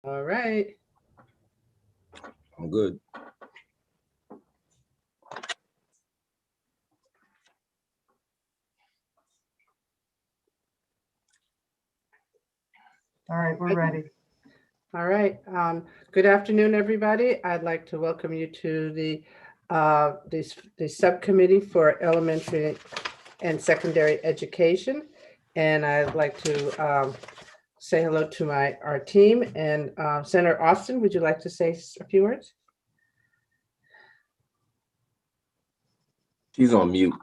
All right. I'm good. All right, we're ready. All right. Good afternoon, everybody. I'd like to welcome you to the Subcommittee for Elementary and Secondary Education. And I'd like to say hello to our team. And Senator Austin, would you like to say a few words? She's on mute.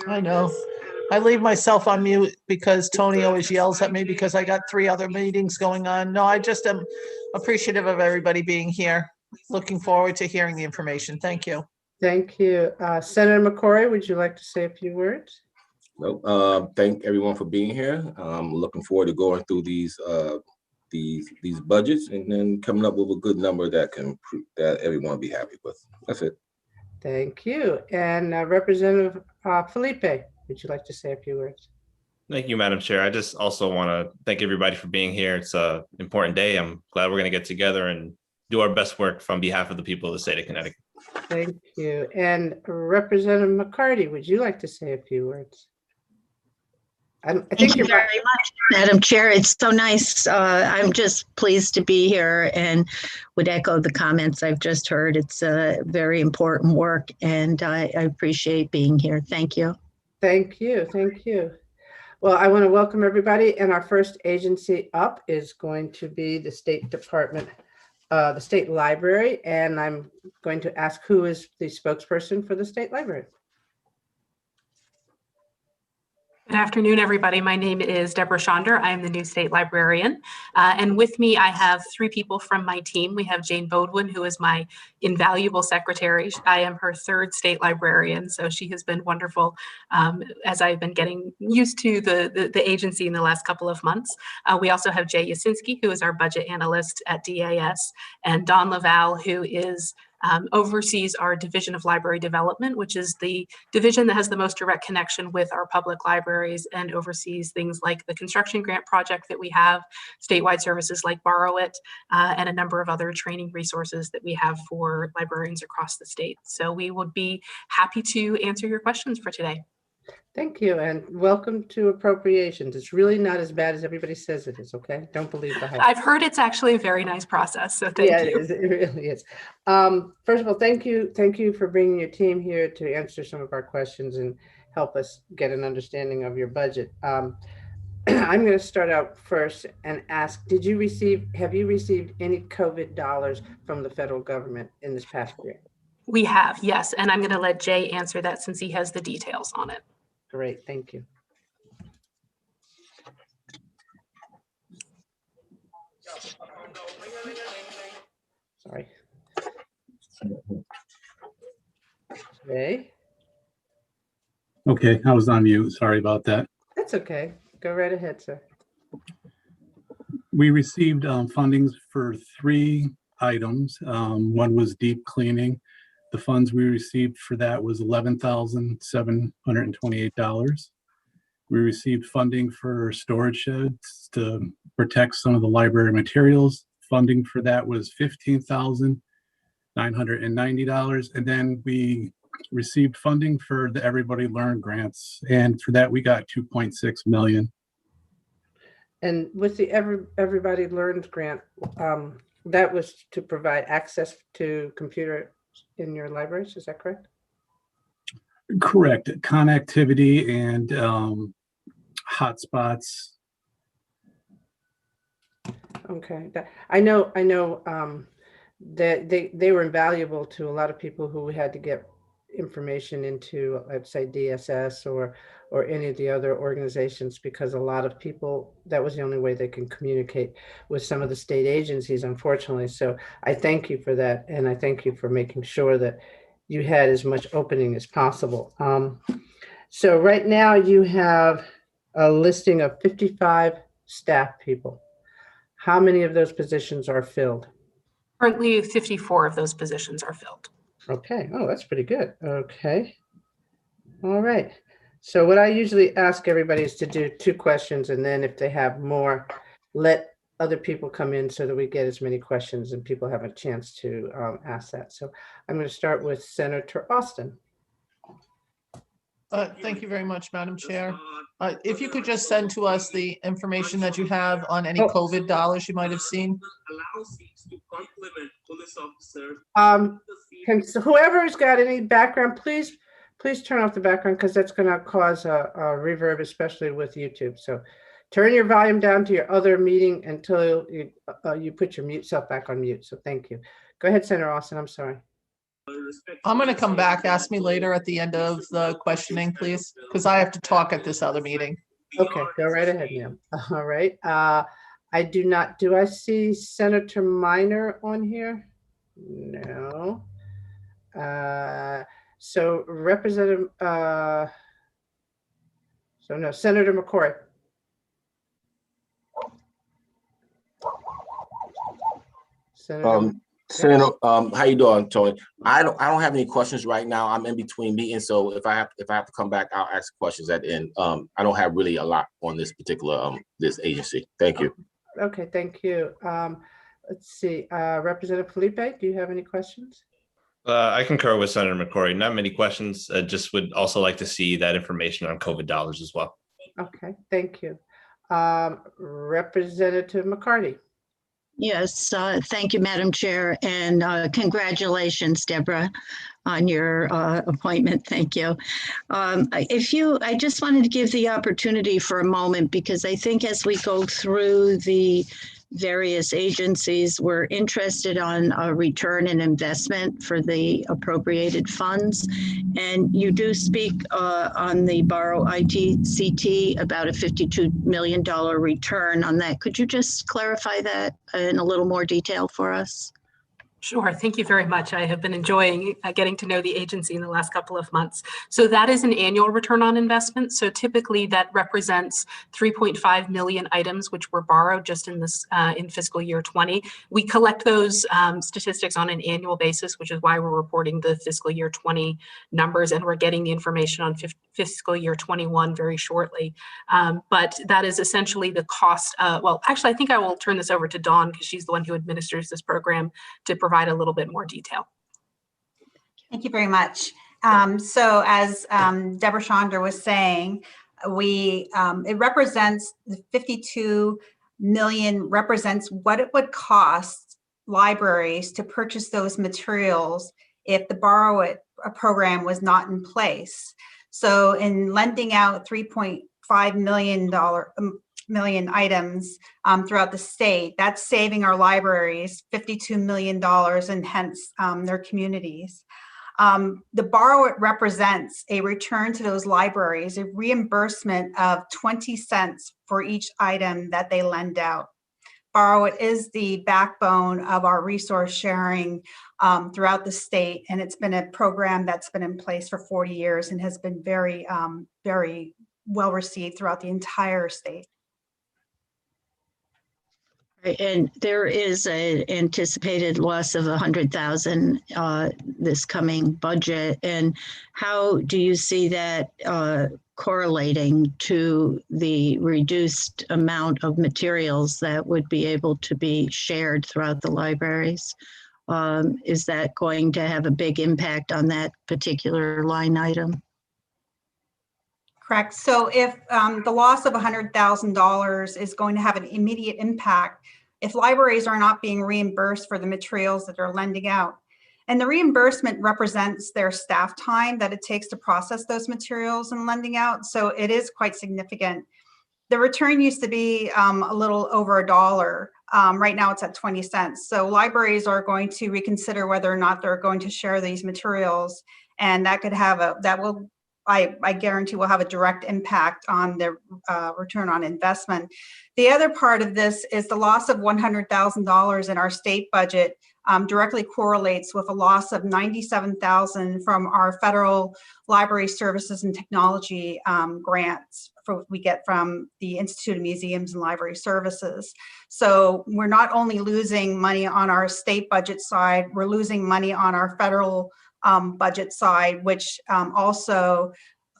I know. I leave myself on mute because Tony always yells at me because I got 3 other meetings going on. No, I just am appreciative of everybody being here. Looking forward to hearing the information. Thank you. Thank you. Senator McCrory, would you like to say a few words? Nope. Thank everyone for being here. I'm looking forward to going through these budgets and then coming up with a good number that everyone will be happy with. That's it. Thank you. And Representative Felipe, would you like to say a few words? Thank you, Madam Chair. I just also want to thank everybody for being here. It's an important day. I'm glad we're going to get together and do our best work on behalf of the people of the state of Connecticut. Thank you. And Representative McCarty, would you like to say a few words? Thank you very much, Madam Chair. It's so nice. I'm just pleased to be here and would echo the comments I've just heard. It's very important work and I appreciate being here. Thank you. Thank you. Thank you. Well, I want to welcome everybody. And our first agency up is going to be the State Department, the State Library. And I'm going to ask who is the spokesperson for the State Library. Good afternoon, everybody. My name is Deborah Schonder. I am the new state librarian. And with me, I have 3 people from my team. We have Jane Bodwin, who is my invaluable secretary. I am her 3rd state librarian, so she has been wonderful as I've been getting used to the agency in the last couple of months. We also have Jay Yasinski, who is our budget analyst at DAS, and Don Laval, who is oversees our Division of Library Development, which is the division that has the most direct connection with our public libraries and oversees things like the construction grant project that we have, statewide services like Borrow It, and a number of other training resources that we have for librarians across the state. So we would be happy to answer your questions for today. Thank you, and welcome to Appropriations. It's really not as bad as everybody says it is, okay? Don't believe the hype. I've heard it's actually a very nice process, so thank you. Yeah, it really is. First of all, thank you for bringing your team here to answer some of our questions and help us get an understanding of your budget. I'm going to start out first and ask, have you received any COVID dollars from the federal government in this past year? We have, yes, and I'm going to let Jay answer that since he has the details on it. Great, thank you. Sorry. Jay? Okay, I was on mute. Sorry about that. That's okay. Go right ahead, sir. We received fundings for 3 items. One was deep cleaning. The funds we received for that was $11,728. We received funding for storage sheds to protect some of the library materials. Funding for that was $15,990. And then we received funding for the Everybody Learn grants. And for that, we got $2.6 million. And with the Everybody Learns grant, that was to provide access to computer in your libraries, is that correct? Correct. Connectivity and hotspots. Okay, I know that they were invaluable to a lot of people who had to get information into, let's say, DSS or any of the other organizations, because a lot of people, that was the only way they can communicate with some of the state agencies, unfortunately. So I thank you for that, and I thank you for making sure that you had as much opening as possible. So right now you have a listing of 55 staff people. How many of those positions are filled? Currently, 54 of those positions are filled. Okay. Oh, that's pretty good. Okay. All right. So what I usually ask everybody is to do 2 questions, and then if they have more, let other people come in so that we get as many questions and people have a chance to ask that. So I'm going to start with Senator Austin. Thank you very much, Madam Chair. If you could just send to us the information that you have on any COVID dollars you might have seen. So whoever's got any background, please turn off the background, because that's going to cause a reverb, especially with YouTube. So turn your volume down to your other meeting until you put your mute self back on mute. So thank you. Go ahead, Senator Austin. I'm sorry. I'm going to come back. Ask me later at the end of the questioning, please, because I have to talk at this other meeting. Okay, go right ahead, ma'am. All right. I do not. Do I see Senator Minor on here? No. So Representative. So no, Senator McCoy. Senator, how you doing, Tony? I don't have any questions right now. I'm in between meetings, so if I have to come back, I'll ask questions at the end. I don't have really a lot on this particular this agency. Thank you. Okay, thank you. Let's see, Representative Felipe, do you have any questions? I concur with Senator McCrory. Not many questions. Just would also like to see that information on COVID dollars as well. Okay, thank you. Representative McCarty. Yes, thank you, Madam Chair, and congratulations, Deborah, on your appointment. Thank you. I just wanted to give the opportunity for a moment, because I think as we go through the various agencies, we're interested on a return on investment for the appropriated funds. And you do speak on the Borrow ITCT about a $52 million return on that. Could you just clarify that in a little more detail for us? Sure. Thank you very much. I have been enjoying getting to know the agency in the last couple of months. So that is an annual return on investment. So typically that represents 3.5 million items which were borrowed just in this in fiscal year 20. We collect those statistics on an annual basis, which is why we're reporting the fiscal year 20 numbers, and we're getting the information on fiscal year 21 very shortly. But that is essentially the cost. Well, actually, I think I will turn this over to Dawn, because she's the one who administers this program, to provide a little bit more detail. Thank you very much. So as Deborah Chandra was saying, it represents the 52 million represents what it would cost libraries to purchase those materials if the Borrow It program was not in place. So in lending out $3.5 million items throughout the state, that's saving our libraries $52 million and hence their communities. The Borrow It represents a return to those libraries, a reimbursement of 20 cents for each item that they lend out. Borrow It is the backbone of our resource sharing throughout the state, and it's been a program that's been in place for 40 years and has been very, very well received throughout the entire state. And there is an anticipated loss of 100,000 this coming budget. And how do you see that correlating to the reduced amount of materials that would be able to be shared throughout the libraries? Is that going to have a big impact on that particular line item? Correct. So if the loss of $100,000 is going to have an immediate impact, if libraries are not being reimbursed for the materials that they're lending out, and the reimbursement represents their staff time that it takes to process those materials and lending out, so it is quite significant. The return used to be a little over $1. Right now it's at 20 cents. So libraries are going to reconsider whether or not they're going to share these materials, and that could have I guarantee will have a direct impact on their return on investment. The other part of this is the loss of $100,000 in our state budget directly correlates with a loss of $97,000 from our federal library services and technology grants we get from the Institute of Museums and Library Services. So we're not only losing money on our state budget side, we're losing money on our federal budget side, which also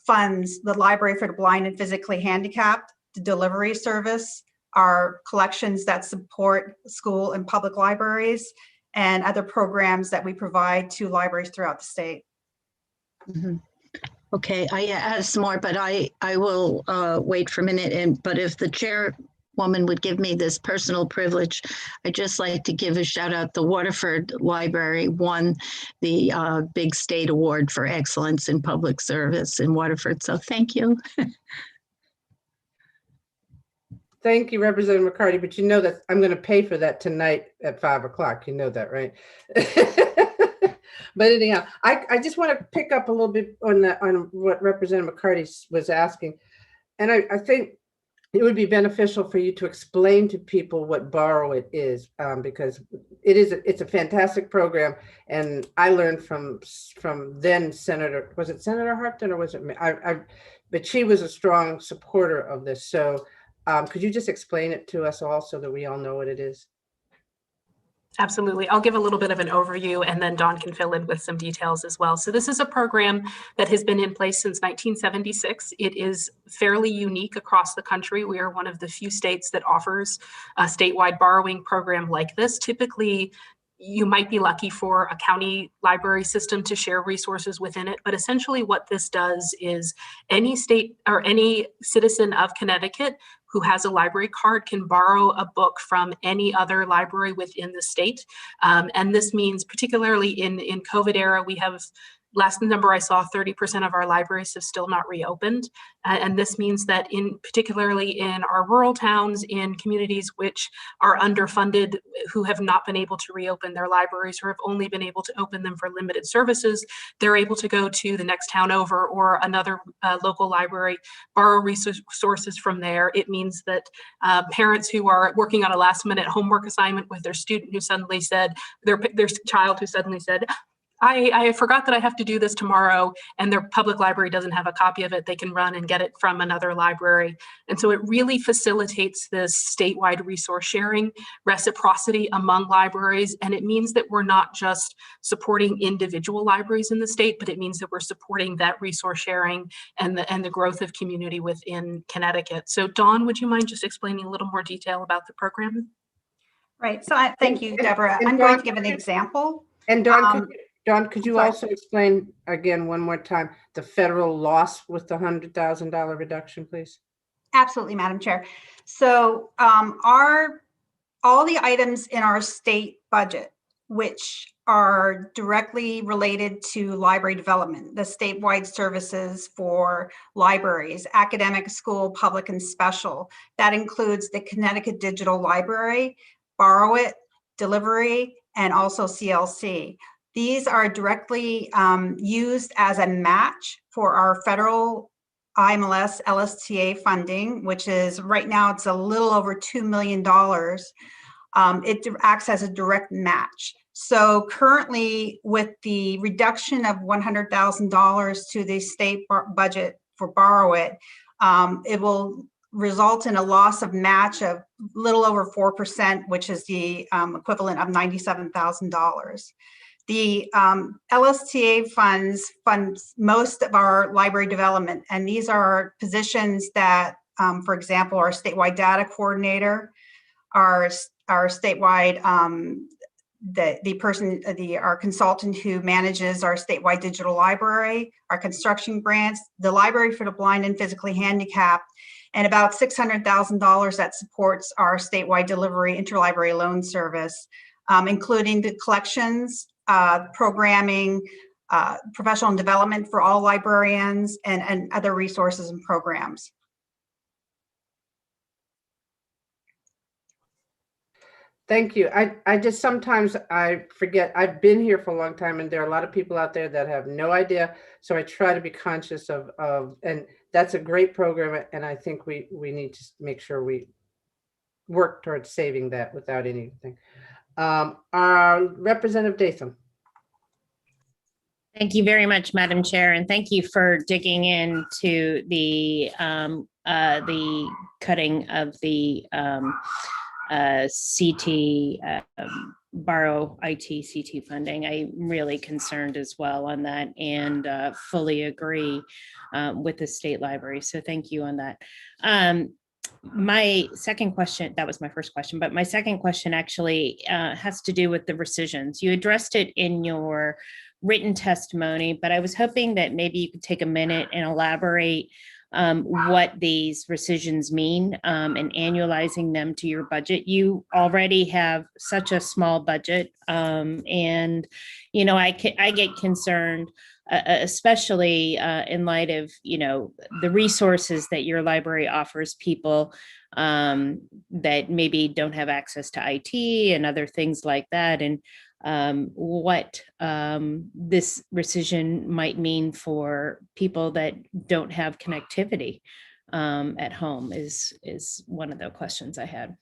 funds the Library for the Blind and Physically Handicapped, the delivery service, our collections that support school and public libraries, and other programs that we provide to libraries throughout the state. Mhm. Okay, I have some more, but I will wait for a minute. But if the chairwoman would give me this personal privilege, I'd just like to give a shout out. The Waterford Library won the big state award for excellence in public service in Waterford. So thank you. Thank you, Representative McCarty, but you know that I'm going to pay for that tonight at 5 o'clock. You know that, right? But anyhow, I just want to pick up a little bit on what Representative McCarty was asking. And I think it would be beneficial for you to explain to people what Borrow It is, because it's a fantastic program. And I learned from then Senator, was it Senator Harpton or was it me? But she was a strong supporter of this. So could you just explain it to us all so that we all know what it is? Absolutely. I'll give a little bit of an overview and then Dawn can fill in with some details as well. So this is a program that has been in place since 1976. It is fairly unique across the country. We are one of the few states that offers a statewide borrowing program like this. Typically, you might be lucky for a county library system to share resources within it. But essentially what this does is any state or any citizen of Connecticut who has a library card can borrow a book from any other library within the state. And this means particularly in COVID era, we have, last number I saw, 30% of our libraries have still not reopened. And this means that particularly in our rural towns, in communities which are underfunded, who have not been able to reopen their libraries or have only been able to open them for limited services, they're able to go to the next town over or another local library, borrow resources from there. It means that parents who are working on a last minute homework assignment with their student who suddenly said, their child who suddenly said, I forgot that I have to do this tomorrow, and their public library doesn't have a copy of it, they can run and get it from another library. And so it really facilitates this statewide resource sharing, reciprocity among libraries. And it means that we're not just supporting individual libraries in the state, but it means that we're supporting that resource sharing and the growth of community within Connecticut. So Dawn, would you mind just explaining a little more detail about the program? Right. So thank you, Deborah. I'm going to give an example. And Dawn, could you also explain again one more time the federal loss with the $100,000 reduction, please? Absolutely, Madam Chair. So all the items in our state budget, which are directly related to library development, the statewide services for libraries, academic, school, public, and special, that includes the Connecticut Digital Library, Borrow It, Delivery, and also CLC. These are directly used as a match for our federal IMLS LSTA funding, which is right now it's a little over $2 million. It acts as a direct match. So currently with the reduction of $100,000 to the state budget for Borrow It, it will result in a loss of match of little over 4%, which is the equivalent of $97,000. The LSTA funds most of our library development, and these are positions that, for example, our statewide data coordinator, our statewide, our consultant who manages our statewide digital library, our construction grants, the library for the blind and physically handicapped, and about $600,000 that supports our statewide delivery interlibrary loan service, including the collections, programming, professional development for all librarians, and other resources and programs. Thank you. I just sometimes I forget. I've been here for a long time, and there are a lot of people out there that have no idea. So I try to be conscious of and that's a great program, and I think we need to make sure we work towards saving that without anything. Representative Datham. Thank you very much, Madam Chair, and thank you for digging into the cutting of the CT borrow IT CT funding. I'm really concerned as well on that, and fully agree with the state library. So thank you on that. My second question, that was my first question, but my second question actually has to do with the rescissions. You addressed it in your written testimony, but I was hoping that maybe you could take a minute and elaborate what these rescissions mean and annualizing them to your budget. You already have such a small budget, and I get concerned, especially in light of the resources that your library offers people that maybe don't have access to IT and other things like that, and what this rescission might mean for people that don't have connectivity at home is one of the questions I had.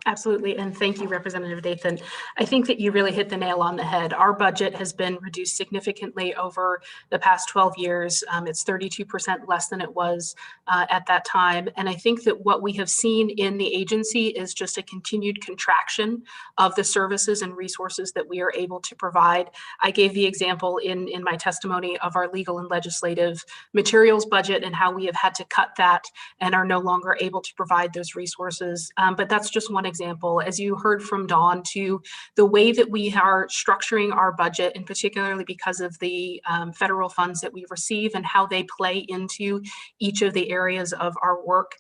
Absolutely. And thank you, Representative Dathan. I think that you really hit the nail on the head. Our budget has been reduced significantly over the past 12 years. It's 32% less than it was at that time. And I think that what we have seen in the agency is just a continued contraction of the services and resources that we are able to provide. I gave the example in my testimony of our legal and legislative materials budget and how we have had to cut that and are no longer able to provide those resources. But that's just one example. As you heard from Dawn, to the way that we are structuring our budget, and particularly because of the federal funds that we receive and how they play into each of the areas of our work,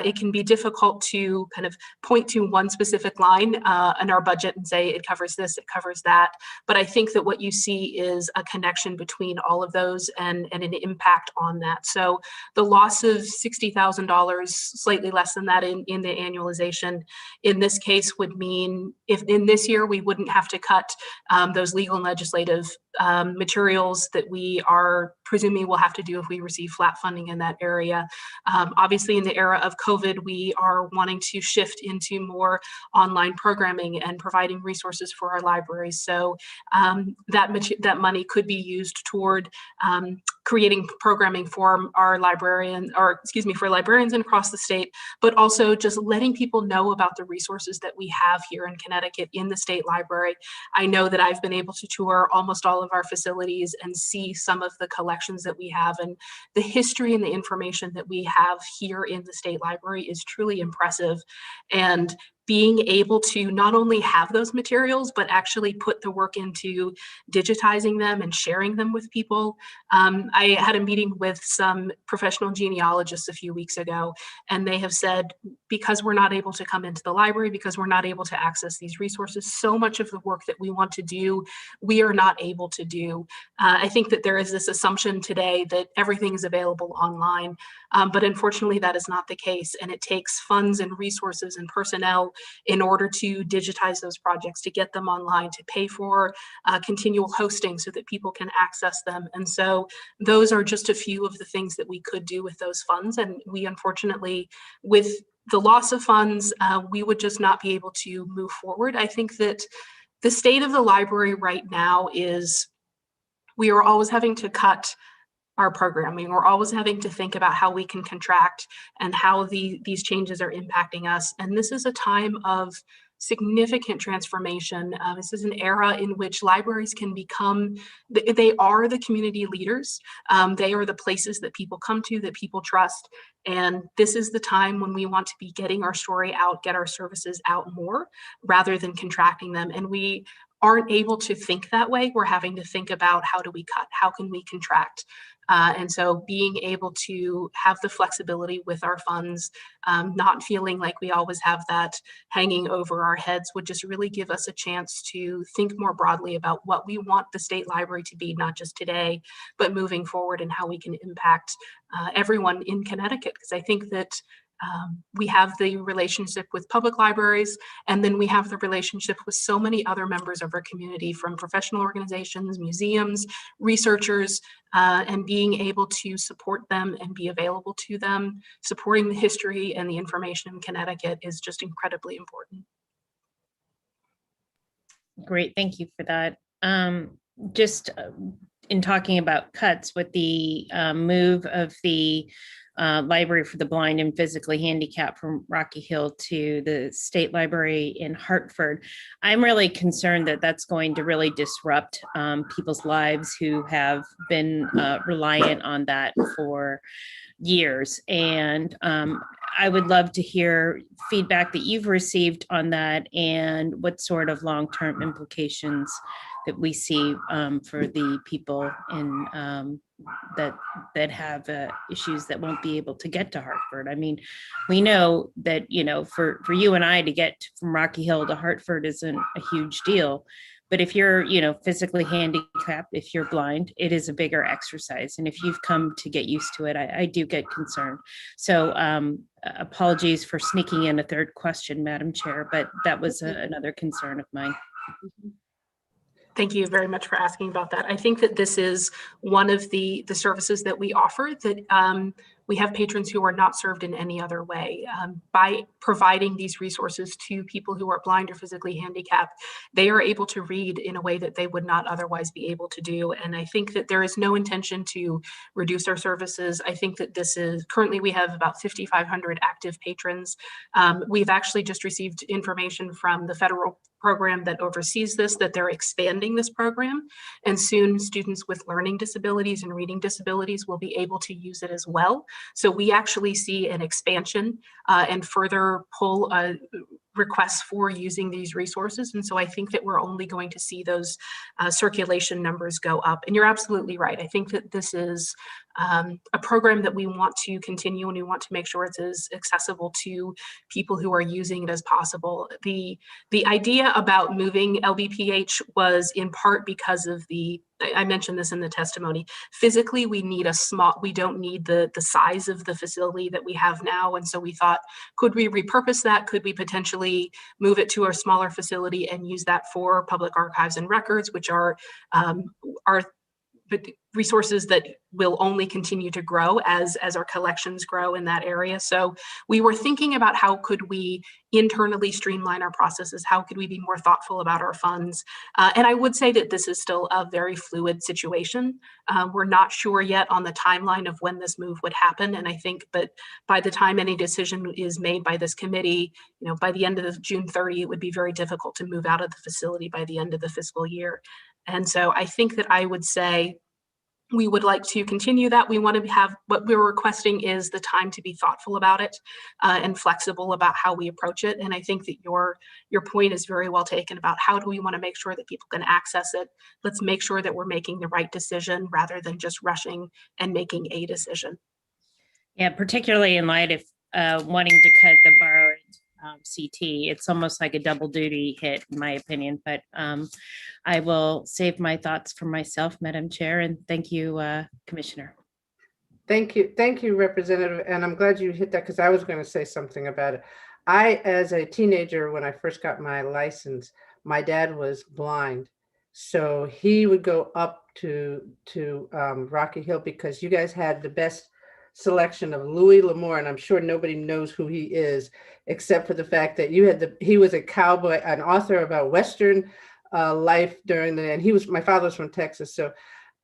it can be difficult to kind of point to one specific line in our budget and say it covers this, it covers that. But I think that what you see is a connection between all of those and an impact on that. So the loss of $60,000, slightly less than that in the annualization, in this case would mean if in this year we wouldn't have to cut those legal and legislative materials that we are presuming we'll have to do if we receive flat funding in that area. Obviously, in the era of COVID, we are wanting to shift into more online programming and providing resources for our libraries. So that money could be used toward creating programming for our for librarians across the state, but also just letting people know about the resources that we have here in Connecticut in the state library. I know that I've been able to tour almost all of our facilities and see some of the collections that we have, and the history and the information that we have here in the state library is truly impressive. And being able to not only have those materials, but actually put the work into digitizing them and sharing them with people. I had a meeting with some professional genealogists a few weeks ago, and they have said, because we're not able to come into the library, because we're not able to access these resources, so much of the work that we want to do, we are not able to do. I think that there is this assumption today that everything is available online, but unfortunately that is not the case. And it takes funds and resources and personnel in order to digitize those projects, to get them online, to pay for continual hosting so that people can access them. And so those are just a few of the things that we could do with those funds. And we unfortunately, with the loss of funds, we would just not be able to move forward. I think that the state of the library right now is we are always having to cut our programming. We're always having to think about how we can contract and how these changes are impacting us. And this is a time of significant transformation. This is an era in which libraries can become, they are the community leaders. They are the places that people come to, that people trust. And this is the time when we want to be getting our story out, get our services out more, rather than contracting them. And we aren't able to think that way. We're having to think about, how do we cut? How can we contract? And so being able to have the flexibility with our funds, not feeling like we always have that hanging over our heads, would just really give us a chance to think more broadly about what we want the state library to be, not just today, but moving forward, and how we can impact everyone in Connecticut. Because I think that we have the relationship with public libraries, and then we have the relationship with so many other members of our community, from professional organizations, museums, researchers, and being able to support them and be available to them, supporting the history and the information in Connecticut is just incredibly important. Great, thank you for that. Just in talking about cuts, with the move of the Library for the Blind and Physically Handicapped from Rocky Hill to the State Library in Hartford. I'm really concerned that that's going to really disrupt people's lives who have been reliant on that for years. And I would love to hear feedback that you've received on that and what sort of long-term implications that we see for the people in that have issues that won't be able to get to Hartford. I mean, we know that, for you and I to get from Rocky Hill to Hartford isn't a huge deal. But if you're, physically handicapped, if you're blind, it is a bigger exercise. And if you've come to get used to it, I do get concerned. So apologies for sneaking in a third question, Madam Chair, but that was another concern of mine. Thank you very much for asking about that. I think that this is one of the services that we offer that we have patrons who are not served in any other way. By providing these resources to people who are blind or physically handicapped, they are able to read in a way that they would not otherwise be able to do. And I think that there is no intention to reduce our services. I think that this is, currently we have about 5,500 active patrons. We've actually just received information from the federal program that oversees this, that they're expanding this program. And soon students with learning disabilities and reading disabilities will be able to use it as well. So we actually see an expansion and further pull requests for using these resources. And so I think that we're only going to see those circulation numbers go up. And you're absolutely right. I think that this is a program that we want to continue, and we want to make sure it's as accessible to people who are using it as possible. The idea about moving LBPH was in part because of I mentioned this in the testimony, physically we need we don't need the size of the facility that we have now. And so we thought, could we repurpose that? Could we potentially move it to a smaller facility and use that for public archives and records, which are resources that will only continue to grow as our collections grow in that area. So we were thinking about how could we internally streamline our processes? How could we be more thoughtful about our funds? And I would say that this is still a very fluid situation. We're not sure yet on the timeline of when this move would happen. And I think that by the time any decision is made by this committee, by the end of June 30, it would be very difficult to move out of the facility by the end of the fiscal year. And so I think that I would say we would like to continue that. We want to have, what we're requesting is the time to be thoughtful about it and flexible about how we approach it. And I think that your point is very well taken about how do we want to make sure that people can access it. Let's make sure that we're making the right decision rather than just rushing and making a decision. Yeah, particularly in light of wanting to cut the borrowed CT. It's almost like a double duty hit, in my opinion, but I will save my thoughts for myself, Madam Chair, and thank you, Commissioner. Thank you, Representative, and I'm glad you hit that because I was going to say something about it. As a teenager, when I first got my license, my dad was blind, so he would go up to Rocky Hill because you guys had the best selection of Louis L'Amour, and I'm sure nobody knows who he is except for the fact that he was a cowboy, an author about Western life and my father was from Texas. So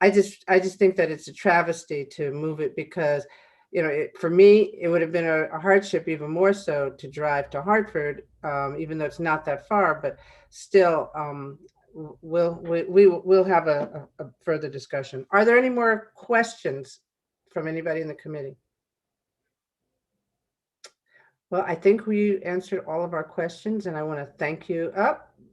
I just think that it's a travesty to move it because, for me, it would have been a hardship even more so to drive to Hartford, even though it's not that far, but still we'll have a further discussion. Are there any more questions from anybody in the committee? Well, I think we answered all of our questions, and I want to thank you.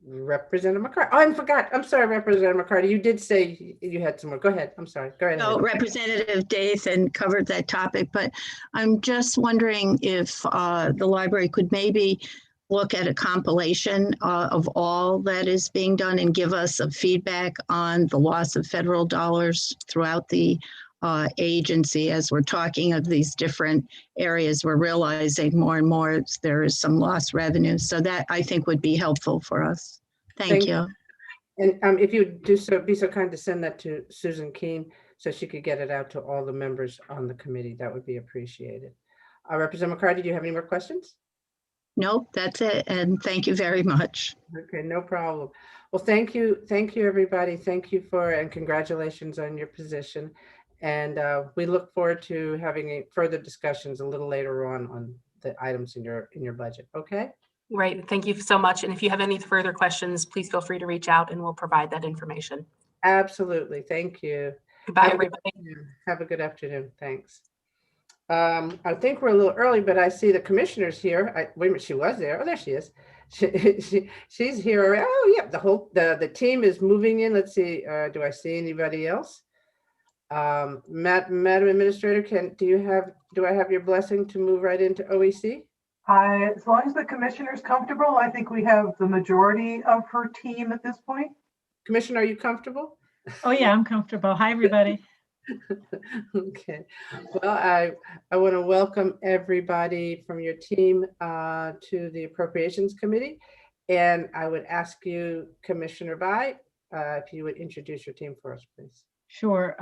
Representative McCarty. Oh, I forgot. I'm sorry, Representative McCarty. You did say you had some more. Go ahead. I'm sorry. Go ahead. No, Representative Dathan covered that topic, but I'm just wondering if the library could maybe look at a compilation of all that is being done and give us some feedback on the loss of federal dollars throughout the agency. As we're talking of these different areas, we're realizing more and more there is some lost revenue. So that I think would be helpful for us. Thank you. And if you would be so kind to send that to Susan Keene so she could get it out to all the members on the committee, that would be appreciated. Representative McCarty, do you have any more questions? Nope, that's it. And thank you very much. Okay, no problem. Well, thank you, everybody. Thank you and congratulations on your position. And we look forward to having further discussions a little later on the items in your budget. Okay. Right. Thank you so much. And if you have any further questions, please feel free to reach out and we'll provide that information. Absolutely. Thank you. Goodbye, everybody. Have a good afternoon. Thanks. I think we're a little early, but I see the commissioner's here. Wait a minute, she was there. Oh, there she is. She's here. Oh, yeah. The team is moving in. Let's see. Do I see anybody else? Madam Administrator, do I have your blessing to move right into OEC? As long as the commissioner's comfortable, I think we have the majority of her team at this point. Commissioner, are you comfortable? Oh yeah, I'm comfortable. Hi, everybody. Okay. Well, I want to welcome everybody from your team to the Appropriations Committee. And I would ask you, Commissioner Bai, if you would introduce your team for us, please. Sure.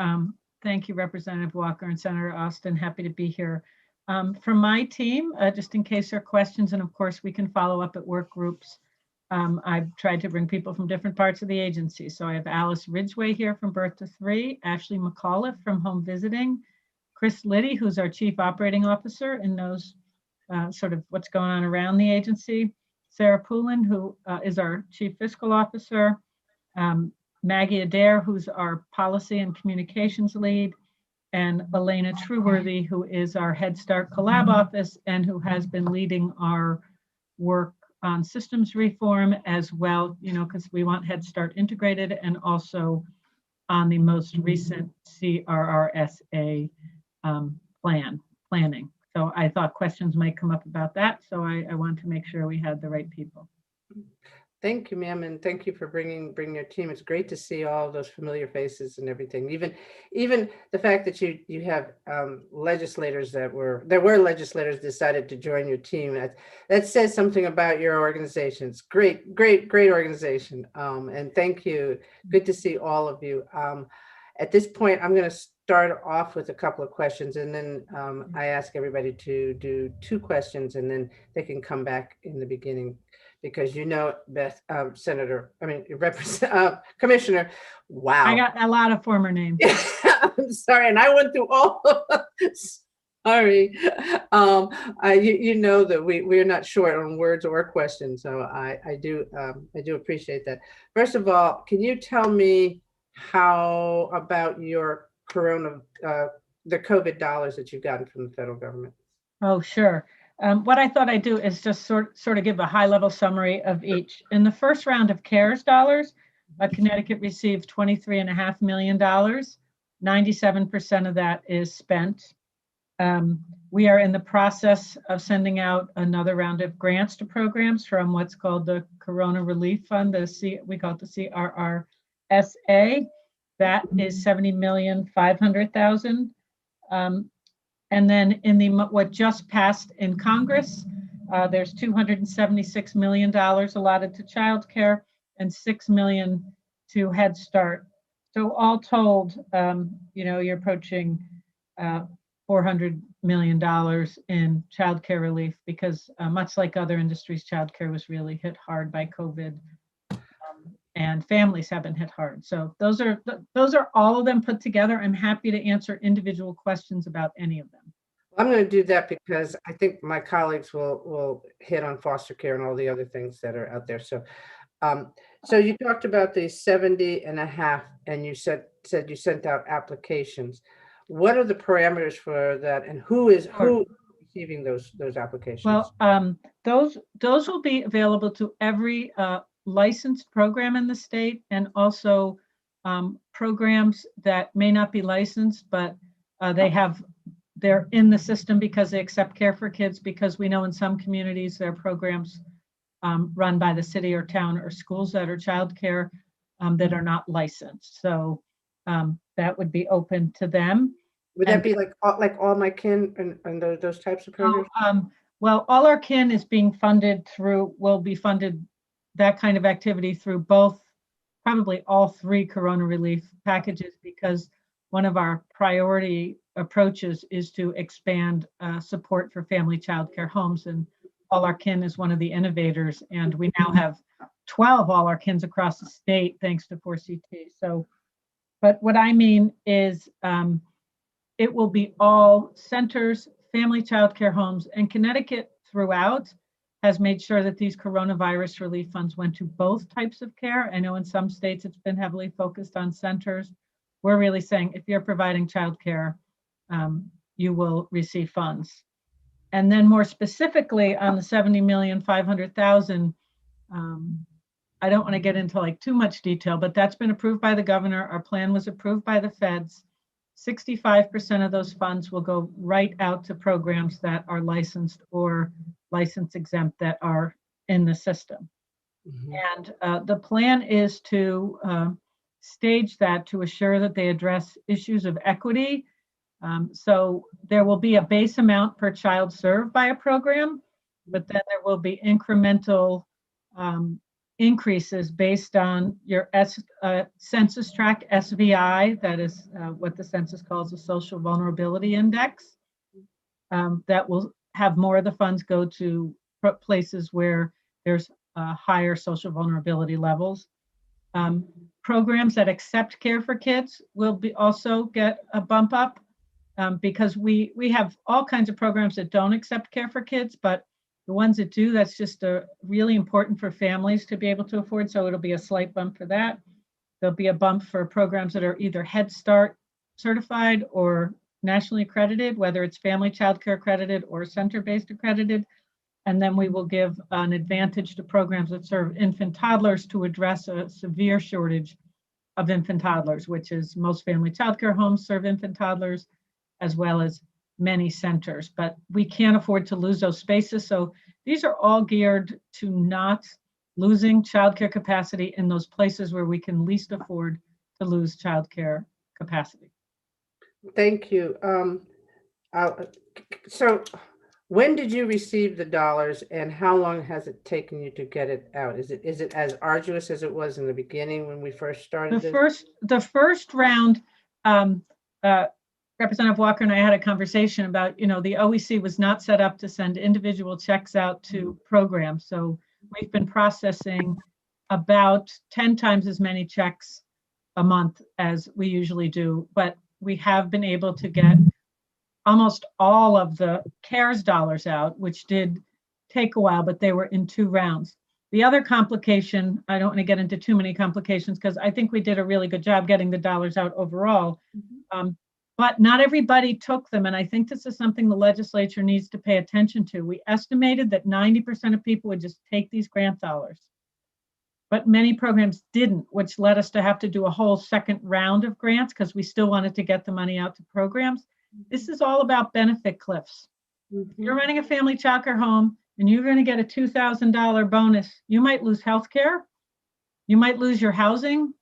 Thank you, Representative Walker and Senator Austin. Happy to be here. From my team, just in case there are questions, and of course we can follow up at work groups. I've tried to bring people from different parts of the agency. So I have Alice Ridgway here from Birth to Three, Ashley McAuliffe from Home Visiting, Chris Liddy, who's our Chief Operating Officer and knows sort of what's going on around the agency, Sarah Poulin, who is our Chief Fiscal Officer, Maggie Adair, who's our Policy and Communications Lead, and Elena Trueworthy, who is our Head Start Collab Office and who has been leading our work on systems reform as well, because we want Head Start integrated, and also on the most recent CRRSA planning. So I thought questions might come up about that. So I want to make sure we had the right people. Thank you, ma'am, and thank you for bringing your team. It's great to see all those familiar faces and everything. Even the fact that you have legislators that were legislators decided to join your team. That says something about your organization. It's great organization. And thank you. Good to see all of you. At this point, I'm going to start off with a couple of questions, and then I ask everybody to do 2 questions, and then they can come back in the beginning. Because Beth, Commissioner, wow. I got a lot of former names. I'm sorry, and I went through all of sorry. You know that we're not short on words or questions, so I do appreciate that. First of all, can you tell me how about your the COVID dollars that you've gotten from the federal government? Oh, sure. What I thought I'd do is just sort of give a high-level summary of each. In the first round of CARES dollars, Connecticut received $23.5 million. 97% of that is spent. We are in the process of sending out another round of grants to programs from what's called the Corona Relief Fund. We call it the CRRSA. That is $70,500,000. And then in what just passed in Congress, there's $276 million allotted to childcare and $6 million to Head Start. So all told, you're approaching $400 million in childcare relief, because much like other industries, childcare was really hit hard by COVID, and families have been hit hard. So those are all of them put together. I'm happy to answer individual questions about any of them. I'm going to do that because I think my colleagues will hit on foster care and all the other things that are out there. So, so you talked about the 70.5, and you said you sent out applications. What are the parameters for that, and who is receiving those applications? Well, those will be available to every licensed program in the state, and also programs that may not be licensed, but they're in the system because they accept Care for Kids, because we know in some communities there are programs run by the city or town or schools that are childcare that are not licensed. So that would be open to them. Would that be like All My Kin and those types of programs? Well, All Our Kin is being funded will be funded, that kind of activity, through probably all 3 Corona relief packages, because one of our priority approaches is to expand support for family childcare homes, and All Our Kin is one of the innovators, and we now have 12 All Our Kins across the state thanks to 4CT. So, but what I mean is it will be all centers, family childcare homes, and Connecticut throughout has made sure that these coronavirus relief funds went to both types of care. I know in some states it's been heavily focused on centers. We're really saying if you're providing childcare, you will receive funds. And then more specifically on the 70,500,000, I don't want to get into like too much detail, but that's been approved by the governor. Our plan was approved by the feds. 65% of those funds will go right out to programs that are licensed or license exempt that are in the system. And the plan is to stage that to assure that they address issues of equity. So there will be a base amount per child served by a program, but then there will be incremental increases based on your census tract SVI, that is what the census calls a social vulnerability index, that will have more of the funds go to places where there's higher social vulnerability levels. Programs that accept care for kids will be also get a bump up because we have all kinds of programs that don't accept care for kids, but the ones that do, that's just really important for families to be able to afford. So it'll be a slight bump for that. There'll be a bump for programs that are either Head Start certified or nationally accredited, whether it's family child care accredited or center-based accredited. And then we will give an advantage to programs that serve infant toddlers to address a severe shortage of infant toddlers, which is most family child care homes serve infant toddlers, as well as many centers, but we can't afford to lose those spaces. So these are all geared to not losing childcare capacity in those places where we can least afford to lose childcare capacity. Thank you. So when did you receive the dollars and how long has it taken you to get it out? Is it as arduous as it was in the beginning when we first started The first round, Representative Walker and I had a conversation about, the OEC was not set up to send individual checks out to programs. So we've been processing about 10 times as many checks a month as we usually do, but we have been able to get almost all of the CARES dollars out, which did take a while, but they were in 2 rounds. The other complication, I don't want to get into too many complications because I think we did a really good job getting the dollars out overall. But not everybody took them. And I think this is something the legislature needs to pay attention to. We estimated that 90% of people would just take these grant dollars. But many programs didn't, which led us to have to do a whole second round of grants because we still wanted to get the money out to programs. This is all about benefit cliffs. If you're running a family childcare home and you're going to get a $2,000 bonus, you might lose healthcare, you might lose your housing.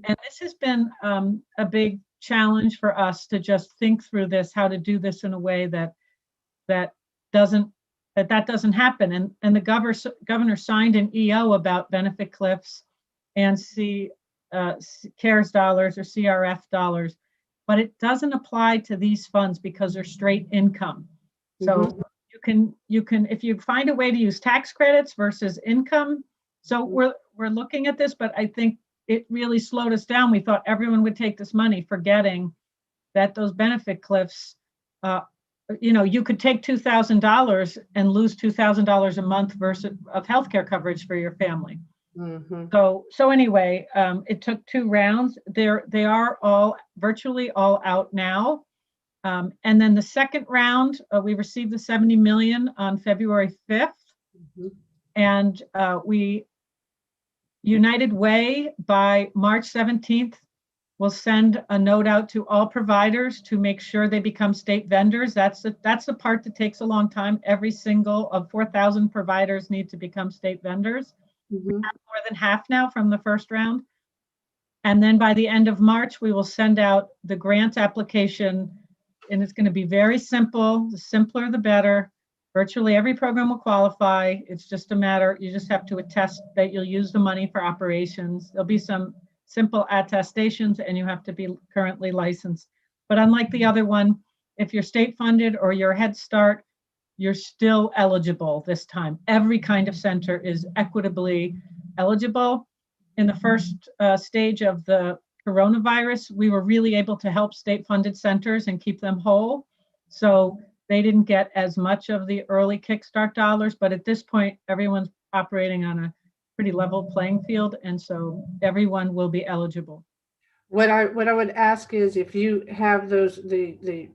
And this has been a big challenge for us to just think through this, how to do this in a way that doesn't happen. And the governor signed an EO about benefit cliffs and CARES dollars or CRF dollars, but it doesn't apply to these funds because they're straight income. So you can if you find a way to use tax credits versus income. So we're looking at this, but I think it really slowed us down. We thought everyone would take this money, forgetting that those benefit cliffs, you could take $2,000 and lose $2,000 a month versus of healthcare coverage for your family. So anyway, it took 2 rounds. They are virtually all out now. And then the second round, we received the 70 million on February 5th. And United Way by March 17th will send a note out to all providers to make sure they become state vendors. That's the part that takes a long time. Every single of 4,000 providers need to become state vendors. We have more than half now from the first round. And then by the end of March, we will send out the grant application, and it's going to be very simple. The simpler, the better. Virtually every program will qualify. It's just a matter, you just have to attest that you'll use the money for operations. There'll be some simple attestations and you have to be currently licensed. But unlike the other one, if you're state funded or you're Head Start, you're still eligible this time. Every kind of center is equitably eligible. In the first stage of the coronavirus, we were really able to help state-funded centers and keep them whole. So they didn't get as much of the early Kickstart dollars, but at this point, everyone's operating on a pretty level playing field, and so everyone will be eligible. What I would ask is if you have those, the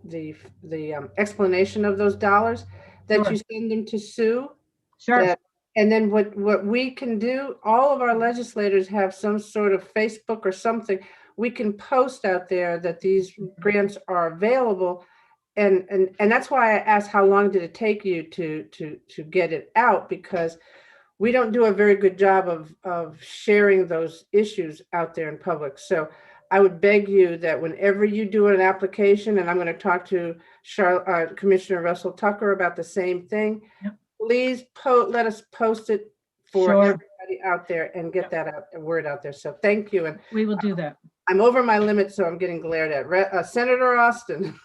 explanation of those dollars, that Sure. you send them to Sue. Sure. And then what we can do, all of our legislators have some sort of Facebook or something. We can post out there that these grants are available. And that's why I asked how long did it take you to get it out, because we don't do a very good job of sharing those issues out there in public. So I would beg you that whenever you do an application, and I'm going to talk to Commissioner Russell Tucker about the same thing, Yep. Please let us post it for Sure. everybody out there and get that word out there. So thank you. And We will do that. I'm over my limit, so I'm getting glared at. Senator Austin.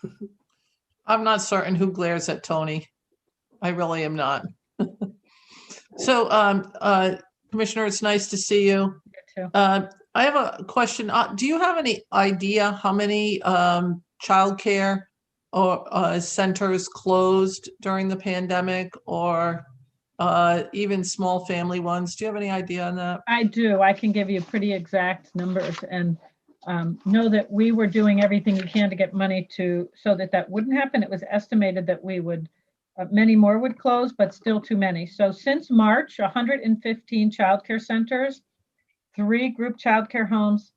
I'm not certain who glares at Tony. I really am not. So, Commissioner, it's nice to see you. You too. I have a question. Do you have any idea how many childcare or centers closed during the pandemic, or even small family ones? Do you have any idea on that? I do. I can give you pretty exact numbers, and know that we were doing everything we can to get money so that wouldn't happen. It was estimated that we would, many more would close, but still too many. So since March, 115 childcare centers, 3 group childcare homes,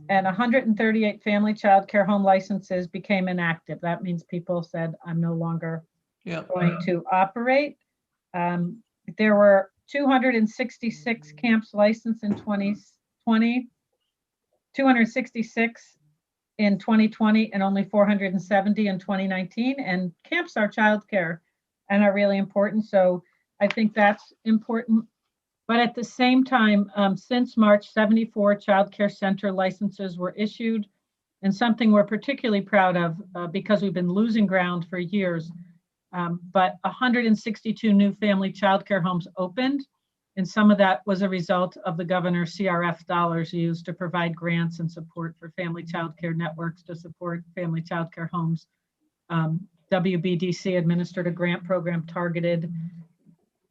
and 138 family childcare home licenses became inactive. That means people said, I'm no longer going to operate. There were 266 camps licensed in 2020, 266 in 2020, and only 470 in 2019. And camps are childcare and are really important. So I think that's important. But at the same time, since March, 74 childcare center licenses were issued, and something we're particularly proud of because we've been losing ground for years. But 162 new family childcare homes opened, and some of that was a result of the governor's CRF dollars used to provide grants and support for family childcare networks to support family childcare homes. WBDC administered a grant program targeted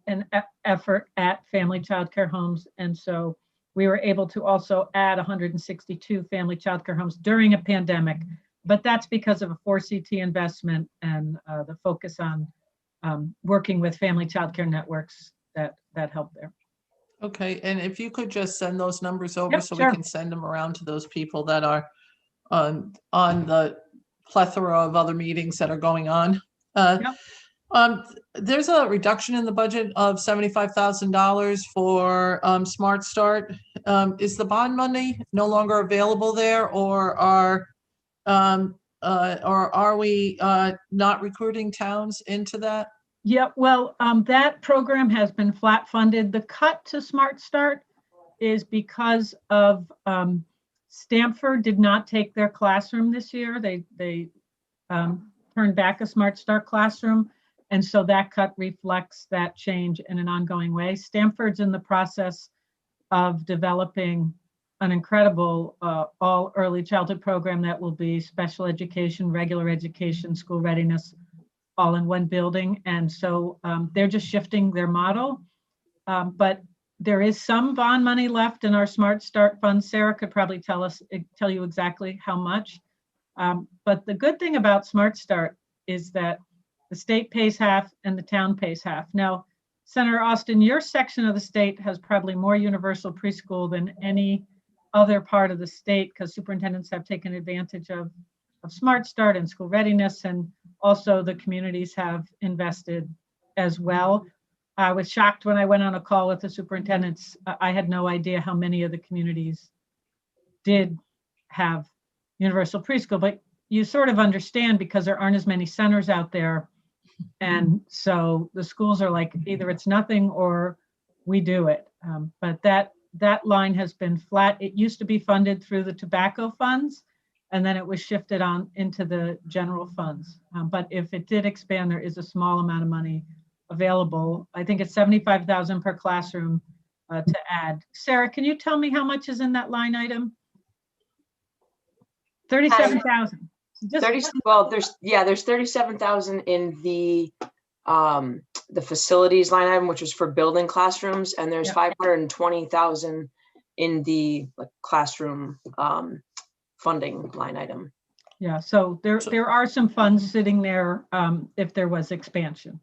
an effort at family childcare homes. And so we were able to also add 162 family childcare homes during a pandemic, but that's because of a 4CT investment and the focus on working with family childcare networks that helped there. Okay, and if you could just send those numbers over. Yep, so sure. We can send them around to those people that are on the plethora of other meetings that are going on. Yep. There's a reduction in the budget of $75,000 for Smart Start. Is the bond money no longer available there, or are we not recruiting towns into that? Yeah, well, that program has been flat funded. The cut to Smart Start is because of Stanford did not take their classroom this year. They turned back a Smart Start classroom. And so that cut reflects that change in an ongoing way. Stanford's in the process of developing an incredible all early childhood program that will be special education, regular education, school readiness, all in one building. And so they're just shifting their model. But there is some bond money left in our Smart Start fund. Sarah could probably tell you exactly how much. But the good thing about Smart Start is that the state pays half and the town pays half. Now, Senator Austin, your section of the state has probably more universal preschool than any other part of the state, because superintendents have taken advantage of Smart Start and school readiness, and also the communities have invested as well. I was shocked when I went on a call with the superintendents. I had no idea how many of the communities did have universal preschool, but you sort of understand because there aren't as many centers out there. And so the schools are like, either it's nothing or we do it. But that line has been flat. It used to be funded through the tobacco funds, and then it was shifted on into the general funds. But if it did expand, there is a small amount of money available. I think it's $75,000 per classroom to add. Sarah, can you tell me how much is in that line item? 37,000. Well, there's 37,000 in the facilities line item, which was for building classrooms, and there's 520,000 in the classroom funding line item. Yeah, so there are some funds sitting there if there was expansion.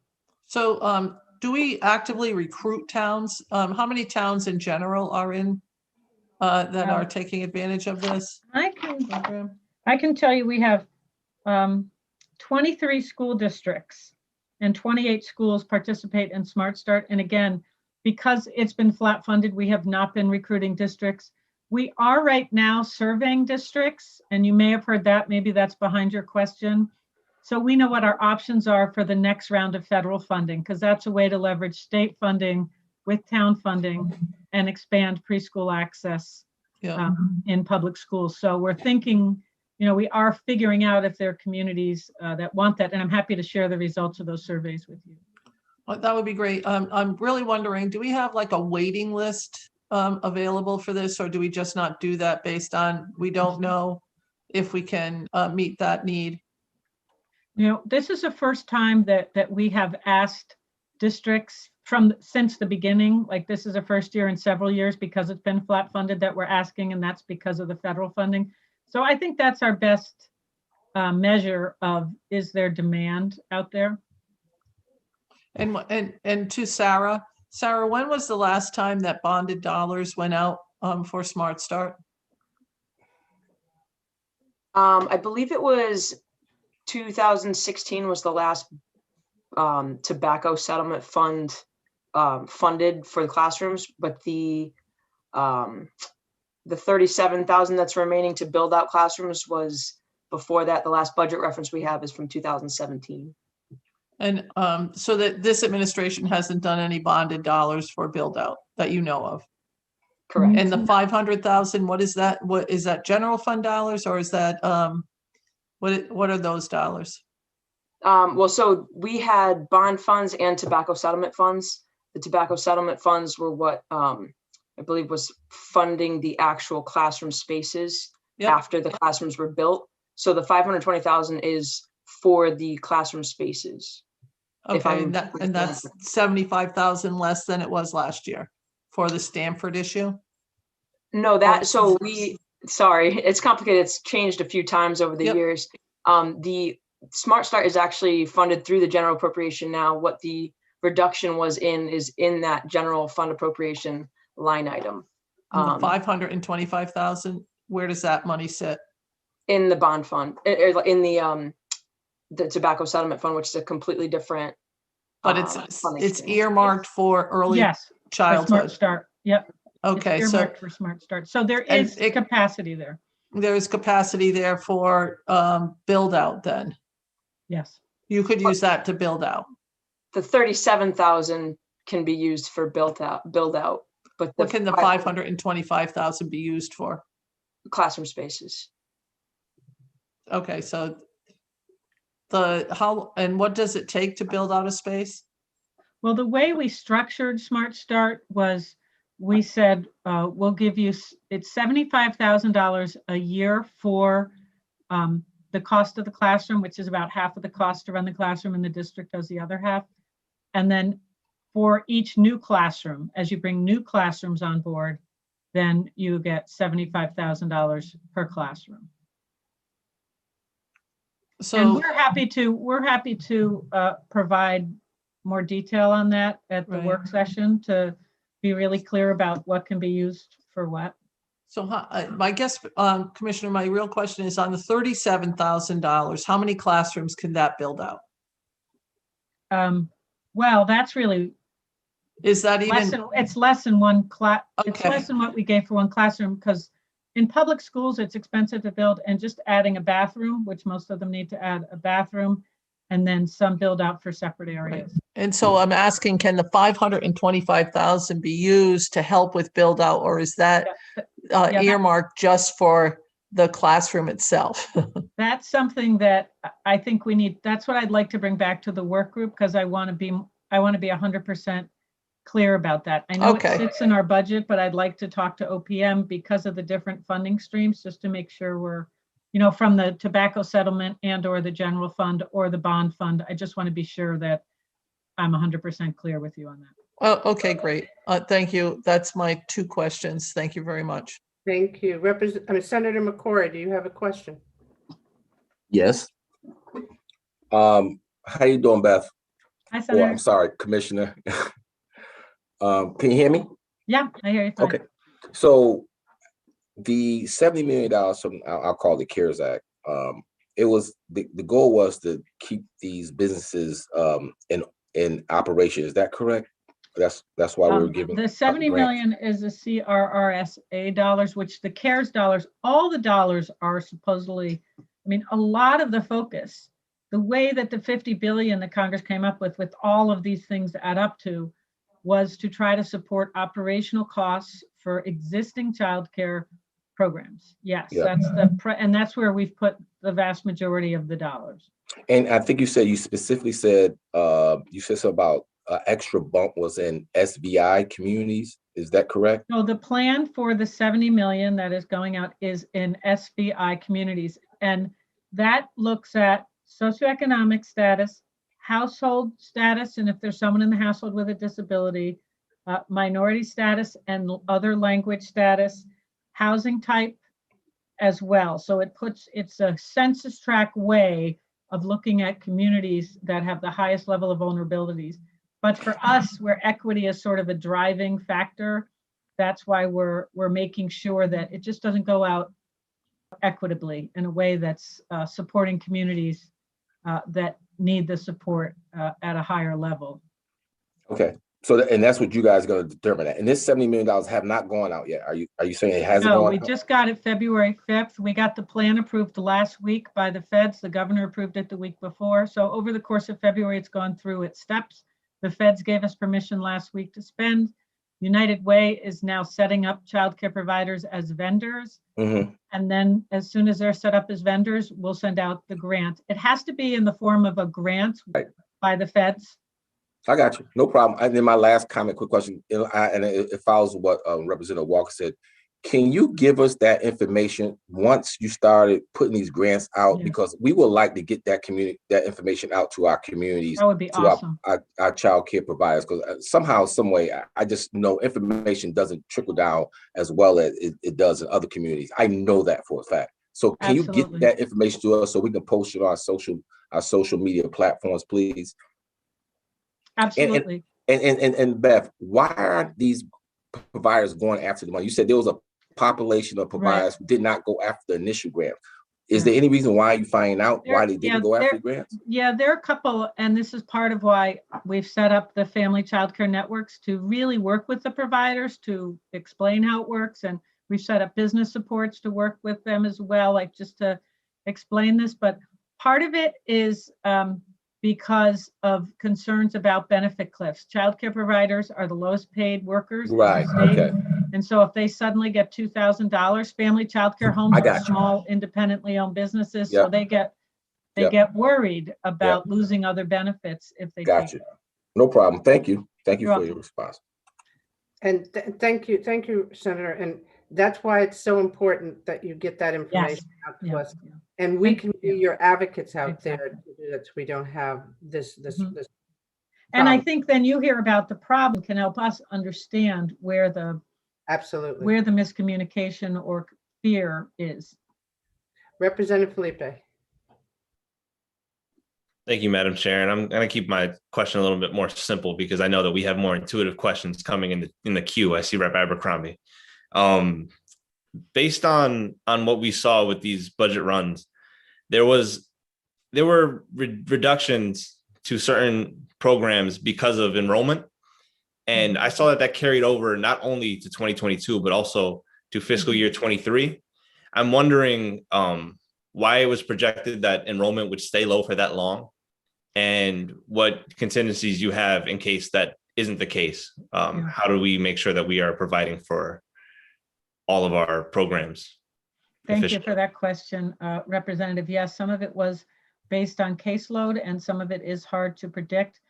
So do we actively recruit towns? How many towns in general are in that are taking advantage of this program? I can tell you we have 23 school districts and 28 schools participate in Smart Start. And again, because it's been flat funded, we have not been recruiting districts. We are right now surveying districts, and you may have heard that, maybe that's behind your question. So we know what our options are for the next round of federal funding, because that's a way to leverage state funding with town funding and expand preschool access in public schools. So we're thinking, we are figuring out if there are communities that want that, and I'm happy to share the results of those surveys with you. Well, that would be great. I'm really wondering, do we have like a waiting list available for this, or do we just not do that based on, we don't know if we can meet that need? This is the first time that we have asked districts since the beginning. Like, this is the first year in several years, because it's been flat funded, that we're asking, and that's because of the federal funding. So I think that's our best measure of, is there demand out there? And to Sarah, when was the last time that bonded dollars went out for Smart Start? I believe it was 2016 was the last tobacco settlement fund funded for the classrooms, but the 37,000 that's remaining to build out classrooms was before that. The last budget reference we have is from 2017. And so that this administration hasn't done any bonded dollars for build out that you know of? Correct. And the 500,000, what is that? What is that, general fund dollars, or is that what are those dollars? Well, so we had bond funds and tobacco settlement funds. The tobacco settlement funds were what I believe was funding the actual classroom spaces after the classrooms were built. So the 520,000 is for the classroom spaces. Okay, and that's 75,000 less than it was last year for the Stanford issue? No, sorry, it's complicated. It's changed a few times over the years. The Smart Start is actually funded through the general appropriation now. What the reduction was is in that general fund appropriation line item. The 525,000, where does that money sit? In the bond fund, in the tobacco settlement fund, which is a completely different. But it's earmarked for early childhood. Smart Start. Yep. Okay, it's earmarked for Smart Start. So there is capacity there. There is capacity there for build out then. Yes. You could use that to build out. The 37,000 can be used for build out, but what can the 525,000 be used for? Classroom spaces. Okay, so and what does it take to build out a space? Well, the way we structured Smart Start was, we said, we'll give you, it's $75,000 a year for the cost of the classroom, which is about half of the cost to run the classroom, and the district does the other half. And then for each new classroom, as you bring new classrooms on board, then you get $75,000 per classroom. So, and we're happy to provide more detail on that at the work session, to be really clear about what can be used for what. So I guess, Commissioner, my real question is, on the $37,000, how many classrooms can that build out? Well, that's really, is that even? It's less than one class. Okay. It's less than what we gave for one classroom, because in public schools, it's expensive to build, and just adding a bathroom, which most of them need to add a bathroom, and then some build out for separate areas. Right. And so I'm asking, can the 525,000 be used to help with build out, or is that earmarked just for the classroom itself? That's something that I think we need. That's what I'd like to bring back to the work group, because I want to be 100% clear about that. I know it sits in our budget, but I'd like to talk to OPM because of the different funding streams, just to make sure we're, from the tobacco settlement and or the general fund or the bond fund. I just want to be sure that I'm 100% clear with you on that. Oh, okay, great. Thank you. That's my 2 questions. Thank you very much. Thank you. Senator McCory, do you have a question? Yes. How you doing, Beth? Hi, Oh, Senator. I'm sorry, Commissioner. Can you hear me? Yeah, I hear you fine. Okay. So the $70 million from, I'll call it CARES Act, it was, the goal was to keep these businesses in operation. Is that correct? That's why we're giving the 70 million is the CRRSA dollars, which the CARES dollars, all the dollars are supposedly, a lot of the focus, the way that the 50 billion that Congress came up with all of these things to add up to, was to try to support operational costs for existing childcare programs. Yes, Yeah. and that's where we've put the vast majority of the dollars. And I think you specifically said, you said something about extra bump was in SBI communities. Is that correct? So the plan for the 70 million that is going out is in SBI communities. And that looks at socioeconomic status, household status, and if there's someone in the household with a disability, minority status and other language status, housing type as well. So it's a census tract way of looking at communities that have the highest level of vulnerabilities. But for us, where equity is sort of a driving factor, that's why we're making sure that it just doesn't go out equitably in a way that's supporting communities that need the support at a higher level. Okay. So, and that's what you guys are going to determine that. And this $70 million have not gone out yet. Are you saying it hasn't No, gone we out? just got it February 5th. We got the plan approved last week by the feds. The governor approved it the week before. So over the course of February, it's gone through its steps. The feds gave us permission last week to spend. United Way is now setting up childcare providers as vendors. Mm-hmm. And then as soon as they're set up as vendors, we'll send out the grant. It has to be in the form of a grant by the feds. I got you. No problem. And then my last comment, quick question, and it follows what Representative Walker said. Can you give us that information once you started putting these grants out? Yeah. Because we would like to get that information out to our communities, That would be to awesome. our child care providers, because somehow, some way, I just know information doesn't trickle down as well as it does in other communities. I know that for a fact. So can you Absolutely. get that information to us so we can post it on our social media platforms, please? Absolutely. And Beth, why aren't these providers going after the money? You said there was a population of providers who did not go after the initial grant. Is there any reason why you find out why they didn't go after the grants? Yeah, there are a couple, and this is part of why we've set up the family childcare networks to really work with the providers to explain how it works. And we've set up business supports to work with them as well, like just to explain this. But part of it is because of concerns about benefit cliffs. Childcare providers are the lowest paid workers. Right, okay. And so if they suddenly get $2,000, family childcare homes are small, independently owned businesses. Yep. So they get worried about losing other benefits if they Got you. No problem. Thank you. Thank you for your response. And thank you, Senator. And that's why it's so important that you get that information out to us. And we can be your advocates out there to do that, so we don't have this. And I think then you hear about the problem can help us understand where the miscommunication or fear is. Representative Felipe. Thank you, Madam Chair. And I'm going to keep my question a little bit more simple because I know that we have more intuitive questions coming in the queue. I see Rep. Abercrombie. Based on what we saw with these budget runs, there were reductions to certain programs because of enrollment. And I saw that carried over not only to 2022, but also to fiscal year 23. I'm wondering why it was projected that enrollment would stay low for that long and what contingencies you have in case that isn't the case. How do we make sure that we are providing for all of our programs? Thank you for that question, Representative. Yes, some of it was based on caseload and some of it is hard to predict.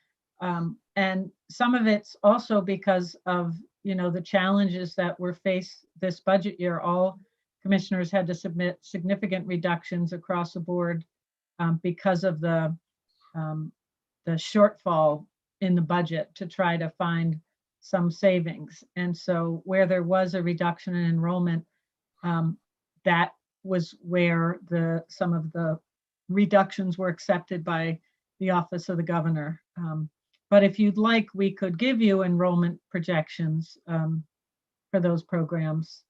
And some of it's also because of, the challenges that we're faced this budget year, all commissioners had to submit significant reductions across the board because of the shortfall in the budget to try to find some savings. And so where there was a reduction in enrollment, that was where some of the reductions were accepted by the Office of the Governor. But if you'd like, we could give you enrollment projections for those programs.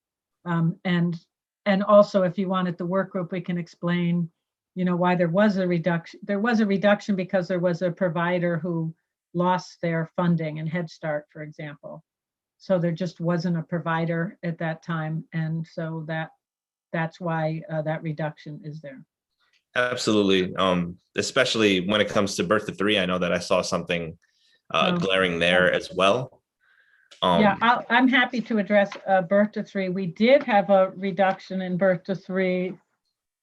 And also, if you wanted the work group, we can explain, why there was a reduction. There was a reduction because there was a provider who lost their funding in Head Start, for example. So there just wasn't a provider at that time. And so that's why that reduction is there. Absolutely. Especially when it comes to birth to 3, I know that I saw something glaring there as well. Yeah, I'm happy to address birth to 3. We did have a reduction in birth to 3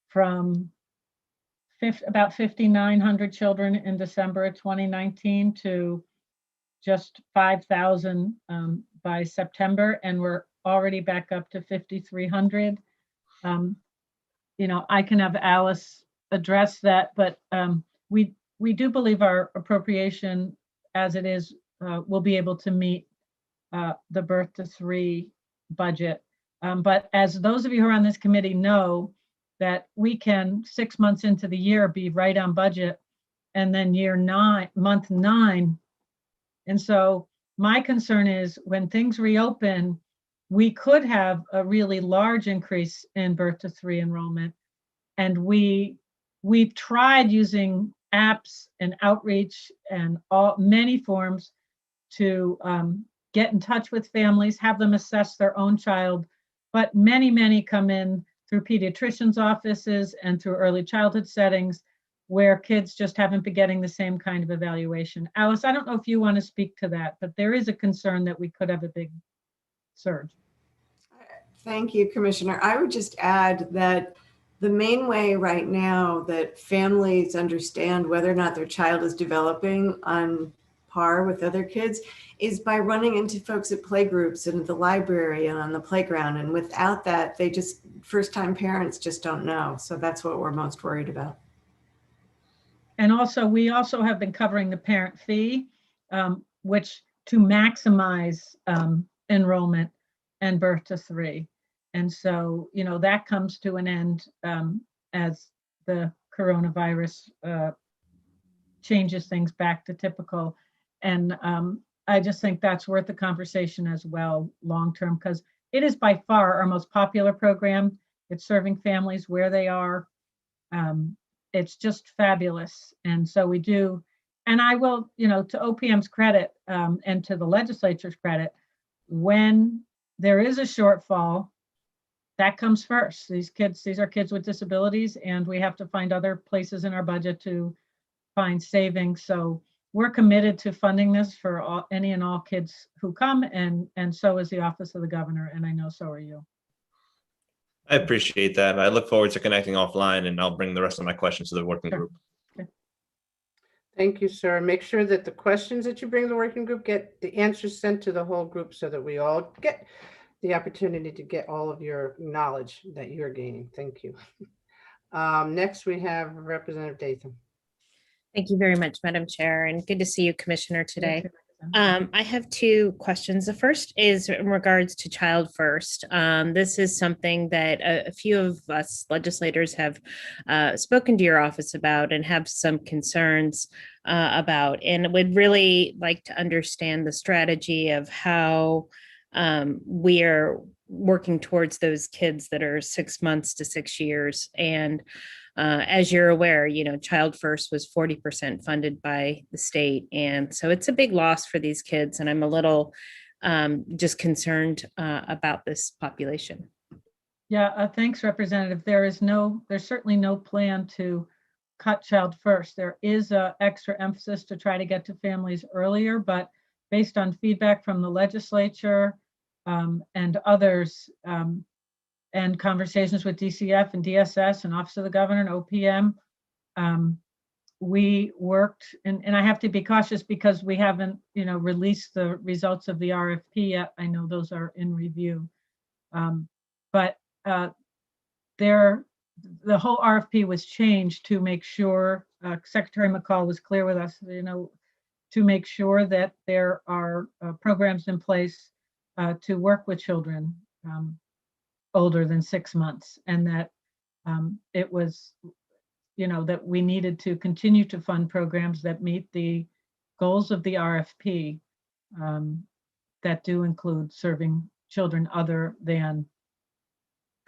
from about 5,900 children in December of 2019 to just 5,000 by September, and we're already back up to 5,300. I can have Alice address that, but we do believe our appropriation as it is will be able to meet the birth to 3 budget. But as those of you who are on this committee know, that we can 6 months into the year be right on budget, and then month 9. And so my concern is when things reopen, we could have a really large increase in birth to 3 enrollment. And we've tried using apps and outreach and many forms to get in touch with families, have them assess their own child. But many come in through pediatricians' offices and through early childhood settings where kids just haven't been getting the same kind of evaluation. Alice, I don't know if you want to speak to that, but there is a concern that we could have a big surge. Thank you, Commissioner. I would just add that the main way right now that families understand whether or not their child is developing on par with other kids is by running into folks at playgroups and at the library and on the playground. And without that, first-time parents just don't know. So that's what we're most worried about. And also, we also have been covering the parent fee, which to maximize enrollment and birth to 3. And so, that comes to an end as the coronavirus changes things back to typical. And I just think that's worth the conversation as well, long-term, because it is by far our most popular program. It's serving families where they are. It's just fabulous. And so we do, and I will, to OPM's credit and to the legislature's credit, when there is a shortfall, that comes first. These are kids with disabilities, and we have to find other places in our budget to find savings. So we're committed to funding this for any and all kids who come, and so is the Office of the Governor, and I know so are you. I appreciate that. I look forward to connecting offline, and I'll bring the rest of my questions to the working group. Okay. Thank you, sir. Make sure that the questions that you bring to the working group get the answers sent to the whole group so that we all get the opportunity to get all of your knowledge that you're gaining. Thank you. Next, we have Representative Dathan. Thank you very much, Madam Chair, and good to see you, Commissioner, today. I have 2 questions. The first is in regards to Child First. This is something that a few of us legislators have spoken to your office about and have some concerns about, and would really like to understand the strategy of how we are working towards those kids that are 6 months to 6 years. And as you're aware, Child First was 40% funded by the state. And so it's a big loss for these kids. And I'm a little just concerned about this population. Yeah, thanks, Representative. There's certainly no plan to cut Child First. There is an extra emphasis to try to get to families earlier, but based on feedback from the legislature and others, and conversations with DCF and DSS and Office of the Governor and OPM, we worked, and I have to be cautious because we haven't, released the results of the RFP yet. I know those are in review. But the whole RFP was changed to make sure, Secretary McCall was clear with us, to make sure that there are programs in place to work with children older than 6 months, and that it was, that we needed to continue to fund programs that meet the goals of the RFP that do include serving children other than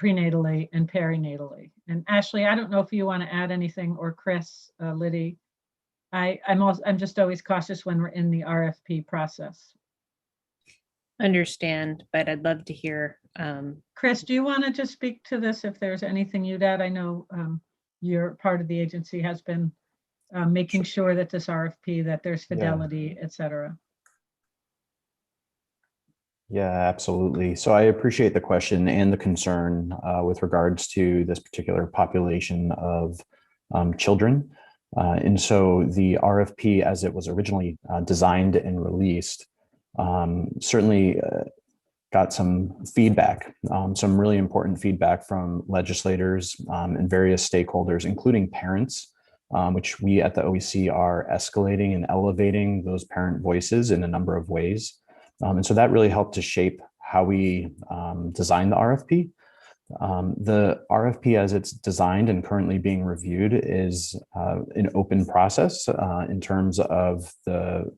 prenatally and perinatally. And Ashley, I don't know if you want to add anything, or Chris, Liddy. I'm just always cautious when we're in the RFP process. Understand, but I'd love to hear. Chris, do you want to just speak to this if there's anything you'd add? I know you're part of the agency, has been making sure that this RFP, that there's fidelity, et cetera. Yeah, absolutely. So I appreciate the question and the concern with regards to this particular population of children. And so the RFP, as it was originally designed and released, certainly got some feedback, some really important feedback from legislators and various stakeholders, including parents, which we at the OEC are escalating and elevating those parent voices in a number of ways. And so that really helped to shape how we design the RFP. The RFP, as it's designed and currently being reviewed, is an open process in terms of the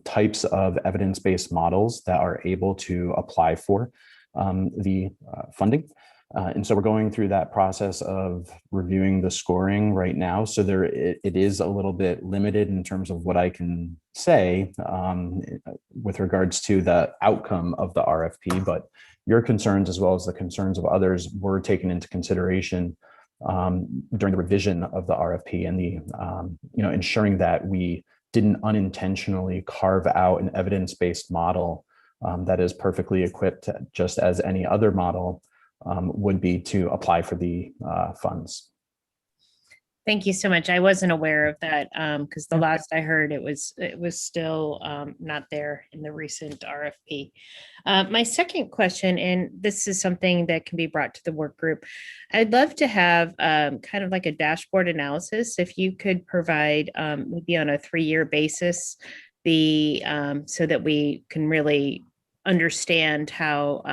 types of evidence-based models that are able to apply for the funding. And so we're going through that process of reviewing the scoring right now. So it is a little bit limited in terms of what I can say with regards to the outcome of the RFP, but your concerns, as well as the concerns of others, were taken into consideration during the revision of the RFP and the ensuring that we didn't unintentionally carve out an evidence-based model that is perfectly equipped, just as any other model would be, to apply for the funds. Thank you so much. I wasn't aware of that because the last I heard, it was still not there in the recent RFP. My second question, and this is something that can be brought to the work group, I'd love to have kind of like a dashboard analysis. If you could provide maybe on a 3-year basis, so that we can really understand how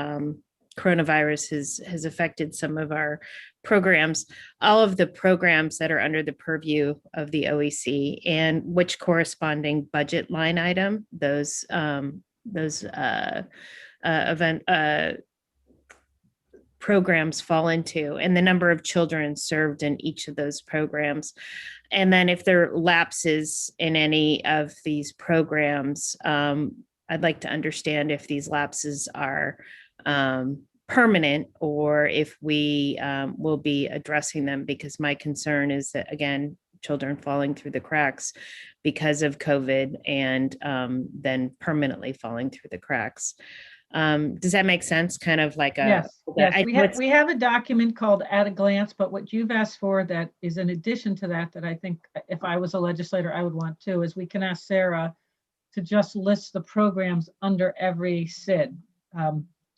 coronavirus has affected some of our programs, all of the programs that are under the purview of the OEC, and which corresponding budget line item those programs fall into, and the number of children served in each of those programs. And then if there are lapses in any of these programs, I'd like to understand if these lapses are permanent, or if we will be addressing them, because my concern is that, again, children falling through the cracks because of COVID, and then permanently falling through the cracks. Does that make sense? Kind of like a— Yes. We have a document called At a Glance, but what you've asked for that is in addition to that I think if I was a legislator, I would want to, is we can ask Sarah to just list the programs under every SID.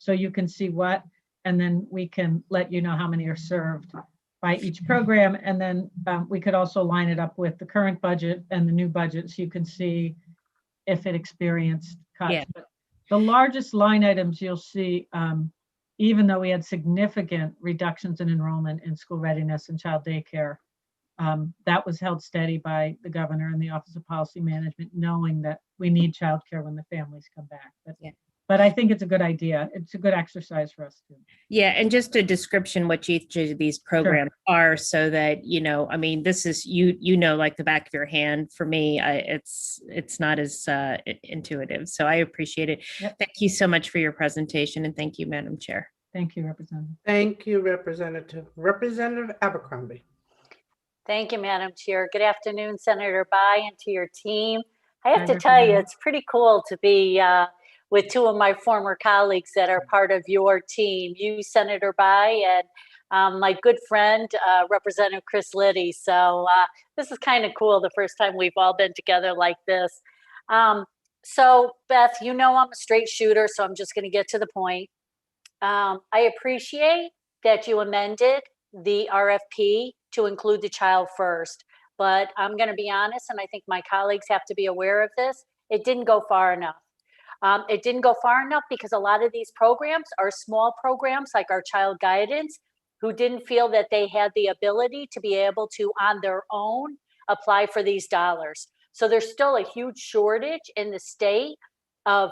So you can see what, and then we can let you know how many are served by each program. And then we could also line it up with the current budget and the new budget, so you can see if it experienced cuts. Yeah. But the largest line items you'll see, even though we had significant reductions in enrollment in school readiness and child daycare, that was held steady by the governor and the Office of Policy Management, knowing that we need childcare when the families come back. But I think it's a good idea. It's a good exercise for us too. Yeah, and just a description what each of these programs are, so that, I mean, this is, like the back of your hand. For me, it's not as intuitive. So I appreciate it. Yep. Thank you so much for your presentation, and thank you, Madam Chair. Thank you, Representative. Thank you, Representative. Representative Abercrombie. Thank you, Madam Chair. Good afternoon, Senator Bai, and to your team. I have to tell you, it's pretty cool to be with two of my former colleagues that are part of your team, you, Senator Bai, and my good friend, Representative Chris Liddy. So this is kind of cool, the first time we've all been together like this. So Beth, I'm a straight shooter, so I'm just gonna get to the point. I appreciate that you amended the RFP to include the child first. But I'm going to be honest, and I think my colleagues have to be aware of this, it didn't go far enough. It didn't go far enough because a lot of these programs are small programs like our child guidance, who didn't feel that they had the ability to be able to, on their own, apply for these dollars. So there's still a huge shortage in the state of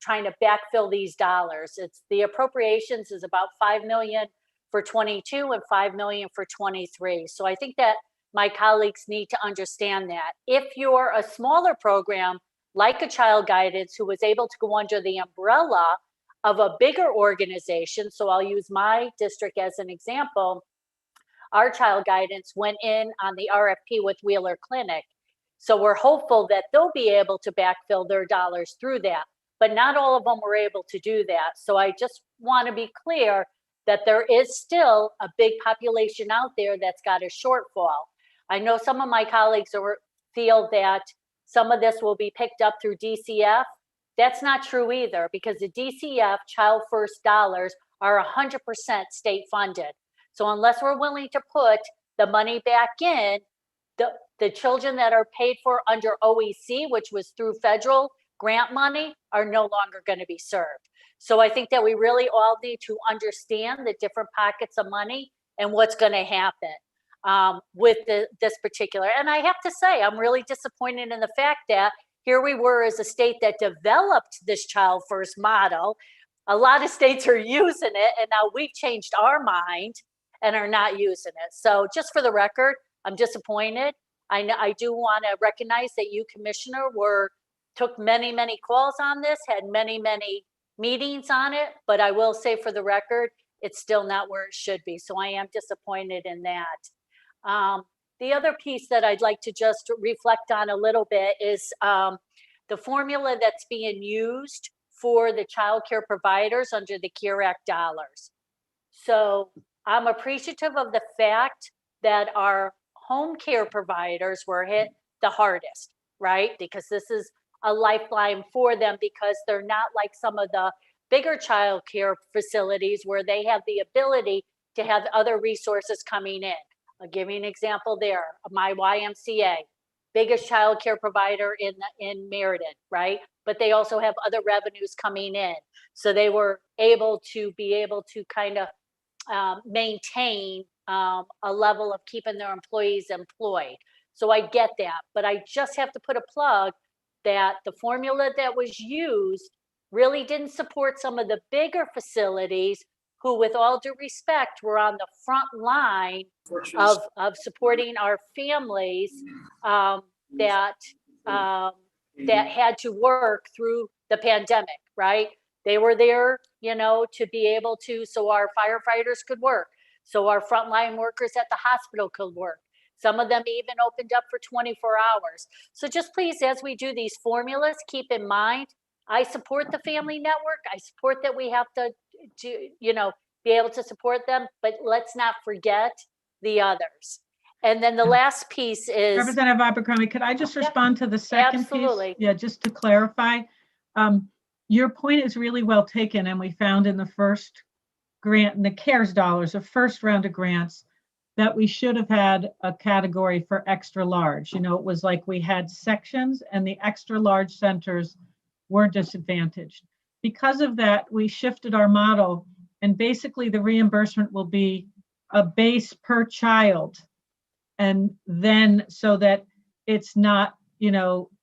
trying to backfill these dollars. It's the appropriations is about 5 million for 22 and 5 million for 23. So I think that my colleagues need to understand that. If you're a smaller program, like a child guidance, who was able to go under the umbrella of a bigger organization, so I'll use my district as an example, our child guidance went in on the RFP with Wheeler Clinic. So we're hopeful that they'll be able to backfill their dollars through that, but not all of them were able to do that. So I just want to be clear that there is still a big population out there that's got a shortfall. I know some of my colleagues feel that some of this will be picked up through DCF. That's not true either, because the DCF Child First dollars are 100% state funded. So unless we're willing to put the money back in, the children that are paid for under OEC, which was through federal grant money, are no longer going to be served. So I think that we really all need to understand the different pockets of money and what's going to happen with this particular. And I have to say, I'm really disappointed in the fact that here we were as a state that developed this child first model. A lot of states are using it, and now we've changed our mind and are not using it. So just for the record, I'm disappointed. I do want to recognize that you, Commissioner, took many, many calls on this, had many, many meetings on it, but I will say for the record, it's still not where it should be. So I am disappointed in that. The other piece that I'd like to just reflect on a little bit is the formula that's being used for the child care providers under the CARE Act dollars. So I'm appreciative of the fact that our home care providers were hit the hardest, right? Because this is a lifeline for them, because they're not like some of the bigger child care facilities where they have the ability to have other resources coming in. I'll give you an example there. My YMCA, biggest child care provider in Meriden, right? But they also have other revenues coming in. So they were able to kind of maintain a level of keeping their employees employed. So I get that, but I just have to put a plug that the formula that was used really didn't support some of the bigger facilities who, with all due respect, were on the front line of supporting our families that had to work through the pandemic, right? They were there, to be able to, so our firefighters could work, so our frontline workers at the hospital could work. Some of them even opened up for 24 hours. So just please, as we do these formulas, keep in mind, I support the family network. I support that we have to be able to support them, but let's not forget the others. And then the last piece is— Representative Abercrombie, could I just respond to the second Absolutely. piece? Yeah, just to clarify. Your point is really well taken, and we found in the first grant, in the CARES dollars, the first round of grants, that we should have had a category for extra large. It was like we had sections and the extra large centers were disadvantaged. Because of that, we shifted our model, and basically the reimbursement will be a base per child. And then so that it's not,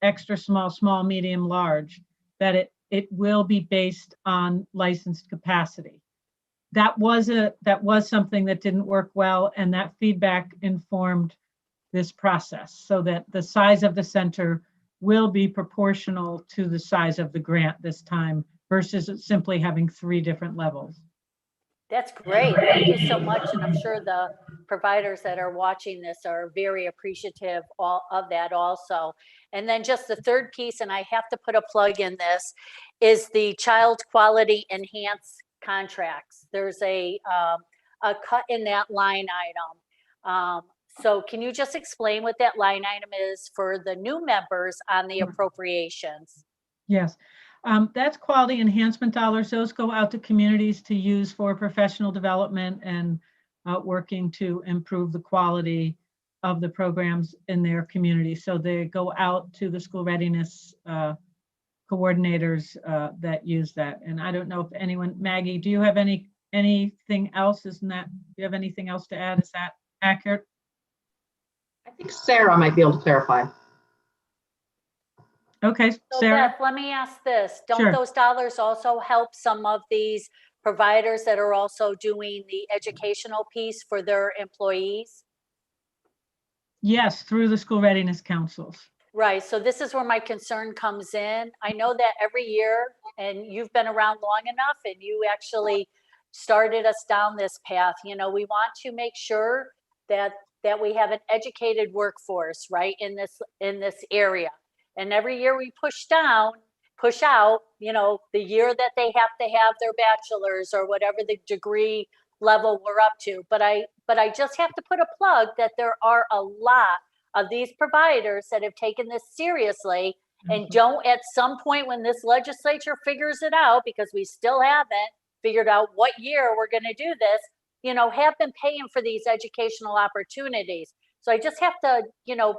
extra small, medium, large, that it will be based on licensed capacity. That was something that didn't work well, and that feedback informed this process, so that the size of the center will be proportional to the size of the grant this time versus simply having 3 different levels. That's great. Thank you so much. And I'm sure the providers that are watching this are very appreciative of that also. And then just the third piece, and I have to put a plug in this, is the child quality enhanced contracts. There's a cut in that line item. So can you just explain what that line item is for the new members on the appropriations? Yes. That's quality enhancement dollars. Those go out to communities to use for professional development and working to improve the quality of the programs in their community. So they go out to the school readiness coordinators that use that. And I don't know if anyone, Maggie, do you have anything else? Do you have anything else to add? Is that accurate? I think Sarah might be able to clarify. Okay, So Sarah. Beth, let me ask this. Don't Sure. those dollars also help some of these providers that are also doing the educational piece for their employees? Yes, through the school readiness councils. Right. So this is where my concern comes in. I know that every year, and you've been around long enough, and you actually started us down this path. You know, we want to make sure that we have an educated workforce, right, in this area. And every year we push out, you know, the year that they have to have their bachelor's or whatever the degree level we're up to. But I just have to put a plug that there are a lot of these providers that have taken this seriously and don't, at some point when this legislature figures it out, because we still haven't figured out what year we're going to do this, you know, have been paying for these educational opportunities. So I just have to, you know,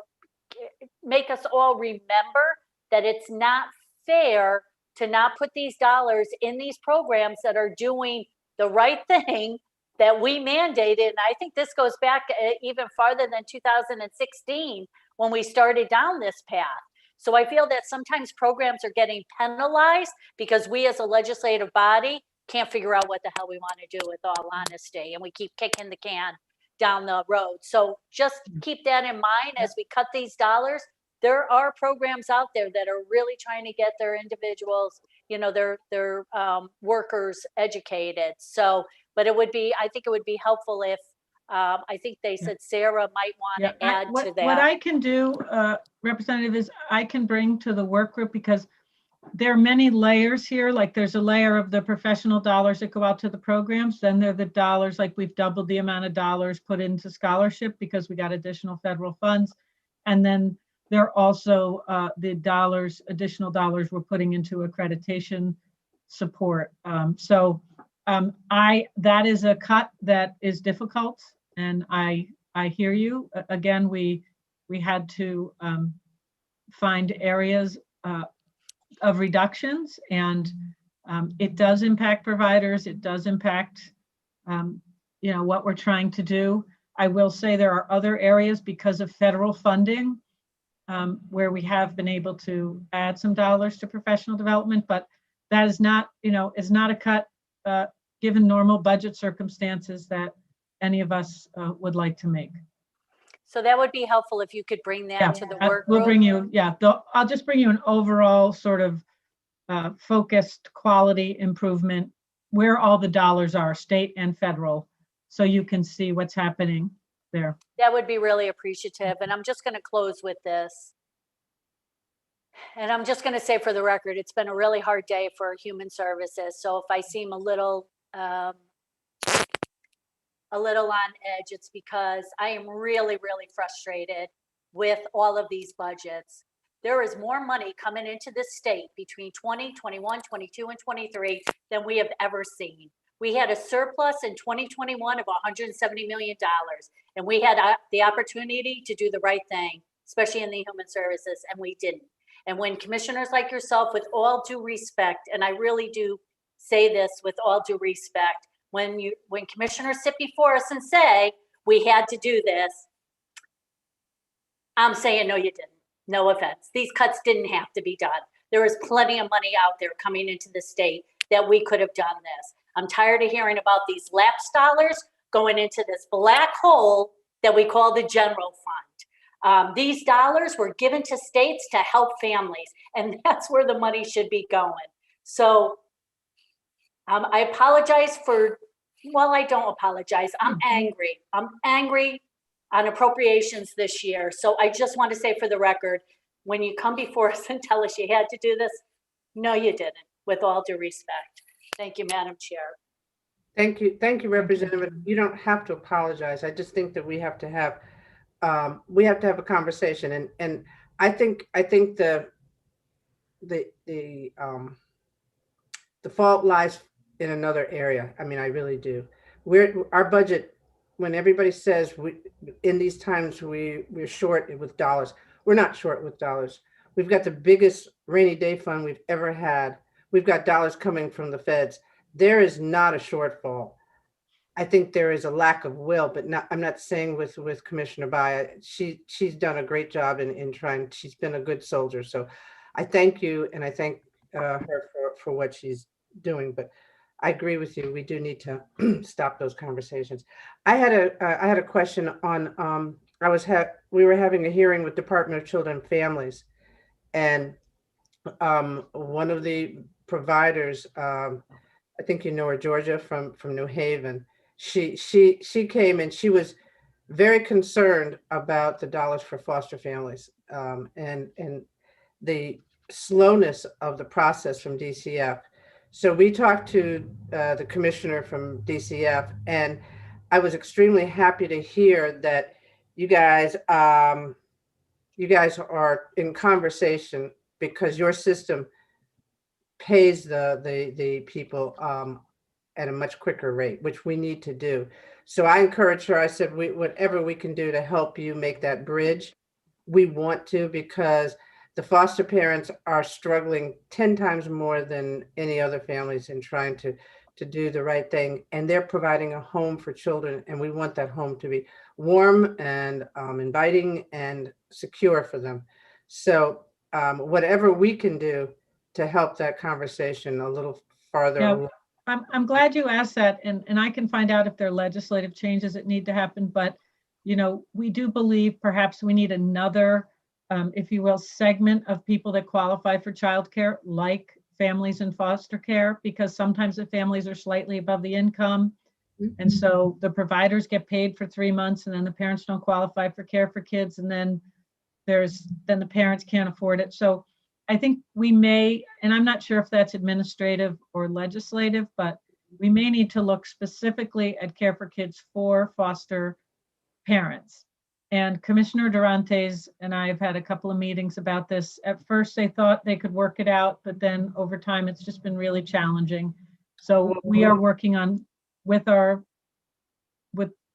make us all remember that it's not fair to not put these dollars in these programs that are doing the right thing that we mandated. And I think this goes back even farther than 2016 when we started down this path. So I feel that sometimes programs are getting penalized because we as a legislative body can't figure out what the hell we want to do, with all honesty, and we keep kicking the can down the road. So just keep that in mind as we cut these dollars. There are programs out there that are really trying to get their individuals, you know, their workers educated. So, but it would be, I think it would be helpful if, I think they said Sarah might want to add to that. What I can do, Representative, is I can bring to the work group, because there are many layers here. Like there's a layer of the professional dollars that go out to the programs. Then there are the dollars, like we've doubled the amount of dollars put into scholarship because we got additional federal funds. And then there are also the dollars, additional dollars we're putting into accreditation support. That is a cut that is difficult, and I hear you. Again, we had to find areas of reductions, and it does impact providers. It does impact, you know, what we're trying to do. I will say there are other areas because of federal funding where we have been able to add some dollars to professional development, but that is not, you know, is not a cut given normal budget circumstances that any of us would like to make. So that would be helpful if you could bring that to the work We'll group. bring you, I'll just bring you an overall sort of focused quality improvement, where all the dollars are, state and federal, so you can see what's happening there. That would be really appreciative. And I'm just going to close with this. And I'm just going to say for the record, it's been a really hard day for human services. So if I seem a little on edge, it's because I am really, really frustrated with all of these budgets. There is more money coming into this state between 20, 21, 22, and 23 than we have ever seen. We had a surplus in 2021 of $170 million, and we had the opportunity to do the right thing, especially in the human services, and we didn't. And when commissioners like yourself, with all due respect, and I really do say this with all due respect, when commissioners sit before us and say, we had to do this, I'm saying, no, you didn't. No offense. These cuts didn't have to be done. There is plenty of money out there coming into the state that we could have done this. I'm tired of hearing about these lapsed dollars going into this black hole that we call the general fund. These dollars were given to states to help families, and that's where the money should be going. So I apologize for, well, I don't apologize. I'm angry. I'm angry on appropriations this year. So I just want to say for the record, when you come before us and tell us you had to do this, no, you didn't, with all due respect. Thank you, Madam Chair. Thank you. Thank you, Representative. You don't have to apologize. I just think that we have to have a conversation. And I think the the fault lies in another area. I mean, I really do. Our budget, when everybody says in these times we're short with dollars, we're not short with dollars. We've got the biggest rainy day fund we've ever had. We've got dollars coming from the feds. There is not a shortfall. I think there is a lack of will, but I'm not saying with Commissioner Bai. She's done a great job in trying. She's been a good soldier. So I thank you, and I thank her for what she's doing. But I agree with you. We do need to stop those conversations. I had a question on. We were having a hearing with Department of Children and Families, and one of the providers, I think you know her, Georgia from New Haven. She came and she was very concerned about the dollars for foster families, and the slowness of the process from DCF. So we talked to the commissioner from DCF, and I was extremely happy to hear that you guys are in conversation because your system pays the people at a much quicker rate, which we need to do. So I encouraged her. I said, whatever we can do to help you make that bridge, we want to, because the foster parents are struggling 10 times more than any other families in trying to do the right thing. And they're providing a home for children. And we want that home to be warm and inviting and secure for them. So whatever we can do to help that conversation a little farther. Yeah, I'm glad you asked that. And I can find out if there are legislative changes that need to happen. But, you know, we do believe perhaps we need another, if you will, segment of people that qualify for childcare, like families in foster care, because sometimes the families are slightly above the income. And so the providers get paid for 3 months, and then the parents don't qualify for care for kids. And then the parents can't afford it. So I think we may, and I'm not sure if that's administrative or legislative, but we may need to look specifically at care for kids for foster parents. And Commissioner Durantes and I have had a couple of meetings about this. At first, they thought they could work it out, but then over time, it's just been really challenging. So we are working on with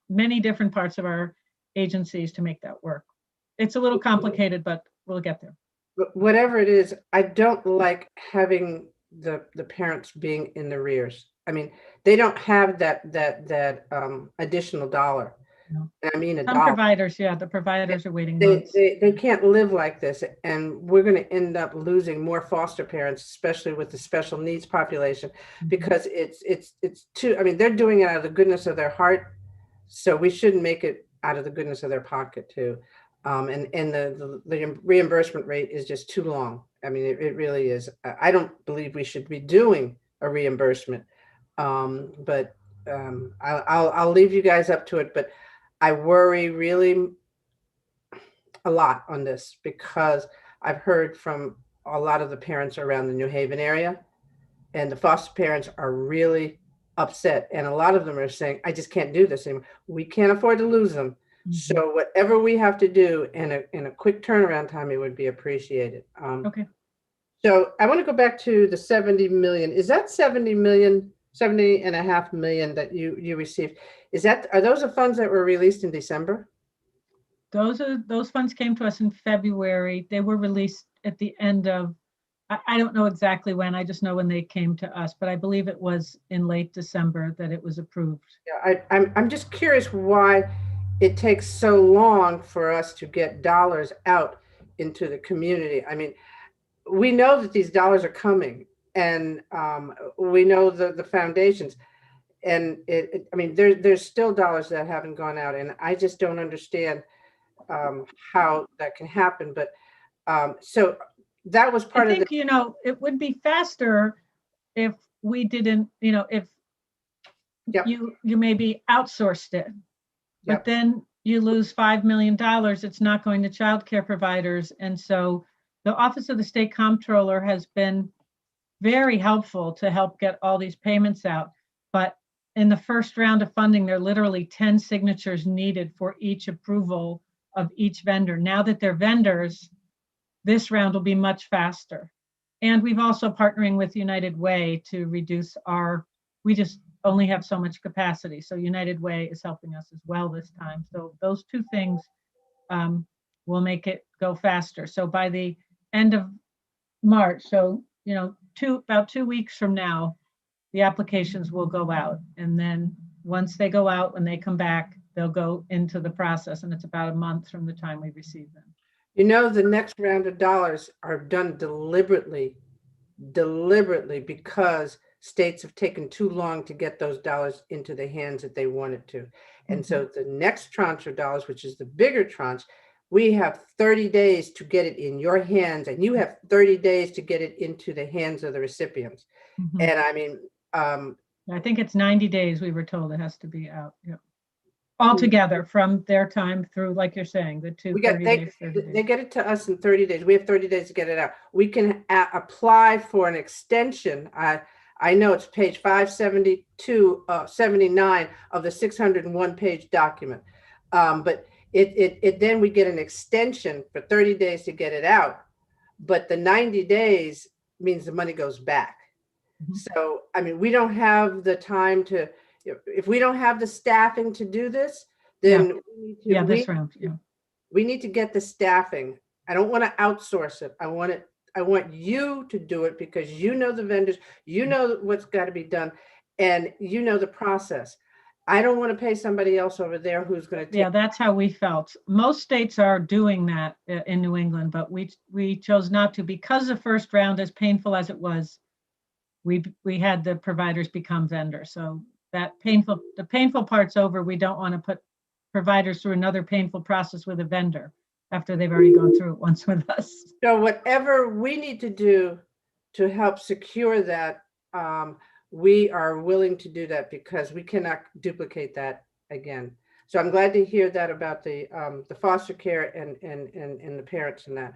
many different parts of our agencies to make that work. It's a little complicated, but we'll get there. But whatever it is, I don't like having the parents being in the rears. I mean, they don't have that additional dollar. No. I mean, Some providers, yeah, the providers are waiting months. They can't live like this, and we're going to end up losing more foster parents, especially with the special needs population, because it's too. I mean, they're doing it out of the goodness of their heart, so we shouldn't make it out of the goodness of their pocket too. And the reimbursement rate is just too long. I mean, it really is. I don't believe we should be doing a reimbursement, but I'll leave you guys up to it. But I worry really a lot on this because I've heard from a lot of the parents around the New Haven area, and the foster parents are really upset. And a lot of them are saying, I just can't do this anymore. We can't afford to lose them. So whatever we have to do in a quick turnaround time, it would be appreciated. Okay. So I want to go back to the 70 million. Is that 70.5 million that you received? Are those the funds that were released in December? Those funds came to us in February. They were released at the end of, I don't know exactly when, I just know when they came to us, but I believe it was in late December that it was approved. Yeah, I'm just curious why it takes so long for us to get dollars out into the community. I mean, we know that these dollars are coming, and we know the foundations, and I mean, there's still dollars that haven't gone out, and I just don't understand how that can happen. But so that was part of the. You know, it would be faster if we didn't, you know, if you maybe outsourced it. But then you lose $5 million. It's not going to child care providers. And so the Office of the State Comptroller has been very helpful to help get all these payments out. But in the first round of funding, there are literally 10 signatures needed for each approval of each vendor. Now that they're vendors, this round will be much faster. And we've also partnering with United Way to reduce we just only have so much capacity. So United Way is helping us as well this time. So those two things will make it go faster. So by the end of March, so, you know, about 2 weeks from now, the applications will go out. And then once they go out, when they come back, they'll go into the process. And it's about a month from the time we receive them. You know, the next round of dollars are done deliberately because states have taken too long to get those dollars into the hands that they wanted to. And so the next tranche of dollars, which is the bigger tranche, we have 30 days to get it in your hands, and you have 30 days to get it into the hands of the recipients. And I mean, I think it's 90 days we were told it has to be out. Yeah. Altogether from their time through, like you're saying, the two 30 days. They get it to us in 30 days. We have 30 days to get it out. We can apply for an extension. I know it's page 572, 79 of the 601 page document. But then we get an extension for 30 days to get it out. But the 90 days means the money goes back. So, I mean, we don't have the time to, if we don't have the staffing to do this, then we need to get the staffing. I don't want to outsource it. I want you to do it because you know the vendors, you know what's got to be done, and you know the process. I don't want to pay somebody else over there who's going to. Yeah, that's how we felt. Most states are doing that in New England, but we chose not to because the first round, as painful as it was, we had the providers become vendors. So the painful part's over. We don't want to put providers through another painful process with a vendor after they've already gone through it once with us. So whatever we need to do to help secure that, we are willing to do that because we cannot duplicate that again. So I'm glad to hear that about the foster care and the parents and that.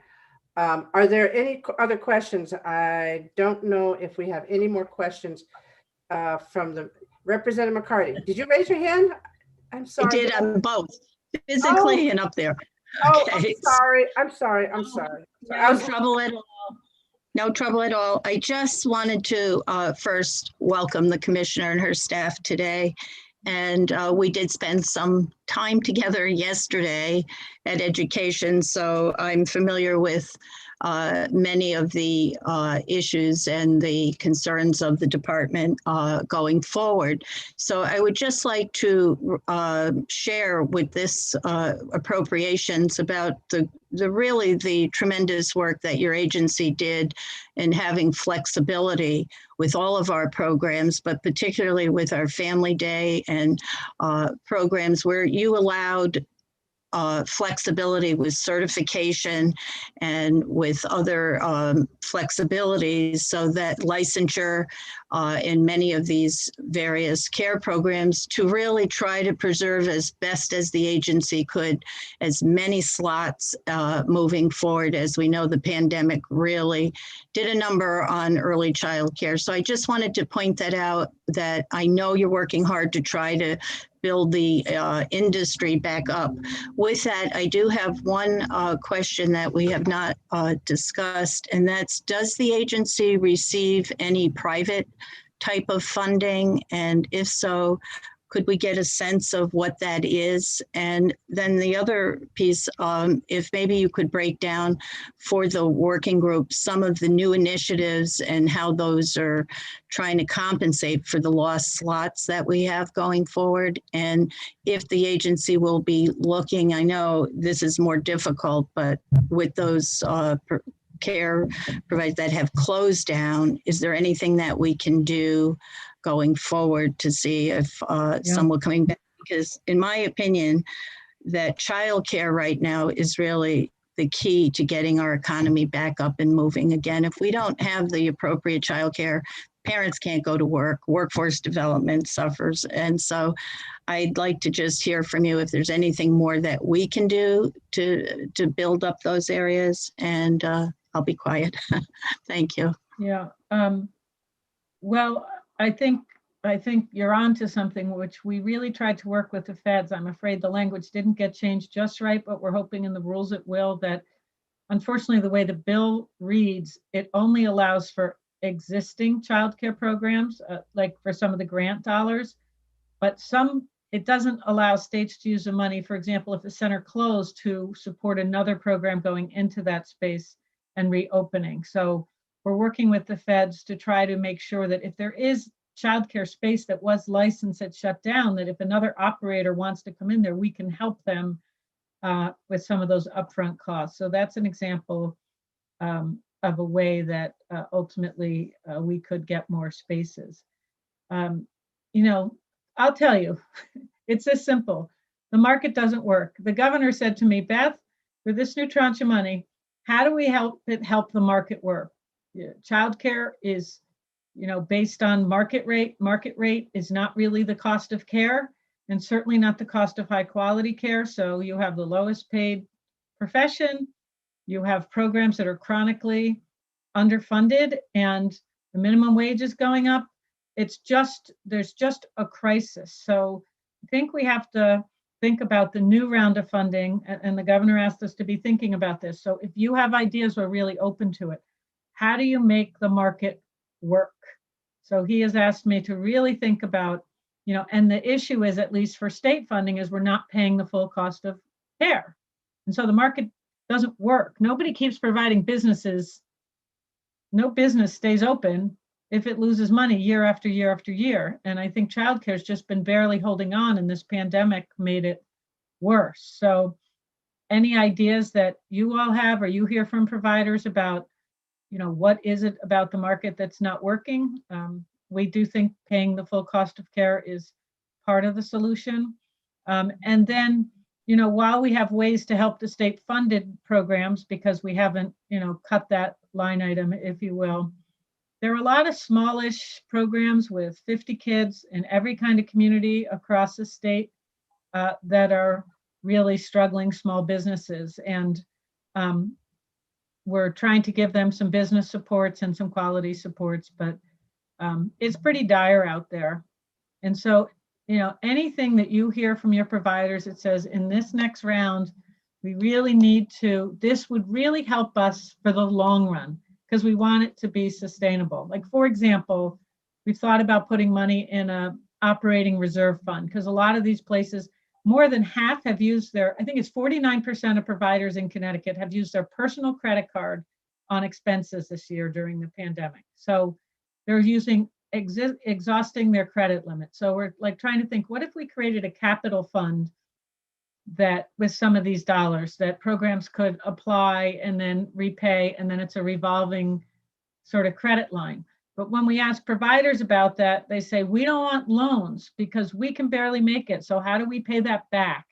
Are there any other questions? I don't know if we have any more questions from the Representative McCarty. Did you raise your hand? I'm sorry. I did on both, physically and up there. Okay. I'm sorry. No trouble at all. No trouble at all. I just wanted to first welcome the commissioner and her staff today. And we did spend some time together yesterday at education. So I'm familiar with many of the issues and the concerns of the department going forward. So I would just like to share with this appropriations about the tremendous work that your agency did in having flexibility with all of our programs, but particularly with our Family Day and programs where you allowed flexibility with certification and with other flexibilities so that licensure in many of these various care programs to really try to preserve as best as the agency could as many slots moving forward. As we know, the pandemic really did a number on early child care. So I just wanted to point that out, that I know you're working hard to try to build the industry back up. With that, I do have one question that we have not discussed, and that's, does the agency receive any private type of funding? And if so, could we get a sense of what that is? And then the other piece, if maybe you could break down for the working group some of the new initiatives and how those are trying to compensate for the lost slots that we have going forward. And if the agency will be looking, I know this is more difficult, but with those care providers that have closed down, is there anything that we can do going forward to see if some will coming back? Because in my opinion, that childcare right now is really the key to getting our economy back up and moving again. If we don't have the appropriate childcare, parents can't go to work, workforce development suffers. And so I'd like to just hear from you if there's anything more that we can do to build up those areas. And I'll be quiet. Thank you. Yeah. Well, I think you're on to something, which we really tried to work with the feds. I'm afraid the language didn't get changed just right, but we're hoping in the rules it will, that unfortunately, the way the bill reads, it only allows for existing childcare programs, like for some of the grant dollars, but it doesn't allow states to use the money, for example, if the center closed, to support another program going into that space and reopening. So we're working with the feds to try to make sure that if there is childcare space that was licensed that shut down, that if another operator wants to come in there, we can help them with some of those upfront costs. So that's an example of a way that ultimately we could get more spaces. You know, I'll tell you, it's this simple. The market doesn't work. The governor said to me, Beth, for this new tranche of money, how do we help the market work? Childcare is, based on market rate. Market rate is not really the cost of care, and certainly not the cost of high quality care. So you have the lowest paid profession, you have programs that are chronically underfunded, and the minimum wage is going up. There's just a crisis. So I think we have to think about the new round of funding, and the governor asked us to be thinking about this. So if you have ideas, we're really open to it. How do you make the market work? So he has asked me to really think about, and the issue is, at least for state funding, is we're not paying the full cost of care. And so the market doesn't work. Nobody keeps providing businesses. No business stays open if it loses money year after year after year. And I think childcare has just been barely holding on, and this pandemic made it worse. So any ideas that you all have, or you hear from providers about, what is it about the market that's not working? We do think paying the full cost of care is part of the solution. And then, while we have ways to help the state funded programs, because we haven't, cut that line item, if you will, there are a lot of smallish programs with 50 kids in every kind of community across the state that are really struggling small businesses. And we're trying to give them some business supports and some quality supports, but it's pretty dire out there. And so, anything that you hear from your providers that says, in this next round, we really need this would really help us for the long run, because we want it to be sustainable. Like, for example, we've thought about putting money in a operating reserve fund, because a lot of these places, more than half have used I think it's 49% of providers in Connecticut have used their personal credit card on expenses this year during the pandemic. So they're exhausting their credit limit. So we're trying to think, what if we created a capital fund that, with some of these dollars, that programs could apply and then repay, and then it's a revolving sort of credit line. But when we ask providers about that, they say, we don't want loans because we can barely make it. So how do we pay that back?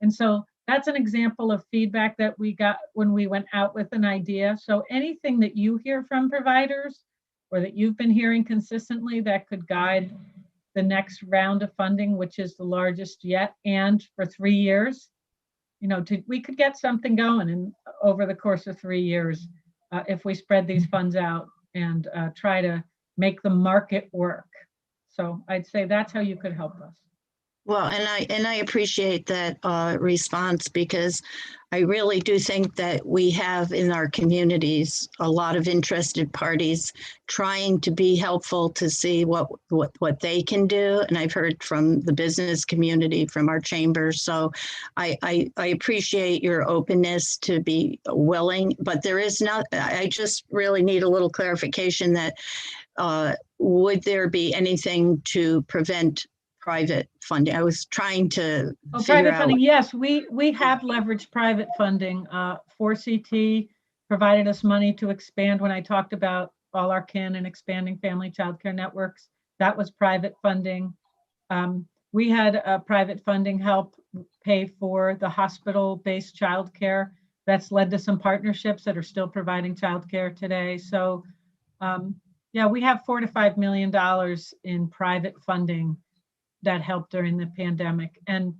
And so that's an example of feedback that we got when we went out with an idea. So anything that you hear from providers, or that you've been hearing consistently, that could guide the next round of funding, which is the largest yet, and for 3 years, we could get something going over the course of 3 years if we spread these funds out and try to make the market work. So I'd say that's how you could help us. Well, and I appreciate that response, because I really do think that we have in our communities a lot of interested parties trying to be helpful to see what they can do. And I've heard from the business community, from our chambers. So I appreciate your openness to be willing, but I just really need a little clarification that would there be anything to prevent private funding? I was trying to private funding. Yes, we have leveraged private funding. 4CT provided us money to expand. When I talked about All Our Kin and expanding family childcare networks, that was private funding. We had private funding help pay for the hospital-based childcare. That's led to some partnerships that are still providing childcare today. So yeah, we have $4 to $5 million in private funding that helped during the pandemic. And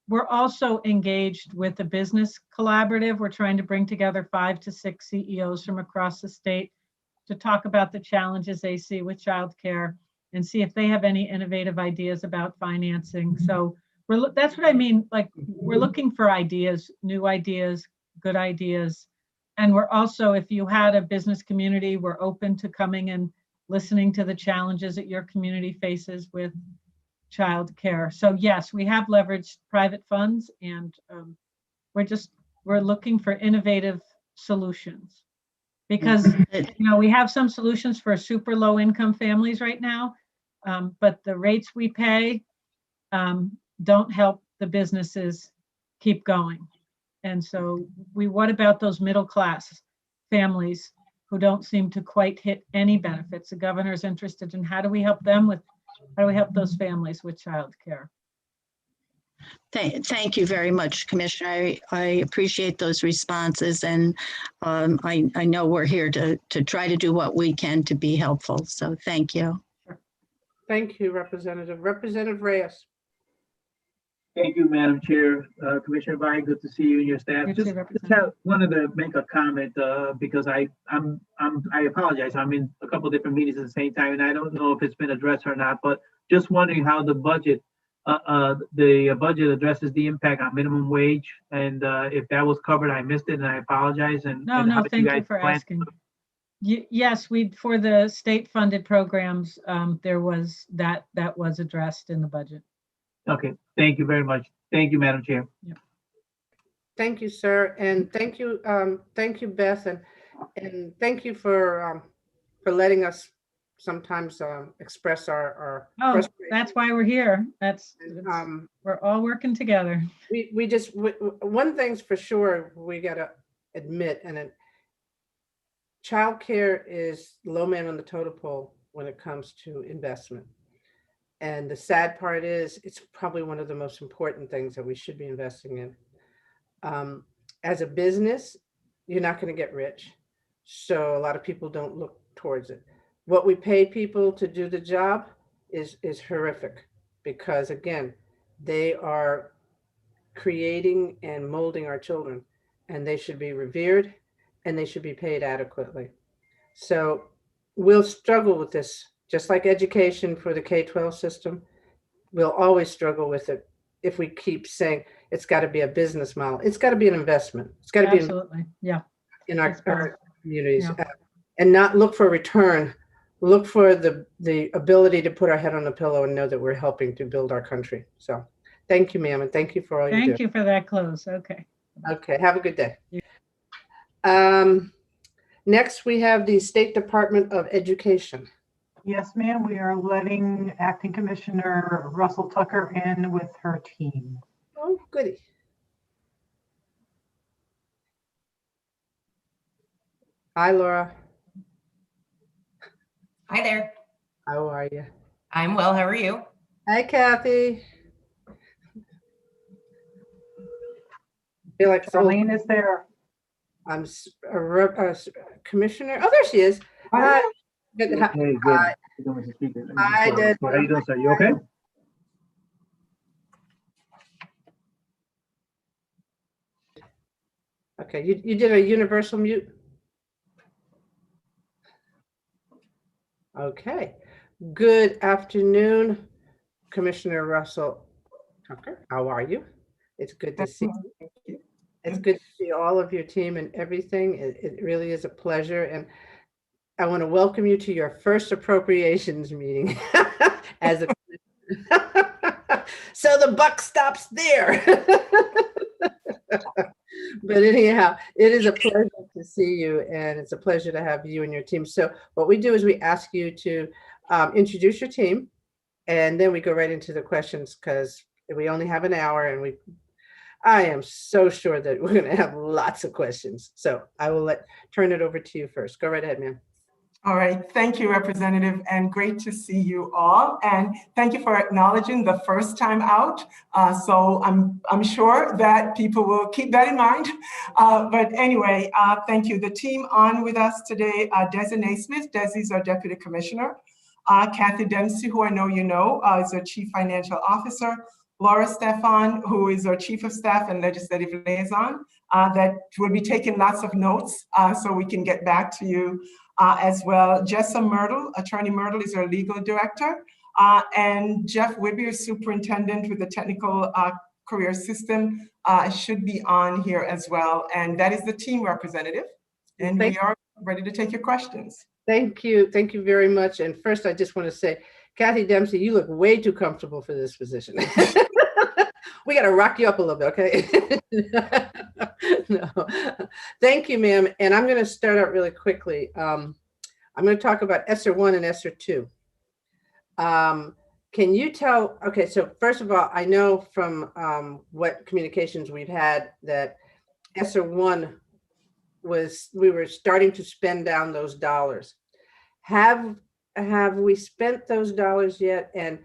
we're also engaged with the business collaborative. We're trying to bring together 5 to 6 CEOs from across the state to talk about the challenges they see with childcare and see if they have any innovative ideas about financing. So that's what I mean. Like, we're looking for ideas, new ideas, good ideas, And we're also, if you had a business community, we're open to coming and listening to the challenges that your community faces with childcare. So yes, we have leveraged private funds, and we're looking for innovative solutions, because we have some solutions for super low income families right now, but the rates we pay don't help the businesses keep going. And so what about those middle class families who don't seem to quite hit any benefits? The governor's interested in how do we help those families with childcare? Thank you very much, Commissioner. I appreciate those responses, and I know we're here to try to do what we can to be helpful. So thank you. Thank you, Representative. Representative Reyes. Thank you, Madam Chair. Commissioner Bai, good to see you and your staff. Just wanted to make a comment because I apologize. I'm in a couple of different meetings at the same time, and I don't know if it's been addressed or not. But just wondering how the budget addresses the impact on minimum wage, and if that was covered, I missed it, and I apologize. And no, thank you for asking. Yes, for the state funded programs, there was that was addressed in the budget. Okay, thank you very much. Thank you, Madam Chair. Yep. Thank you, sir, and thank you, Beth, and thank you for letting us sometimes express our frustration. That's why we're here. We're all working together. One thing's for sure, we gotta admit, and childcare is low man on the totem pole when it comes to investment. And the sad part is, it's probably one of the most important things that we should be investing in. As a business, you're not going to get rich. So a lot of people don't look towards it. What we pay people to do the job is horrific, because again, they are creating and molding our children, and they should be revered and they should be paid adequately. So we'll struggle with this. Just like education for the K-12 system, we'll always struggle with it if we keep saying it's got to be a business model. It's got to be an investment. It's got to be in our communities, and not look for a return. Look for the ability to put our head on the pillow and know that we're helping to build our country. So thank you, ma'am, and thank you for all you do. Thank you for that close. Okay. Okay, have a good day. Next, we have the State Department of Education. Yes, ma'am. We are letting Acting Commissioner Russell Tucker in with her team. Oh, goody. Hi, Laura. Hi there. How are you? I'm well. How are you? Hi, Kathy. I feel like Darlene is there. I'm a commissioner. Oh, there she is. Hi. Good. Hey, good. Hi. How you doing, sir? You okay? Okay, you did a universal mute. Okay. Good afternoon, Commissioner Russell Tucker. How are you? It's good to see you. It's good to see all of your team and everything. It really is a pleasure. And I want to welcome you to your first appropriations meeting as a so the buck stops there. But anyhow, it is a pleasure to see you, and it's a pleasure to have you and your team. So what we do is we ask you to introduce your team, and then we go right into the questions, because we only have an hour, and I am so sure that we're going to have lots of questions. So I will turn it over to you first. Go right ahead, ma'am. All right, thank you, Representative, and great to see you all. And thank you for acknowledging the first time out. So I'm sure that people will keep that in mind. But anyway, thank you. The team on with us today, Desi Naismith. Desi's our Deputy Commissioner. Kathy Dempsey, who I know you know, is our Chief Financial Officer. Laura Stefan, who is our Chief of Staff and Legislative Liaison, that will be taking lots of notes so we can get back to you. As well, Jessa Myrtle, Attorney Myrtle is our legal director, and Jeff Wibbier, superintendent with the technical career system, should be on here as well. And that is the team representative. And we are ready to take your questions. Thank you. Thank you very much. And first, I just want to say, Kathy Dempsey, you look way too comfortable for this position. We got to rock you up a little bit, okay? No. Thank you, ma'am. And I'm going to start out really quickly. I'm going to talk about ESSER 1 and ESSER 2. Can you tell, okay, so first of all, I know from what communications we've had that ESSER 1 we were starting to spend down those dollars. Have we spent those dollars yet, and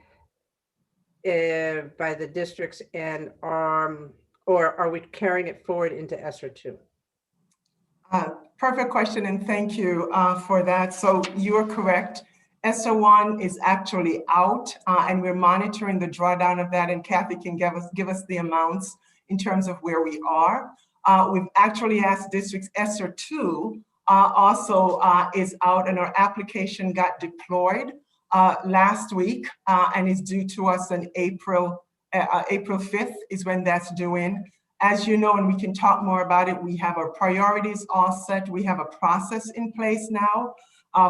by the districts, and or are we carrying it forward into ESSER 2? Perfect question, and thank you for that. So you are correct. ESSER 1 is actually out, and we're monitoring the drawdown of that, and Kathy can give us the amounts in terms of where we are. We've actually asked districts. ESSER 2 also is out, and our application got deployed last week and is due to us on April 5th is when that's due in. As you know, and we can talk more about it, we have our priorities all set. We have a process in place now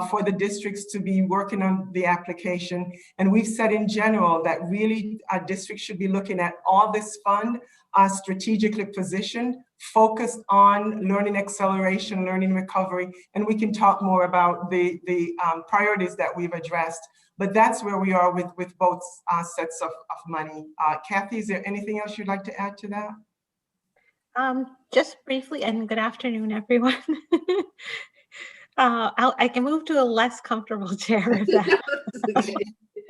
for the districts to be working on the application. And we've said in general that really districts should be looking at all this fund strategically positioned, focused on learning acceleration, learning recovery, and we can talk more about the priorities that we've addressed. But that's where we are with both sets of money. Kathy, is there anything else you'd like to add to that? Just briefly, and good afternoon, everyone. I can move to a less comfortable chair if that.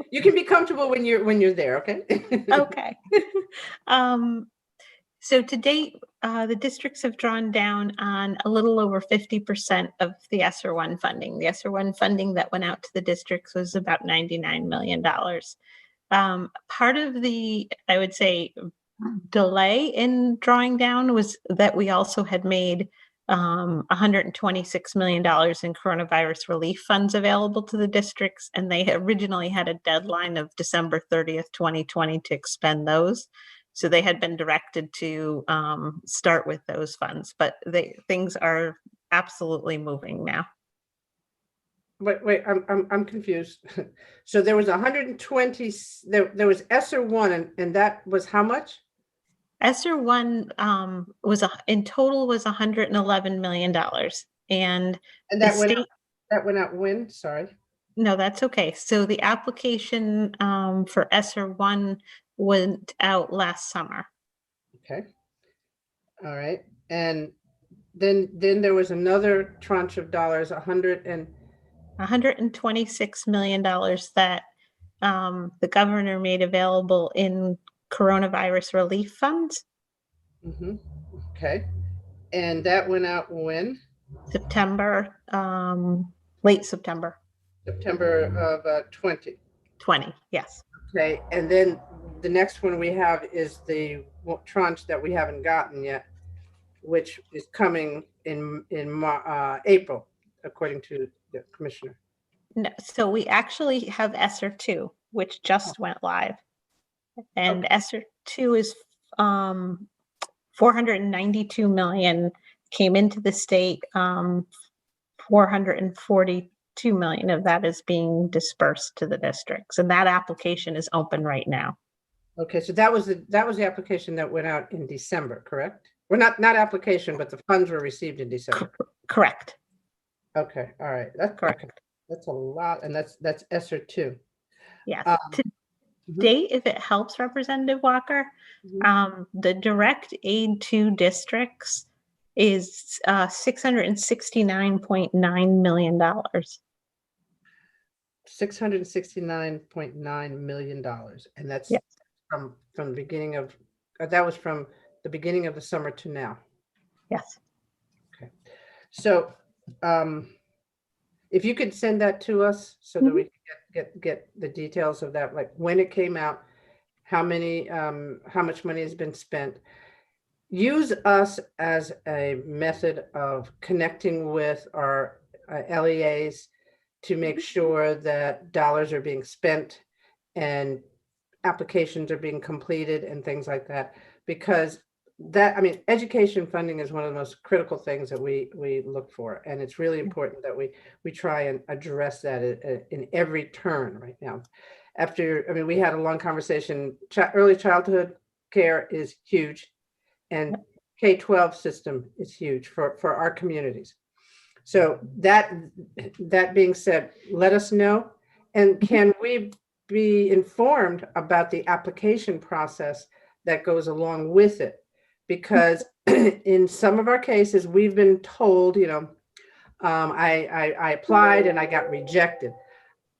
You can be comfortable when you're there, okay? Okay. So to date, the districts have drawn down on a little over 50% of the ESSER 1 funding. The ESSER 1 funding that went out to the districts was about $99 million. Part of the, I would say, delay in drawing down was that we also had made $126 million in coronavirus relief funds available to the districts, and they originally had a deadline of December 30th, 2020 to expend those. So they had been directed to start with those funds, but things are absolutely moving now. Wait, I'm confused. So there was 120, there was ESSER 1, and that was how much? ESSER 1 was in total was $111 million, and that went out when? Sorry. No, that's okay. So the application for ESSER 1 went out last summer. Okay. All right. And then there was another tranche of dollars, $126 million that the governor made available in coronavirus relief funds. Mm-hmm. Okay. And that went out when? September, late September. September of 2020, yes. Okay, and then the next one we have is the tranche that we haven't gotten yet, which is coming in April, according to the commissioner. No, so we actually have ESSER 2, which just went live, and ESSER 2 is 492 million came into the state. 442 million of that is being dispersed to the districts, and that application is open right now. Okay, so that was the application that went out in December, correct? Well, not application, but the funds were received in December. Correct. Okay, all right, that's correct. Okay. That's a lot, and that's ESSER 2. Yes. To date, if it helps, Representative Walker, the direct aid to districts is $669.9 million. $669.9 million, and that's from the beginning of that was from the beginning of the summer to now. Yes. Okay. So, if you could send that to us so that we can get the details of that, like when it came out, how much money has been spent. Use us as a method of connecting with our LEAs to make sure that dollars are being spent and applications are being completed and things like that. Because that, I mean, education funding is one of the most critical things that we look for. And it's really important that we try and address that in every turn right now. After, I mean, we had a long conversation, early childhood care is huge, and K-12 system is huge for our communities. So that being said, let us know, and can we be informed about the application process that goes along with it? Because in some of our cases, we've been told, you know, I applied and I got rejected.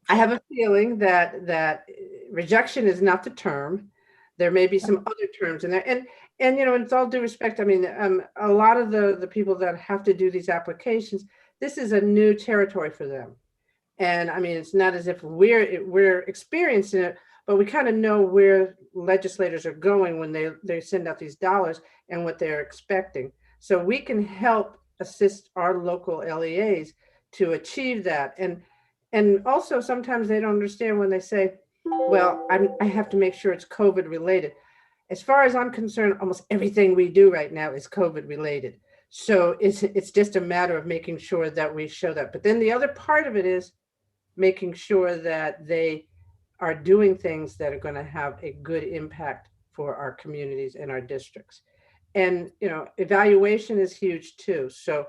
I have a feeling that rejection is not the term. There may be some other terms in there. And you know, with all due respect, I mean, a lot of the people that have to do these applications, this is a new territory for them. And I mean, it's not as if we're experiencing it, but we kind of know where legislators are going when they send out these dollars and what they're expecting. So we can help assist our local LEAs to achieve that. And also sometimes they don't understand when they say, well, I have to make sure it's COVID related. As far as I'm concerned, almost everything we do right now is COVID related. So it's just a matter of making sure that we show that. But then the other part of it is making sure that they are doing things that are going to have a good impact for our communities and our districts. And, you know, evaluation is huge too. So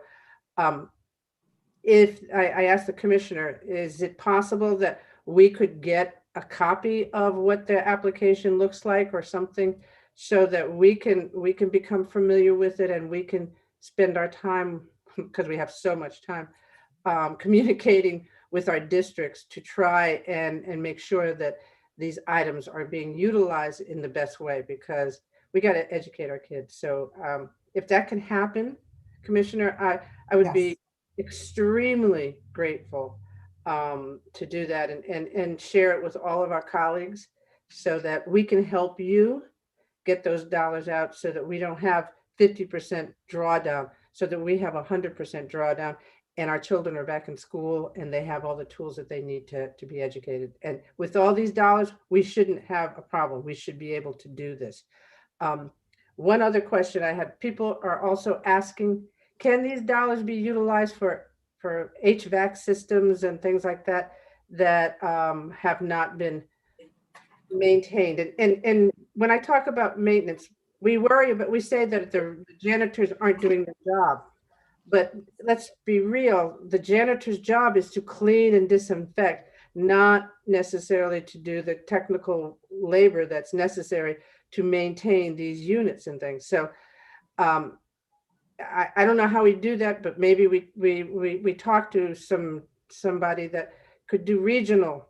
if I asked the commissioner, is it possible that we could get a copy of what the application looks like or something, so that we can become familiar with it and we can spend our time, because we have so much time, communicating with our districts to try and make sure that these items are being utilized in the best way, because we got to educate our kids. So if that can happen, Commissioner, I would be extremely grateful to do that and share it with all of our colleagues so that we can help you get those dollars out, so that we don't have 50% drawdown, so that we have 100% drawdown and our children are back in school and they have all the tools that they need to be educated. And with all these dollars, we shouldn't have a problem. We should be able to do this. One other question I had, people are also asking, can these dollars be utilized for HVAC systems and things like that that have not been maintained? And when I talk about maintenance, we worry, but we say that the janitors aren't doing their job. But let's be real, the janitor's job is to clean and disinfect, not necessarily to do the technical labor that's necessary to maintain these units and things. So I don't know how we do that, but maybe we talk to somebody that could do regional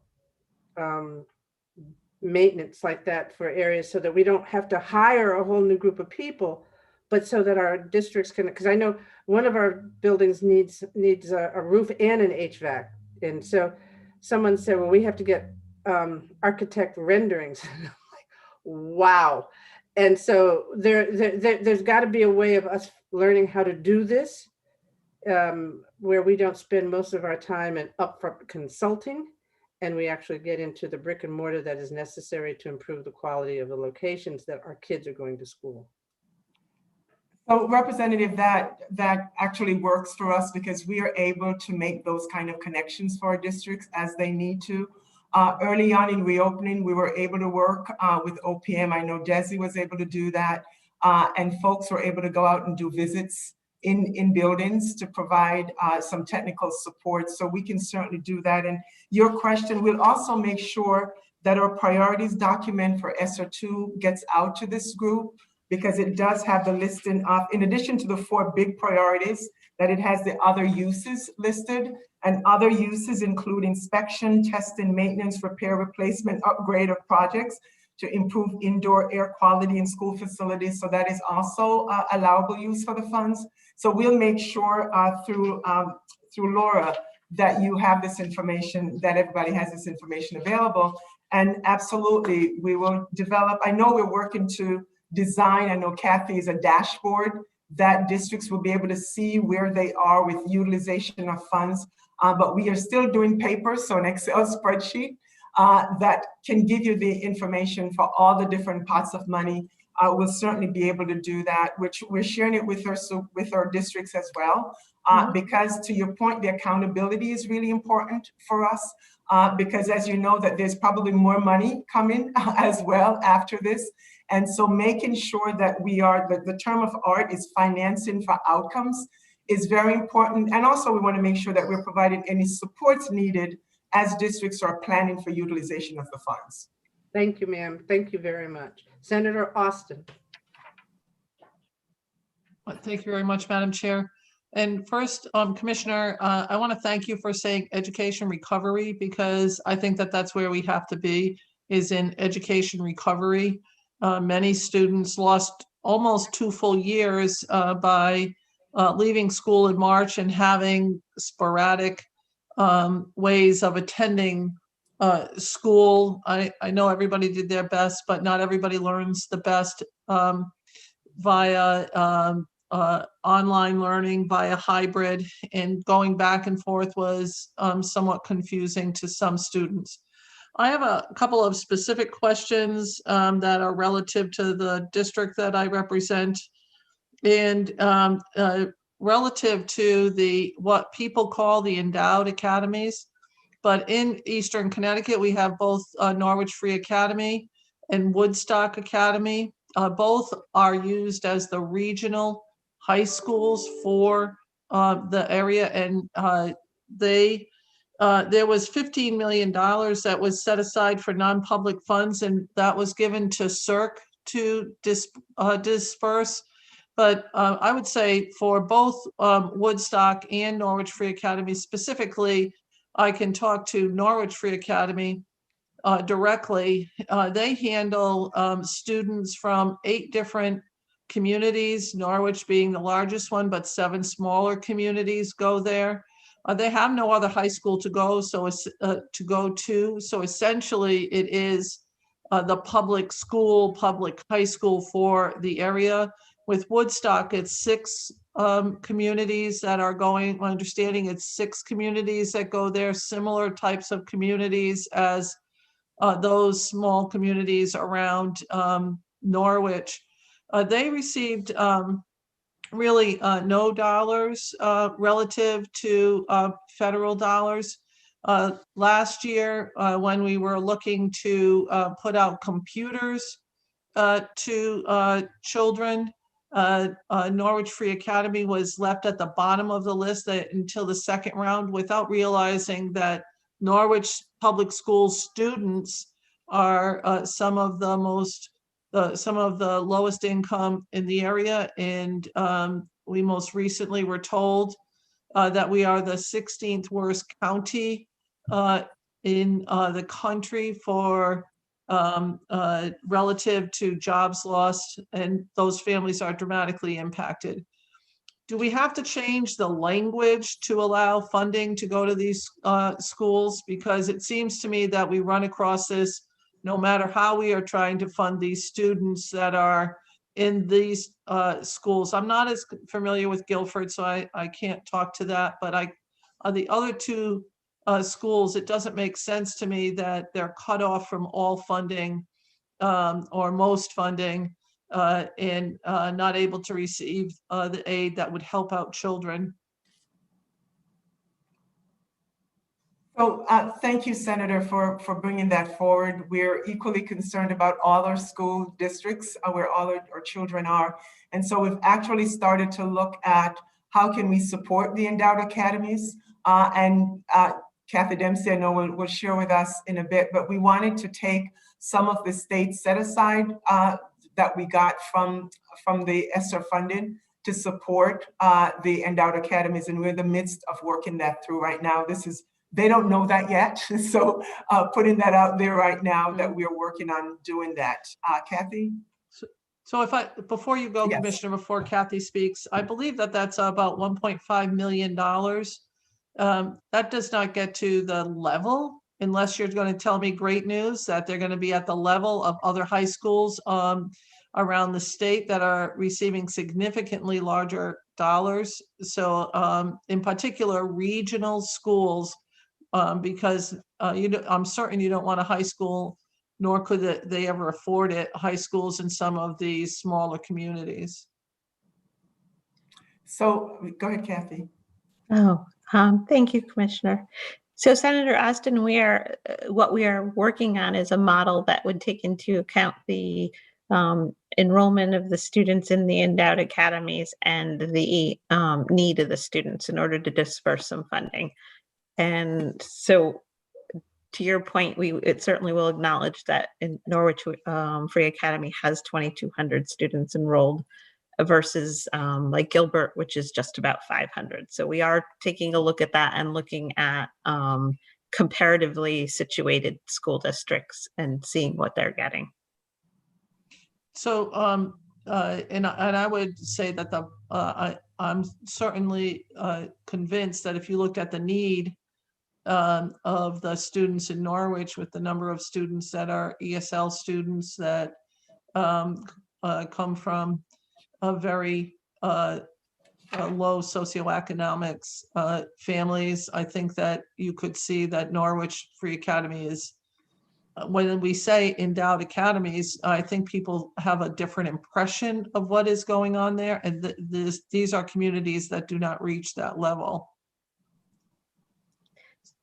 maintenance like that for areas, so that we don't have to hire a whole new group of people, but so that our districts can, because I know one of our buildings needs a roof and an HVAC. And so someone said, well, we have to get architect renderings. Like, wow. And so there's got to be a way of us learning how to do this, where we don't spend most of our time in upfront consulting, and we actually get into the brick and mortar that is necessary to improve the quality of the locations that our kids are going to school. So Representative, that actually works for us, because we are able to make those kind of connections for our districts as they need to. Early on in reopening, we were able to work with OPM. I know Desi was able to do that, and folks were able to go out and do visits in buildings to provide some technical support. So we can certainly do that. And your question, we'll also make sure that our priorities document for ESSER2 gets out to this group, because it does have the listing of, in addition to the 4 big priorities, that it has the other uses listed, and other uses include inspection, testing, maintenance, repair, replacement, upgrade of projects to improve indoor air quality in school facilities. So that is also allowable use for the funds. So we'll make sure through Laura that you have this information, that everybody has this information available. And absolutely, we will develop, I know we're working to design, I know Kathy is a dashboard that districts will be able to see where they are with utilization of funds, but we are still doing paper, so an Excel spreadsheet that can give you the information for all the different pots of money we'll certainly be able to do that, which we're sharing it with our districts as well. Because to your point, the accountability is really important for us, because as you know that there's probably more money coming as well after this. And so making sure that we are, the term of art is financing for outcomes is very important. And also we want to make sure that we're providing any supports needed as districts are planning for utilization of the funds. Thank you, ma'am. Thank you very much. Senator Austin. Thank you very much, Madam Chair. And first, Commissioner, I want to thank you for saying education recovery, because I think that that's where we have to be, is in education recovery. Many students lost almost 2 full years by leaving school in March and having sporadic ways of attending school. I know everybody did their best, but not everybody learns the best via online learning, via hybrid, and going back and forth was somewhat confusing to some students. I have a couple of specific questions that are relative to the district that I represent, and relative to what people call the endowed academies. But in Eastern Connecticut, we have both Norwich Free Academy and Woodstock Academy. Both are used as the regional high schools for the area, and there was $15 million that was set aside for non-public funds, and that was given to CERC to disperse. But I would say for both Woodstock and Norwich Free Academy specifically, I can talk to Norwich Free Academy directly. They handle students from 8 different communities, Norwich being the largest one, but 7 smaller communities go there. They have no other high school to go to. So essentially it is the public school, public high school for the area. With Woodstock, it's 6 communities that are going, my understanding it's 6 communities that go there, similar types of communities as those small communities around Norwich. They received really no dollars relative to federal dollars. Last year, when we were looking to put out computers to children, Norwich Free Academy was left at the bottom of the list until the second round, without realizing that Norwich public school students are some of the lowest income in the area. And we most recently were told that we are the 16th worst county in the country for relative to jobs lost, and those families are dramatically impacted. Do we have to change the language to allow funding to go to these schools? Because it seems to me that we run across this no matter how we are trying to fund these students that are in these schools. I'm not as familiar with Guilford, so I can't talk to that, but the other 2 schools, it doesn't make sense to me that they're cut off from all funding or most funding and not able to receive the aid that would help out children. So thank you, Senator, for bringing that forward. We're equally concerned about all our school districts where all our children are. And so we've actually started to look at how can we support the endowed academies. And Kathy Dempsey, I know will share with us in a bit, but we wanted to take some of the state set aside that we got from the ESSER funding to support the endowed academies. And we're in the midst of working that through right now. They don't know that yet. So putting that out there right now that we're working on doing that. Kathy? So before you go, yes. Commissioner, before Kathy speaks, I believe that that's about $1.5 million. That does not get to the level, unless you're going to tell me great news that they're going to be at the level of other high schools around the state that are receiving significantly larger dollars. So in particular, regional schools, because I'm certain you don't want a high school nor could they ever afford it, high schools in some of these smaller communities. So go ahead, Kathy. Oh, thank you, Commissioner. So Senator Austin, what we are working on is a model that would take into account the enrollment of the students in the endowed academies and the need of the students in order to disperse some funding. And so to your point, it certainly will acknowledge that in Norwich Free Academy has 2,200 students enrolled versus like Gilbert, which is just about 500. So we are taking a look at that and looking at comparatively situated school districts and seeing what they're getting. So, and I would say that I'm certainly convinced that if you look at the need of the students in Norwich, with the number of students that are ESL students that come from a very low socioeconomics families, I think that you could see that Norwich Free Academy is, when we say endowed academies, I think people have a different impression of what is going on there. And these are communities that do not reach that level.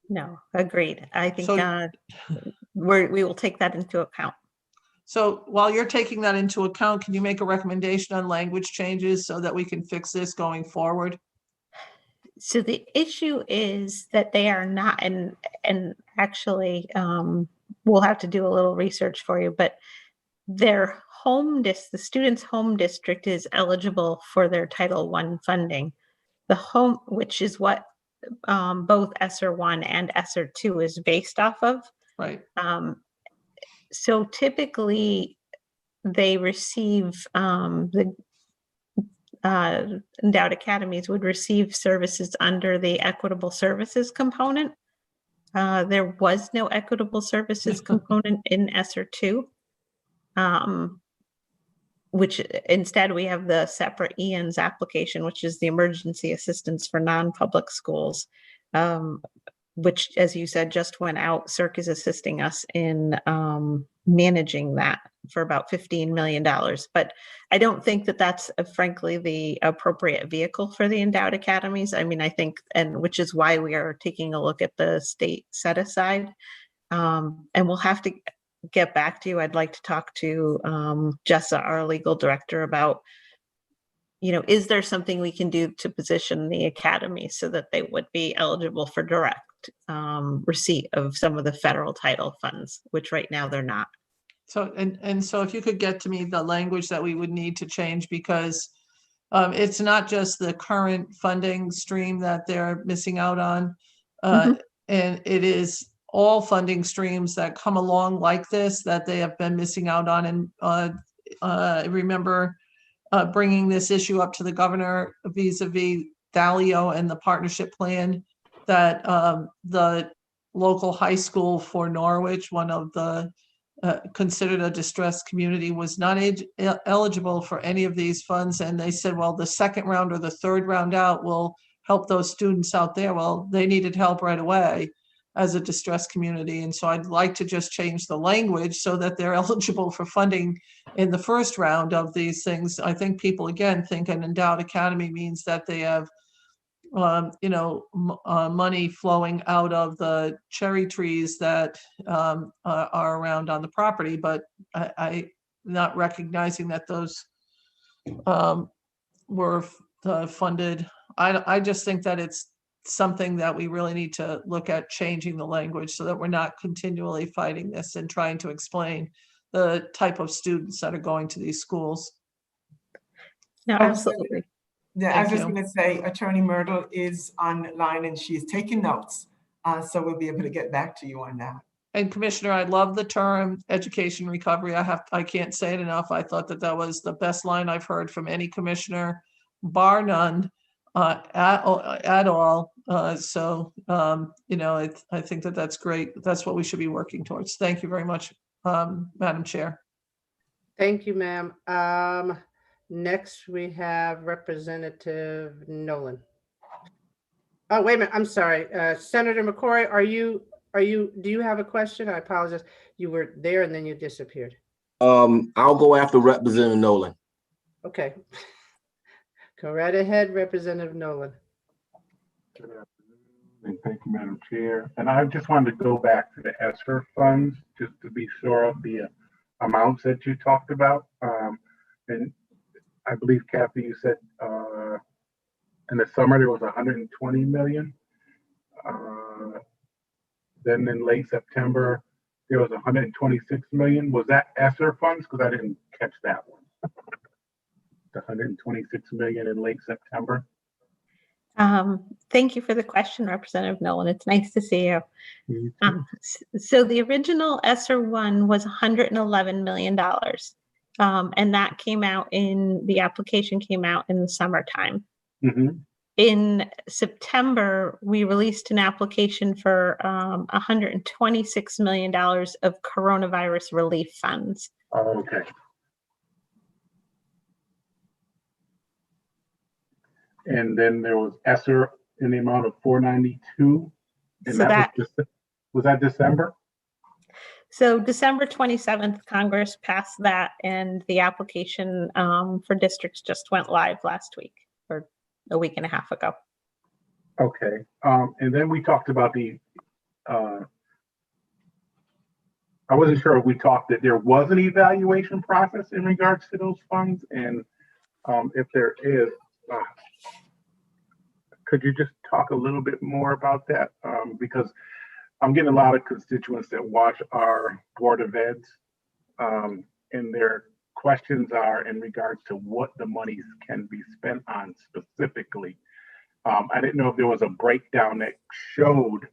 No, agreed. I think So, we will take that into account. So while you're taking that into account, can you make a recommendation on language changes so that we can fix this going forward? So the issue is that they are not, and actually we'll have to do a little research for you, but their the student's home district is eligible for their Title I funding. Which is what both ESSER 1 and ESSER 2 is based off of. Right. So typically they receive, the endowed academies would receive services under the equitable services component. There was no equitable services component in ESSER 2, which instead we have the separate EANS application, which is the emergency assistance for non-public schools, which, as you said, just went out. CERC is assisting us in managing that for about $15 million. But I don't think that that's, frankly, the appropriate vehicle for the endowed academies. I mean, I think, and which is why we are taking a look at the state set aside. And we'll have to get back to you. I'd like to talk to Jessa, our legal director, about, is there something we can do to position the academy so that they would be eligible for direct receipt of some of the federal title funds, which right now they're not. So, and so if you could get to me the language that we would need to change, because it's not just the current funding stream that they're missing out on, and it is all funding streams that come along like this that they have been missing out on. And I remember bringing this issue up to the governor vis-a-vis Thalio and the partnership plan that the local high school for Norwich, one of the considered a distressed community, was not eligible for any of these funds. And they said, well, the second round or the third round out will help those students out there. Well, they needed help right away as a distressed community. And so I'd like to just change the language so that they're eligible for funding in the first round of these things. I think people, again, think an endowed academy means that they have money flowing out of the cherry trees that are around on the property, but I not recognizing that those were funded. I just think that it's something that we really need to look at changing the language so that we're not continually fighting this and trying to explain the type of students that are going to these schools. No, absolutely. Yeah, I was just going to say Attorney Myrtle is online and she's taking notes. So we'll be able to get back to you on that. And Commissioner, I love the term education recovery. I can't say it enough. I thought that was the best line I've heard from any commissioner, bar none, at all. I think that that's great. That's what we should be working towards. Thank you very much, Madam Chair. Thank you, ma'am. Next, we have Representative Nolan. Oh, wait a minute. I'm sorry. Senator McCoy, are you do you have a question? I apologize. You were there and then you disappeared. I'll go after Representative Nolan. Okay. Go right ahead, Representative Nolan. Good afternoon, and thank you, Madam Chair. And I just wanted to go back to the ESSER funds just to be sure of the amounts that you talked about. And I believe, Kathy, you said in the summer there was 120 million. Then in late September there was 126 million. Was that ESSER funds? Because I didn't catch that one. The 126 million in late September. Thank you for the question, Representative Nolan. It's nice to see you. So the original ESSER one was $111 million. And that came out the application came out in the summertime. In September, we released an application for $126 million of coronavirus relief funds. Oh, okay. And then there was ESSER in the amount of 492. And so was that December? So December 27th, Congress passed that, and the application for districts just went live last week, or a week and a half ago. Okay. And then we talked about I wasn't sure if we talked that there was an evaluation process in regards to those funds, and if there is, could you just talk a little bit more about that? Because I'm getting a lot of constituents that watch our Board of Eds, and their questions are in regards to what the monies can be spent on specifically. I didn't know if there was a breakdown that showed,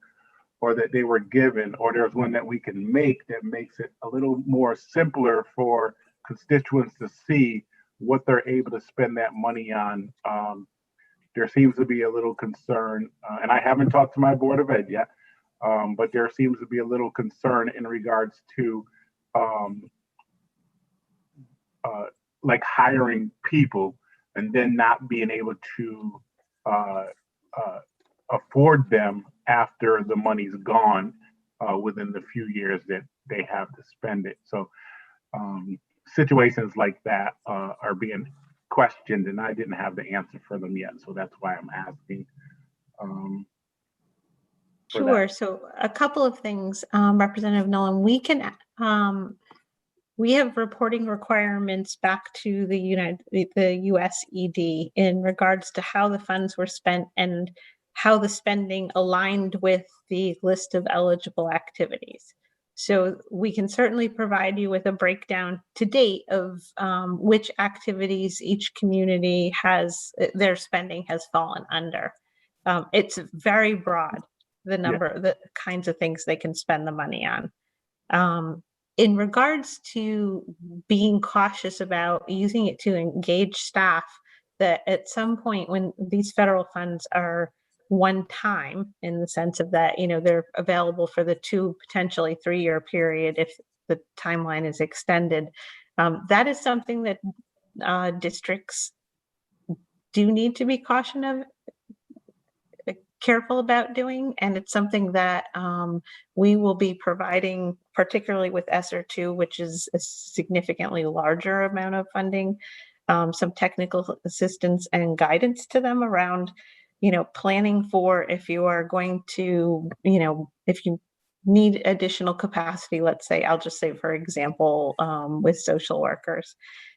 or that they were given, or there's one that we can make that makes it a little more simpler for constituents to see what they're able to spend that money on. There seems to be a little concern, and I haven't talked to my Board of Ed yet, but there seems to be a little concern in regards to like hiring people and then not being able to afford them after the money's gone within the few years that they have to spend it. So situations like that are being questioned, and I didn't have the answer for them yet. So that's why I'm asking. Sure. So a couple of things, Representative Nolan, we have reporting requirements back to the USED in regards to how the funds were spent and how the spending aligned with the list of eligible activities. So we can certainly provide you with a breakdown to date of which activities each community their spending has fallen under. It's very broad, the kinds of things they can spend the money on. In regards to being cautious about using it to engage staff, that at some point when these federal funds are one time, in the sense of that, they're available for the 2, potentially 3-year period if the timeline is extended, that is something that districts do need to be careful about doing, and it's something that we will be providing, particularly with ESSER 2, which is a significantly larger amount of funding, some technical assistance and guidance to them around planning for if you are going to, if you need additional capacity, let's say, I'll just say, for example, with social workers,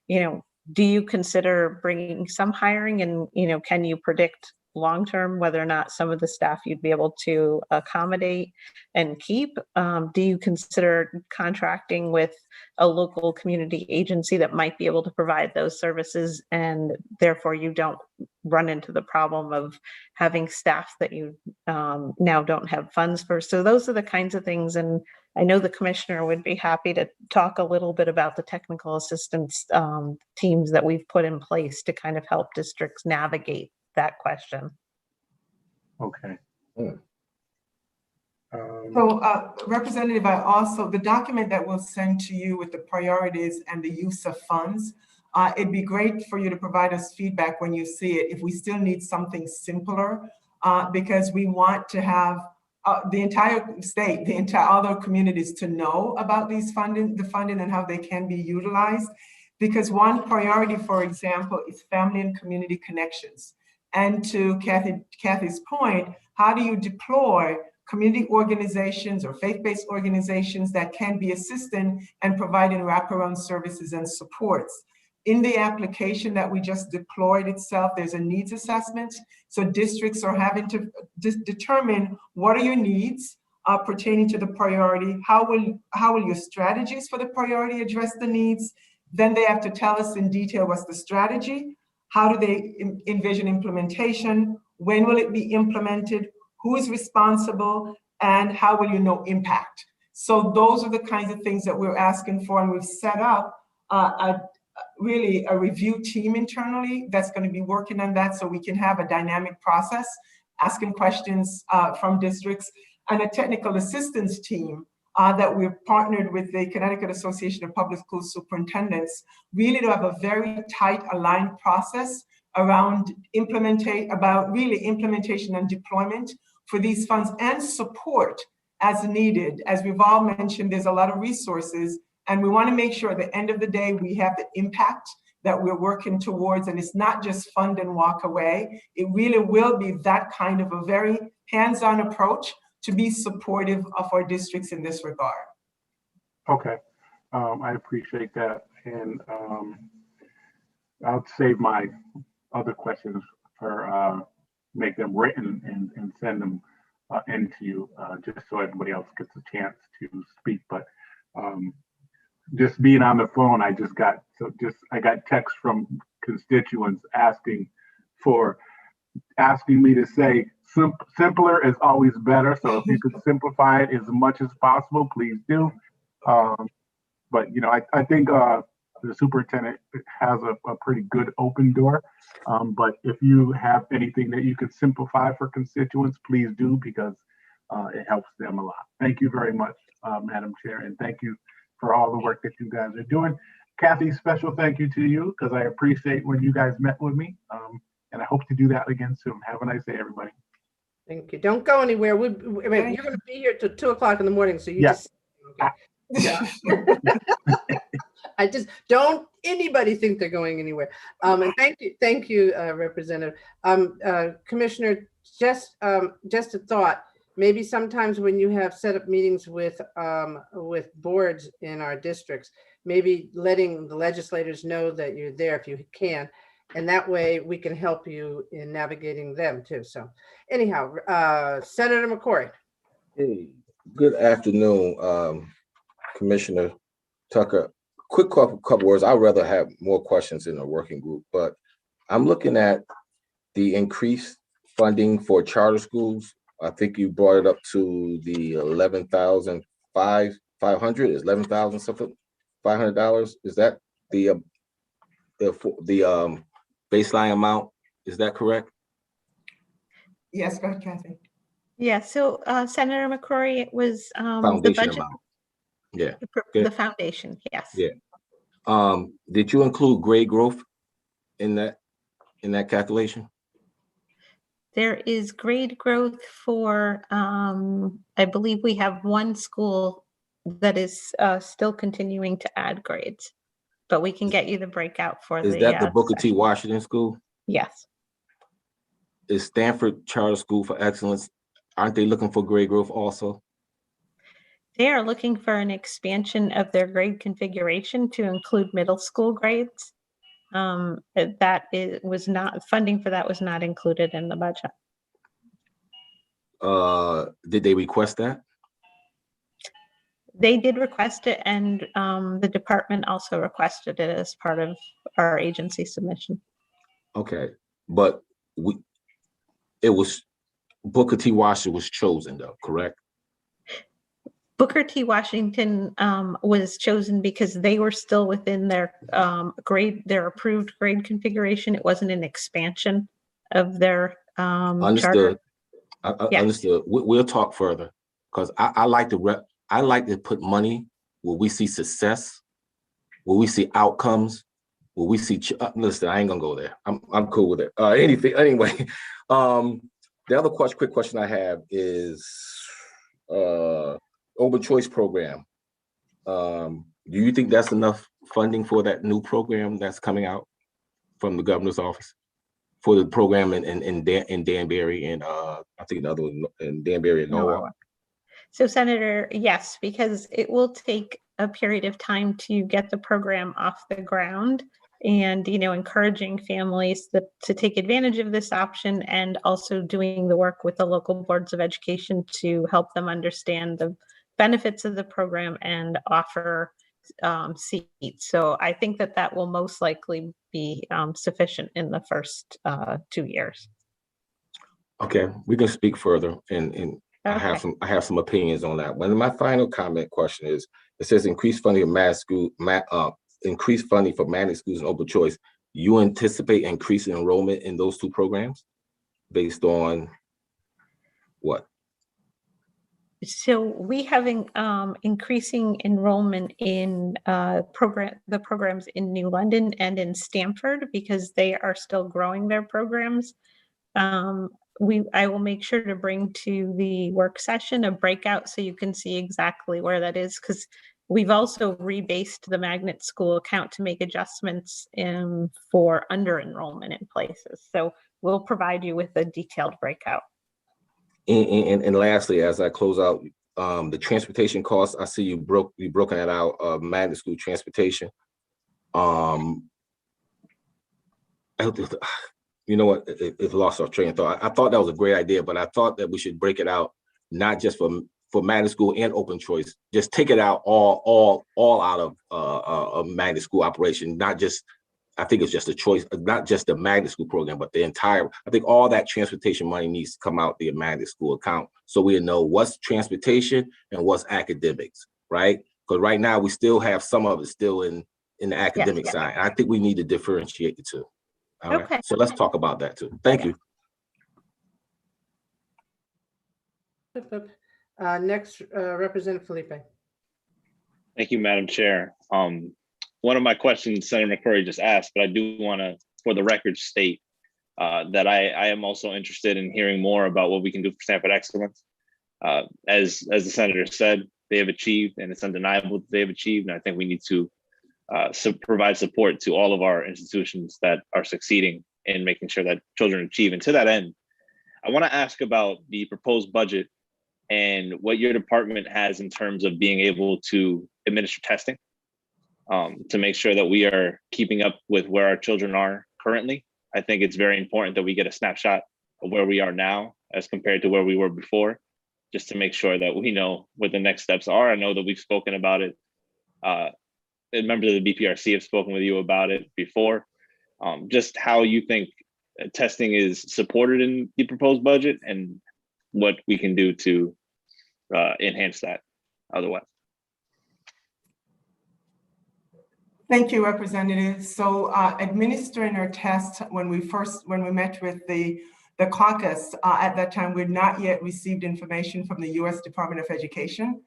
do you consider bringing some hiring, and, can you predict long-term whether or not some of the staff you'd be able to accommodate and keep? Do you consider contracting with a local community agency that might be able to provide those services, and therefore you don't run into the problem of having staff that you now don't have funds for? So those are the kinds of things, and I know the commissioner would be happy to talk a little bit about the technical assistance teams that we've put in place to kind of help districts navigate that question. Okay. So, Representative, the document that we'll send to you with the priorities and the use of funds, it'd be great for you to provide us feedback when you see it, if we still need something simpler, because we want to have the entire state, the entire other communities to know about these the funding and how they can be utilized. Because one priority, for example, is family and community connections. And to Kathy's point, how do you deploy community organizations or faith-based organizations that can be assisting and providing wraparound services and supports? In the application that we just deployed itself, there's a needs assessment. So districts are having to determine what are your needs pertaining to the priority, how will your strategies for the priority address the needs? Then they have to tell us in detail what's the strategy, how do they envision implementation, when will it be implemented, who is responsible, and how will you know impact? So those are the kinds of things that we're asking for, and we've set up really a review team internally that's going to be working on that so we can have a dynamic process, asking questions from districts, and a technical assistance team that we've partnered with the Connecticut Association of Public School Superintendents, really to have a very tight aligned process around implementation and deployment for these funds and support as needed. As we've all mentioned, there's a lot of resources, and we want to make sure at the end of the day, we have the impact that we're working towards, and it's not just fund and walk away. It really will be that kind of a very hands-on approach to be supportive of our districts in this regard. Okay, I appreciate that. And I'll save my other questions for make them written and send them into you just so everybody else gets a chance to speak. But just being on the phone, I got text from constituents asking me to say simpler is always better. So if you could simplify it as much as possible, please do. But you know, I think the superintendent has a pretty good open door. But if you have anything that you could simplify for constituents, please do, because it helps them a lot. Thank you very much, Madam Chair, and thank you for all the work that you guys are doing. Kathy, special thank you to you, because I appreciate when you guys met with me. And I hope to do that again soon. Have a nice day, everybody. Thank you. Don't go anywhere. You're going to be here till 2 o'clock in the morning, so you just. Okay. I just don't anybody think they're going anywhere. And thank you, Representative. Commissioner, just a thought. Maybe sometimes when you have set up meetings with boards in our districts, maybe letting the legislators know that you're there if you can. And that way we can help you in navigating them too. So anyhow, Senator McCory. Hey, good afternoon, Commissioner Tucker. Quick couple words. I'd rather have more questions in a working group, but I'm looking at the increased funding for charter schools. I think you brought it up to the $11,500. Is $11,000 something $500? Is that the baseline amount? Is that correct? Yes, go ahead, Kathy. Yeah, so Senator McCrory, it was Foundation the budget amount. Yeah. the foundation, yes. Yeah. Did you include grade growth in that calculation? There is grade growth for I believe we have one school that is still continuing to add grades, but we can get you the breakout for Is that the Booker T. Washington School? Yes. Is Stanford Charter School for Excellence, aren't they looking for grade growth also? They are looking for an expansion of their grade configuration to include middle school grades. Was not, funding for that was not included in the budget. Did they request that? They did request it, and the department also requested it as part of our agency submission. Okay, but it was Booker T. Washington was chosen though, correct? Booker T. Washington was chosen because they were still within their their approved grade configuration. It wasn't an expansion of their Understood. charter. Understood. We'll talk further, because I like to put money where we see success, where we see outcomes, where we see. Listen, I ain't gonna go there. I'm cool with it. Anyway, the other quick question I have is open choice program. Do you think that's enough funding for that new program that's coming out from the governor's office for the program in Danbury and I think the other one in Danbury and Norwalk? So Senator, yes, because it will take a period of time to get the program off the ground, and, you know, encouraging families to take advantage of this option, and also doing the work with the local boards of education to help them understand the benefits of the program and offer seats. So I think that will most likely be sufficient in the first 2 years. Okay, we can speak further, and I have some opinions on that. One of my final question is, it says increased funding of increased funding for magnet schools and open choice. You anticipate increasing enrollment in those two programs based on what? So we have increasing enrollment in the programs in New London and in Stanford, because they are still growing their programs. I will make sure to bring to the work session a breakout so you can see exactly where that is, because we've also rebased the magnet school account to make adjustments for under enrollment in places. So we'll provide you with a detailed breakout. And lastly, as I close out, the transportation costs, I see you've broken that out of magnet school transportation. You know what? It lost our train of thought. I thought that was a great idea, but I thought that we should break it out, not just for magnet school and open choice. Just take it out all out of a magnet school operation, not just. I think it's just a choice, not just the magnet school program, but the entire. I think all that transportation money needs to come out the magnet school account, so we know what's transportation and what's academics, right? Because right now we still have some of it still in the academic side. I think we need to differentiate the two. All right. So let's talk about that too. Thank you. Next, Representative Felipe. Thank you, Madam Chair. One of my questions Senator McCrory just asked, but I do want to, for the record, state that I am also interested in hearing more about what we can do for Stanford Excellence. As the Senator said, they have achieved, and it's undeniable that they have achieved, and I think we need to provide support to all of our institutions that are succeeding in making sure that children achieve. And to that end, I want to ask about the proposed budget and what your department has in terms of being able to administer testing to make sure that we are keeping up with where our children are currently. I think it's very important that we get a snapshot of where we are now as compared to where we were before, just to make sure that we know what the next steps are. I know that we've spoken about it. Members of the BPRC have spoken with you about it before. Just how you think testing is supported in the proposed budget and what we can do to enhance that otherwise. Thank you, Representative. So administering our test, when we met with the caucus, at that time, we had not yet received information from the U.S. Department of Education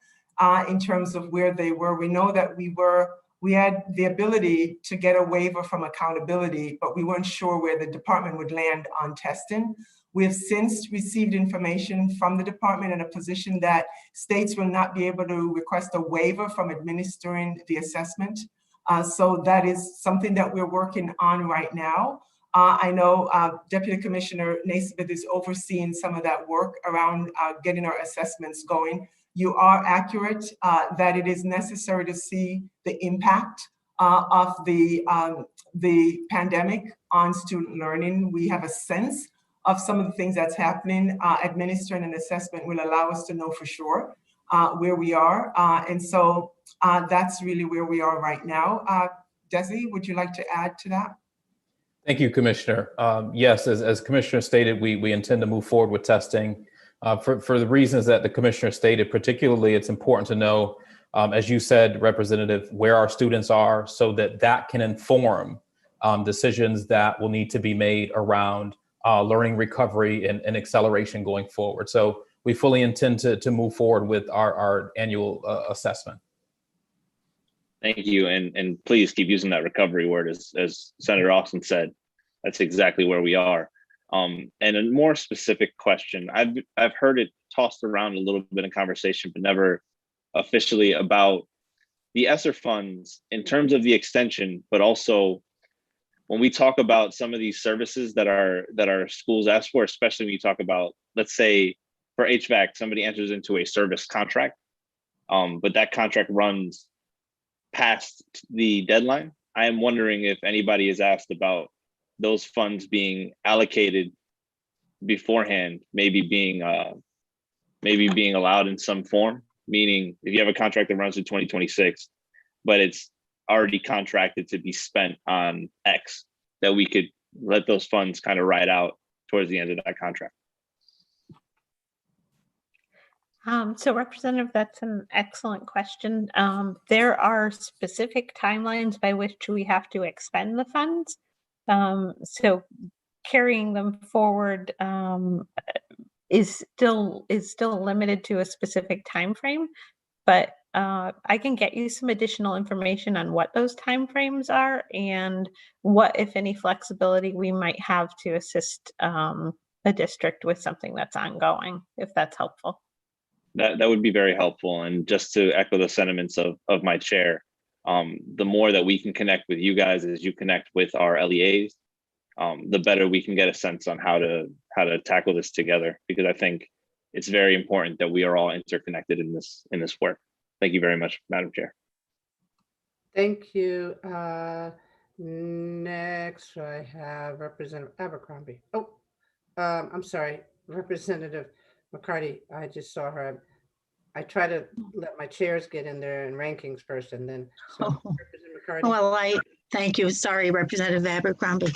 in terms of where they were. We know that we had the ability to get a waiver from accountability, but we weren't sure where the department would land on testing. We have since received information from the department in a position that states will not be able to request a waiver from administering the assessment. So that is something that we're working on right now. I know Deputy Commissioner Naismith is overseeing some of that work around getting our assessments going. You are accurate that it is necessary to see the impact of the pandemic on student learning. We have a sense of some of the things that's happening. Administering an assessment will allow us to know for sure where we are. And so that's really where we are right now. Desi, would you like to add to that? Thank you, Commissioner. Yes, as Commissioner stated, we intend to move forward with testing. For the reasons that the Commissioner stated, particularly it's important to know, as you said, Representative, where our students are so that can inform decisions that will need to be made around learning recovery and acceleration going forward. So we fully intend to move forward with our annual assessment. Thank you, and please keep using that recovery word, as Senator Austin said. That's exactly where we are. And a more specific question, I've heard it tossed around a little bit in conversation, but never officially, about the ESSER funds in terms of the extension, but also when we talk about some of these services that our schools ask for, especially when you talk about, let's say for HVAC, somebody enters into a service contract, but that contract runs past the deadline. I am wondering if anybody is asked about those funds being allocated beforehand, maybe being allowed in some form, meaning if you have a contract that runs to 2026, but it's already contracted to be spent on X, that we could let those funds kind of ride out towards the end of that contract. So Representative, that's an excellent question. There are specific timelines by which we have to expend the funds. So carrying them forward is still limited to a specific time frame, but I can get you some additional information on what those timeframes are and what, if any, flexibility we might have to assist a district with something that's ongoing, if that's helpful. That would be very helpful. And just to echo the sentiments of my chair, the more that we can connect with you guys as you connect with our LEAs, the better we can get a sense on how to tackle this together, because I think it's very important that we are all interconnected in this work. Thank you very much, Madam Chair. Thank you. Next, I have Representative Abercrombie. Oh, I'm sorry, Representative McCarty. I just saw her. I try to let my chairs get in there and rankings first, and then. So, Representative McCarty. Well, thank you. Sorry, Representative Abercrombie.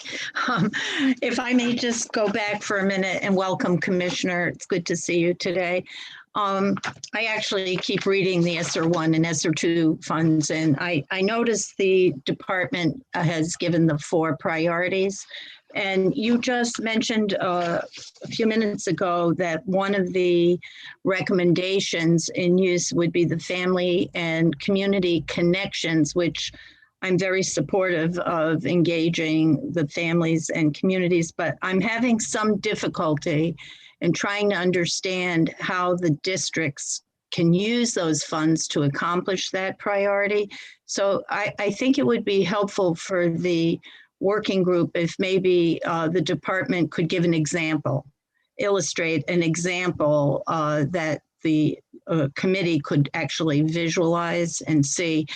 If I may just go back for a minute and welcome Commissioner. It's good to see you today. I actually keep reading the ESSER 1 and ESSER 2 funds, and I noticed the department has given the 4 priorities. And you just mentioned a few minutes ago that one of the recommendations in use would be the family and community connections, which I'm very supportive of engaging the families and communities, but I'm having some difficulty in trying to understand how the districts can use those funds to accomplish that priority. So I think it would be helpful for the working group if maybe the department could give an example, illustrate an example that the committee could actually visualize and see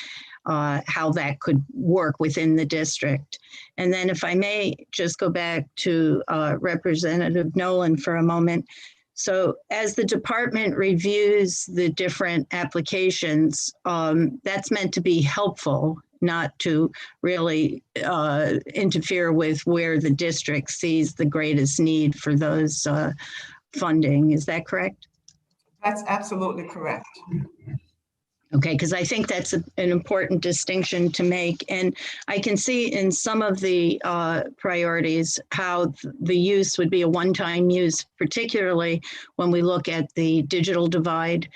how that could work within the district. And then if I may just go back to Representative Nolan for a moment. So as the department reviews the different applications, that's meant to be helpful, not to really interfere with where the district sees the greatest need for those funding. Is that correct? That's absolutely correct. Okay, because I think that's an important distinction to make. And I can see in some of the priorities how the use would be a one-time use, particularly when we look at the digital divide.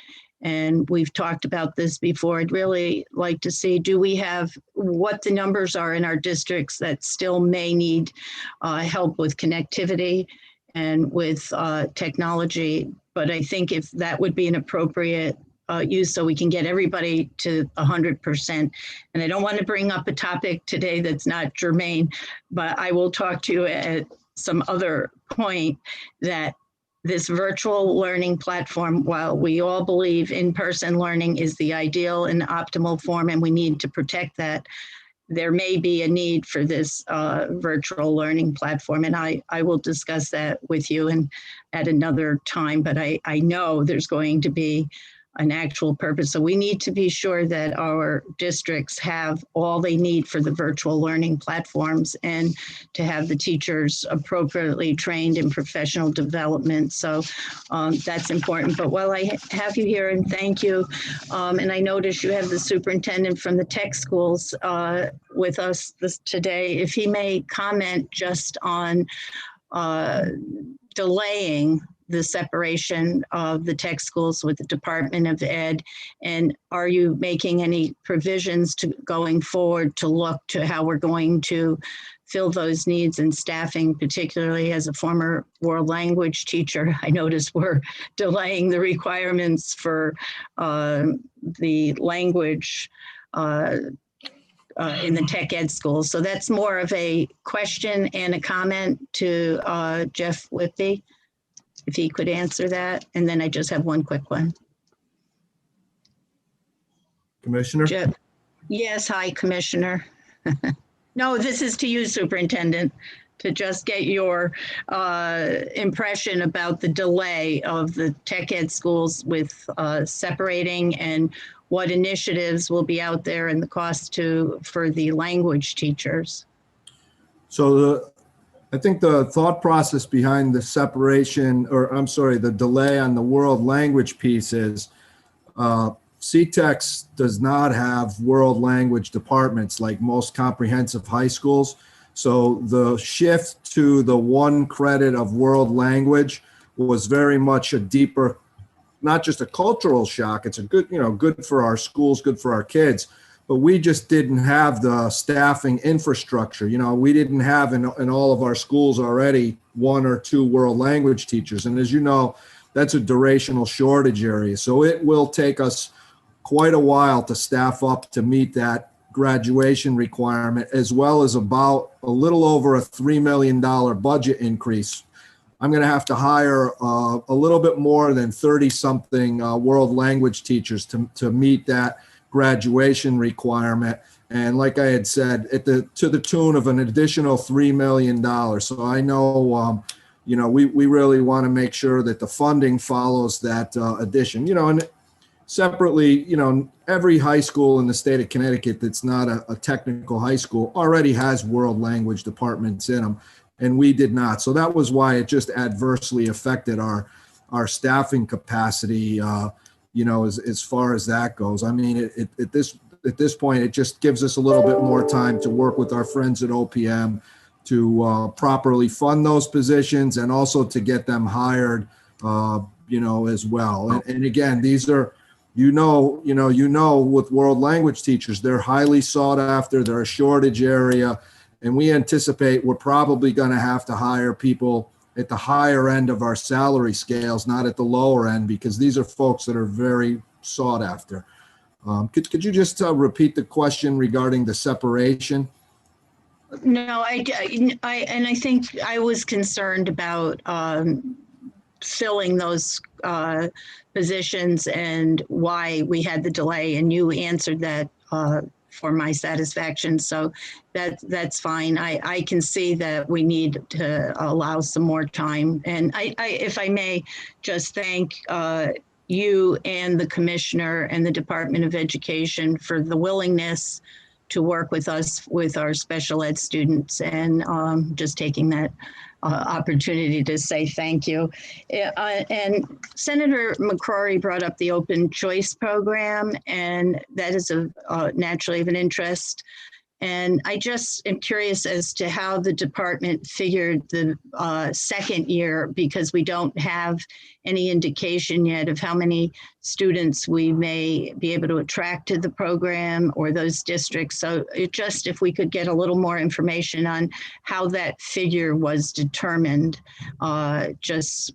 And we've talked about this before. I'd really like to see, do we have what the numbers are in our districts that still may need help with connectivity and with technology. But I think if that would be an appropriate use so we can get everybody to 100%. And I don't want to bring up a topic today that's not germane, but I will talk to you at some other point that this virtual learning platform, while we all believe in-person learning is the ideal and optimal form, and we need to protect that, there may be a need for this virtual learning platform. And I will discuss that with you and at another time, but I know there's going to be an actual purpose. So we need to be sure that our districts have all they need for the virtual learning platforms and to have the teachers appropriately trained in professional development. So that's important. But while I have you here, and thank you, and I notice you have the superintendent from the tech schools with us today, if he may comment just on delaying the separation of the tech schools with the Department of Ed, and are you making any provisions to going forward to look to how we're going to fill those needs in staffing, particularly as a former world language teacher. I noticed we're delaying the requirements for the language in the tech ed schools. So that's more of a question and a comment to Jeff Whitby, if he could answer that. And then I just have one quick one. Commissioner? Jeff. Yes, hi, Commissioner. No, this is to you, Superintendent, to just get your impression about the delay of the tech ed schools with separating, and what initiatives will be out there and the cost for the language teachers. So I think the thought process behind the separation, or I'm sorry, the delay on the world language piece is CTEX does not have world language departments like most comprehensive high schools. So the shift to the 1 credit of world language was very much a deeper, not just a cultural shock. It's a good, good for our schools, good for our kids, but we just didn't have the staffing infrastructure. We didn't have in all of our schools already 1 or 2 world language teachers. And as you know, that's a durational shortage area. So it will take us quite a while to staff up to meet that graduation requirement, as well as about a little over a $3 million budget increase. I'm going to have to hire a little bit more than 30-something world language teachers to meet that graduation requirement. And like I had said, to the tune of an additional $3 million. So I know, we really want to make sure that the funding follows that addition. And separately, every high school in the state of Connecticut that's not a technical high school already has world language departments in them, and we did not. So that was why it just adversely affected our staffing capacity, as far as that goes. I mean, at this point, it just gives us a little bit more time to work with our friends at OPM to properly fund those positions, and also to get them hired, as well. And again, these are, with world language teachers, they're highly sought after. They're a shortage area, and we anticipate we're probably going to have to hire people at the higher end of our salary scales, not at the lower end, because these are folks that are very sought after. Could you just repeat the question regarding the separation? No, I think I was concerned about filling those positions and why we had the delay, and you answered that for my satisfaction. So that's fine. I can see that we need to allow some more time. And I if I may just thank you and the Commissioner and the Department of Education for the willingness to work with us with our special ed students, and just taking that opportunity to say thank you. And Senator McCrory brought up the open choice program, and that is naturally of an interest. And I just am curious as to how the department figured the second year, because we don't have any indication yet of how many students we may be able to attract to the program or those districts. So if we could get a little more information on how that figure was determined, just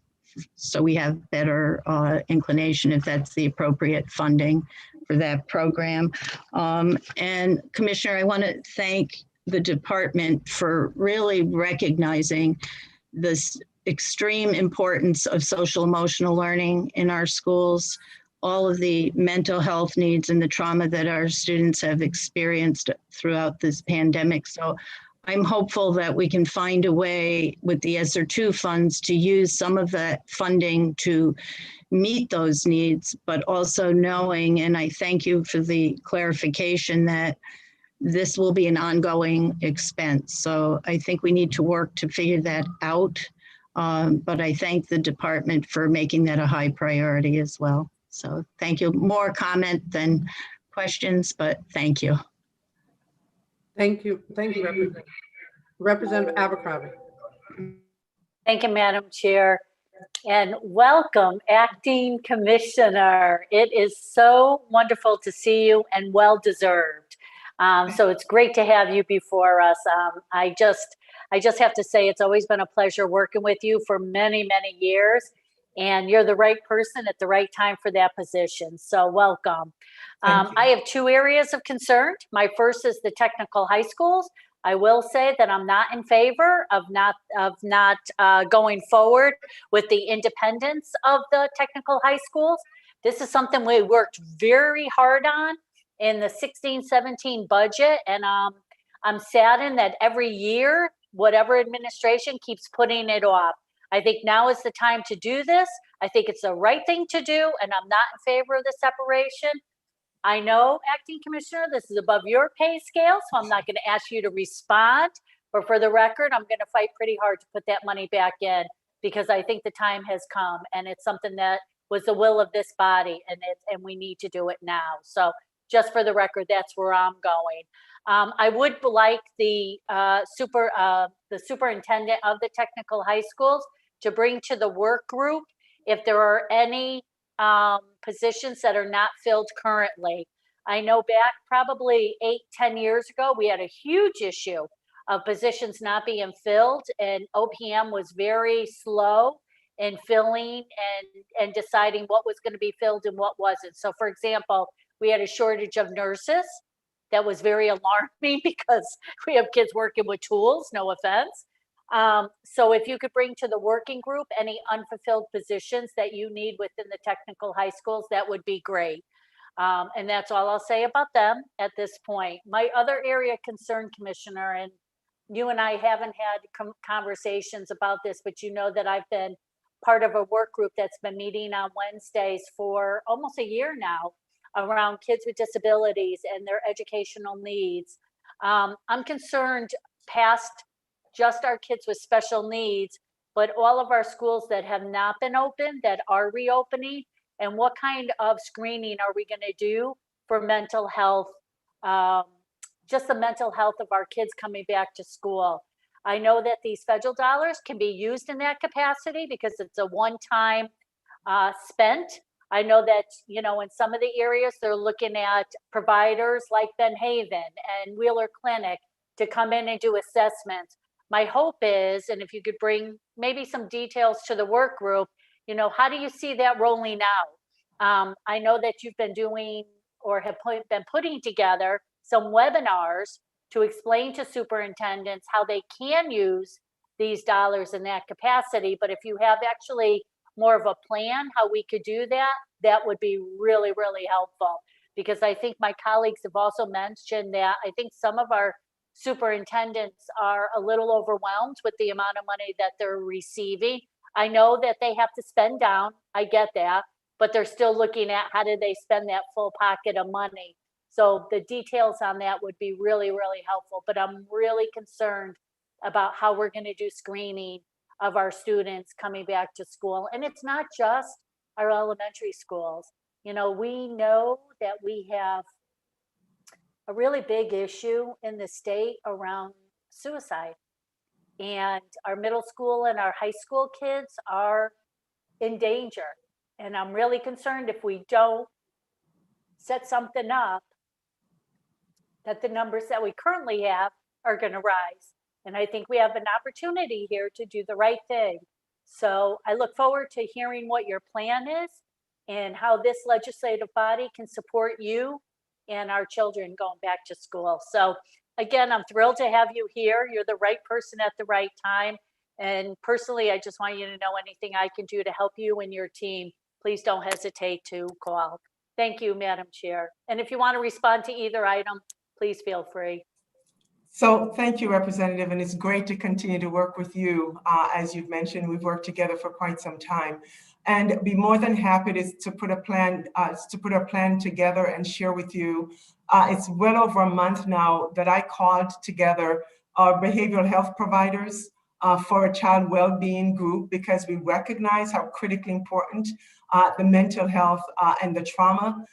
so we have better inclination if that's the appropriate funding for that program. And Commissioner, I want to thank the department for really recognizing this extreme importance of social emotional learning in our schools, all of the mental health needs and the trauma that our students have experienced throughout this pandemic. So I'm hopeful that we can find a way with the ESSER II funds to use some of that funding to meet those needs, but also knowing, and I thank you for the clarification, that this will be an ongoing expense. So I think we need to work to figure that out. But I thank the department for making that a high priority as well. So thank you. More comment than questions, but thank you. Thank you. Thank you, Representative Abercrombie. Thank you, Madam Chair. And welcome, Acting Commissioner. It is so wonderful to see you, and well deserved. So it's great to have you before us. I just have to say it's always been a pleasure working with you for many, many years. And you're the right person at the right time for that position. So welcome. I have two areas of concern. My first is the technical high schools. I will say that I'm not in favor of not going forward with the independence of the technical high schools. This is something we worked very hard on in the 16-17 budget. And I'm saddened that every year, whatever administration keeps putting it off. I think now is the time to do this. I think it's the right thing to do, and I'm not in favor of the separation. I know, Acting Commissioner, this is above your pay scale, so I'm not going to ask you to respond. But for the record, I'm going to fight pretty hard to put that money back in because I think the time has come, and it's something that was the will of this body, and we need to do it now. So just for the record, that's where I'm going. I would like the superintendent of the technical high schools to bring to the work group if there are any positions that are not filled currently. I know back probably 8-10 years ago, we had a huge issue of positions not being filled, and OPM was very slow in filling and deciding what was going to be filled and what wasn't. So for example, we had a shortage of nurses. That was very alarming because we have kids working with tools, no offense. So if you could bring to the working group any unfulfilled positions that you need within the technical high schools, that would be great. And that's all I'll say about them at this point. My other area of concern, Commissioner, and you and I haven't had conversations about this, but you know that I've been part of a work group that's been meeting on Wednesdays for almost a year now around kids with disabilities and their educational needs. I'm concerned past just our kids with special needs, but all of our schools that have not been open, that are reopening, and what kind of screening are we going to do for mental health, just the mental health of our kids coming back to school. I know that these federal dollars can be used in that capacity because it's a one-time spent. I know that, you know, in some of the areas, they're looking at providers like Ben Haven and Wheeler Clinic to come in and do assessments. My hope is, and if you could bring maybe some details to the work group, you know, how do you see that rolling out? I know that you've been doing or have been putting together some webinars to explain to superintendents how they can use these dollars in that capacity. But if you have actually more of a plan how we could do that, that would be really, really helpful. Because I think my colleagues have also mentioned that I think some of our superintendents are a little overwhelmed with the amount of money that they're receiving. I know that they have to spend down, I get that, but they're still looking at how do they spend that full pocket of money. So the details on that would be really, really helpful. But I'm really concerned about how we're going to do screening of our students coming back to school. And it's not just our elementary schools. You know, we know that we have a really big issue in the state around suicide. And our middle school and our high school kids are in danger. And I'm really concerned if we don't set something up that the numbers that we currently have are going to rise. And I think we have an opportunity here to do the right thing. So I look forward to hearing what your plan is and how this legislative body can support you and our children going back to school. So again, I'm thrilled to have you here. You're the right person at the right time. And personally, I just want you to know anything I can do to help you and your team, please don't hesitate to call. Thank you, Madam Chair. And if you want to respond to either item, please feel free. So thank you, Representative, and it's great to continue to work with you. As you've mentioned, we've worked together for quite some time, and be more than happy to put a plan together and share with you. It's well over a month now that I called together our behavioral health providers for a child well-being group because we recognize how critically important the mental health and the trauma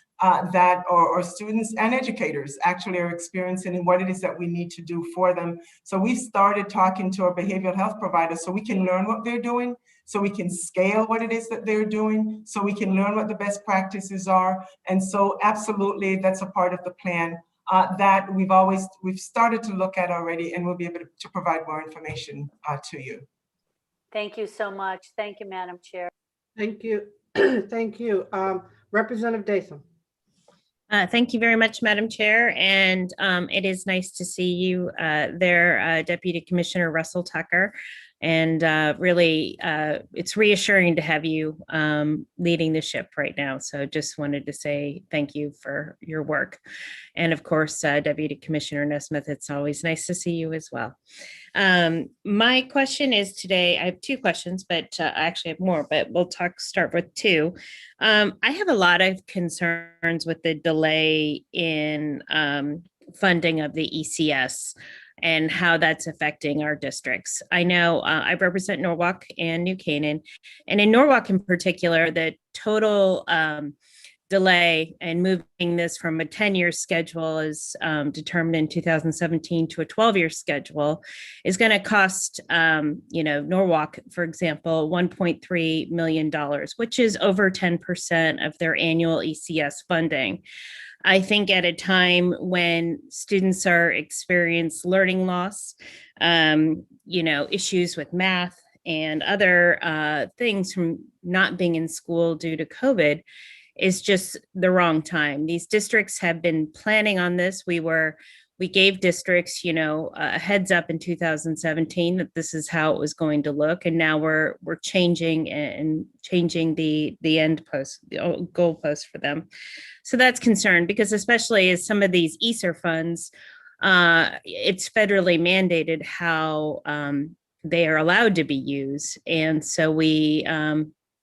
that our students and educators actually are experiencing and what it is that we need to do for them. So we started talking to our behavioral health providers so we can learn what they're doing, so we can scale what it is that they're doing, so we can learn what the best practices are. And so absolutely, that's a part of the plan that we've started to look at already, and we'll be able to provide more information to you. Thank you so much. Thank you, Madam Chair. Thank you. Thank you. Representative Datham. Thank you very much, Madam Chair. And it is nice to see you there, Deputy Commissioner Russell Tucker. And really, it's reassuring to have you leading the ship right now. So just wanted to say thank you for your work. And of course, Deputy Commissioner Nesmith, it's always nice to see you as well. My question is today, I have two questions, but I actually have more, but we'll start with two. I have a lot of concerns with the delay in funding of the ECS and how that's affecting our districts. I know I represent Norwalk and New Canaan, and in Norwalk in particular, the total delay in moving this from a 10-year schedule is determined in 2017 to a 12-year schedule is going to cost, Norwalk, for example, $1.3 million, which is over 10% of their annual ECS funding. I think at a time when students are experiencing learning loss, issues with math and other things from not being in school due to COVID, is just the wrong time. These districts have been planning on this. We gave districts, a heads up in 2017 that this is how it was going to look, and now we're changing the end post, the goal post for them. So that's concerned, because especially as some of these ESSER funds, it's federally mandated how they are allowed to be used, and so we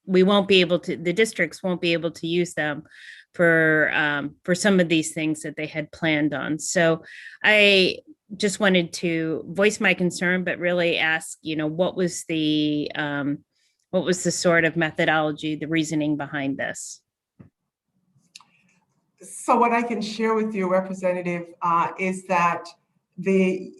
won't be able to. The districts won't be able to use them for some of these things that they had planned on. So I just wanted to voice my concern, but really ask, what was the sort of methodology, the reasoning behind this? So what I can share with you, Representative, is that the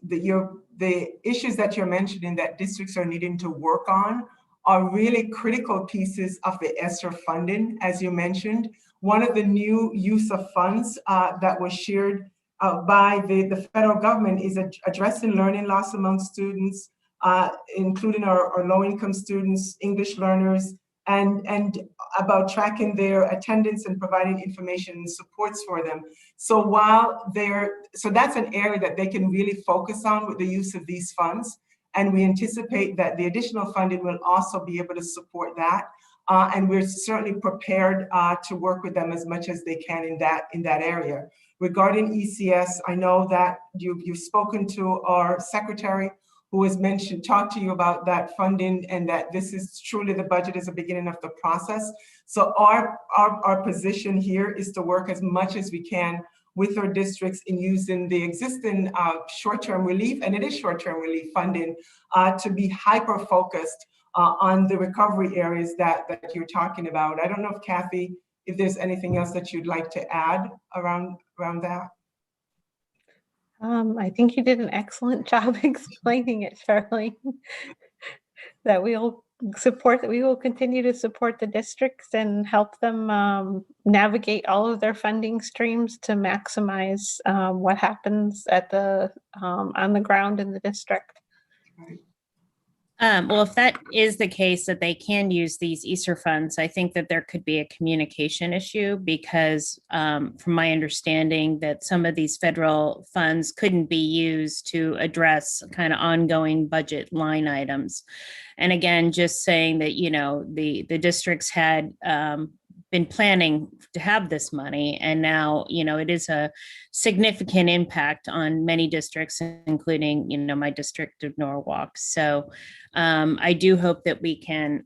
issues that you're mentioning that districts are needing to work on are really critical pieces of the ESSER funding, as you mentioned. One of the new use of funds that was shared by the federal government is addressing learning loss among students, including our low-income students, English learners, and about tracking their attendance and providing information and supports for them. So that's an area that they can really focus on with the use of these funds. And we anticipate that the additional funding will also be able to support that. And we're certainly prepared to work with them as much as they can in that area. Regarding ECS, I know that you've spoken to our secretary, who has talked to you about that funding, and that this is truly, the budget is the beginning of the process. So our position here is to work as much as we can with our districts in using the existing short-term relief, and it is short-term relief funding, to be hyper-focused on the recovery areas that you're talking about. I don't know if Kathy, if there's anything else that you'd like to add around that. I think you did an excellent job explaining it, Charlie. That we will continue to support the districts and help them navigate all of their funding streams to maximize what happens at on the ground in the district. Well, if that is the case, that they can use these ESSER funds, I think that there could be a communication issue, because from my understanding that some of these federal funds couldn't be used to address kind of ongoing budget line items. And again, just saying that, the districts had been planning to have this money, and now, it is a significant impact on many districts, including, my district of Norwalk. So I do hope that we can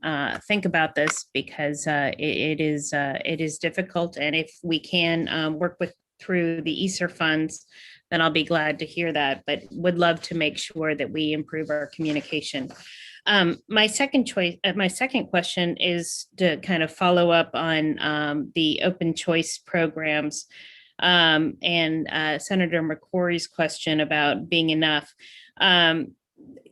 think about this, because it is difficult, and if we can work through the ESSER funds, then I'll be glad to hear that, but would love to make sure that we improve our communication. My second question is to kind of follow up on the open choice programs and Senator McCrory's question about being enough.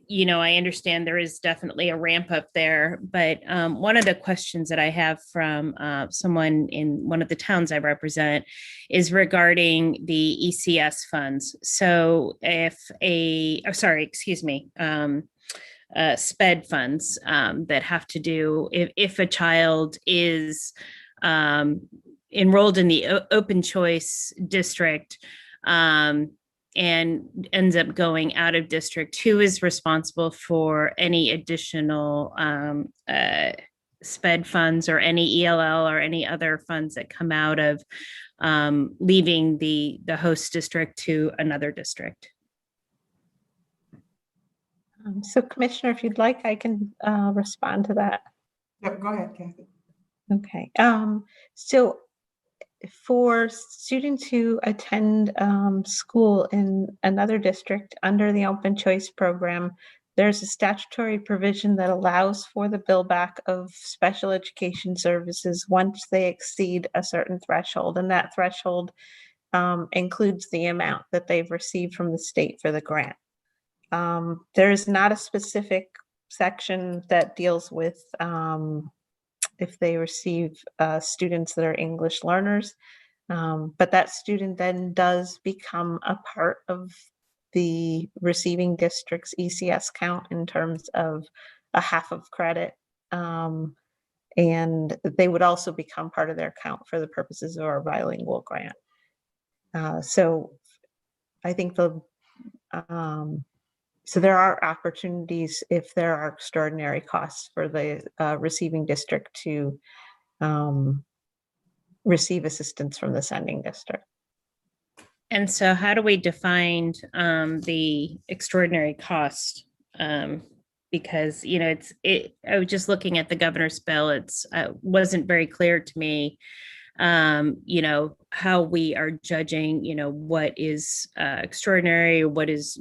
I understand there is definitely a ramp up there, but one of the questions that I have from someone in one of the towns I represent is regarding the ECS funds. So if SPED funds that have to do if a child is enrolled in the open choice district and ends up going out of district, who is responsible for any additional SPED funds or any ELL or any other funds that come out of leaving the host district to another district? So Commissioner, if you'd like, I can respond to that. Yep, go ahead, Kathy. Okay. So for students who attend school in another district under the open choice program, there's a statutory provision that allows for the bill back of special education services once they exceed a certain threshold, and that threshold includes the amount that they've received from the state for the grant. There is not a specific section that deals with if they receive students that are English learners, but that student then does become a part of the receiving district's ECS count in terms of a half of credit, and they would also become part of their count for the purposes of our bilingual grant. So I think so there are opportunities if there are extraordinary costs for the receiving district to receive assistance from the sending district. And so how do we define the extraordinary cost? Because, I was just looking at the governor's bill. It's wasn't very clear to me, how we are judging, what is extraordinary, what is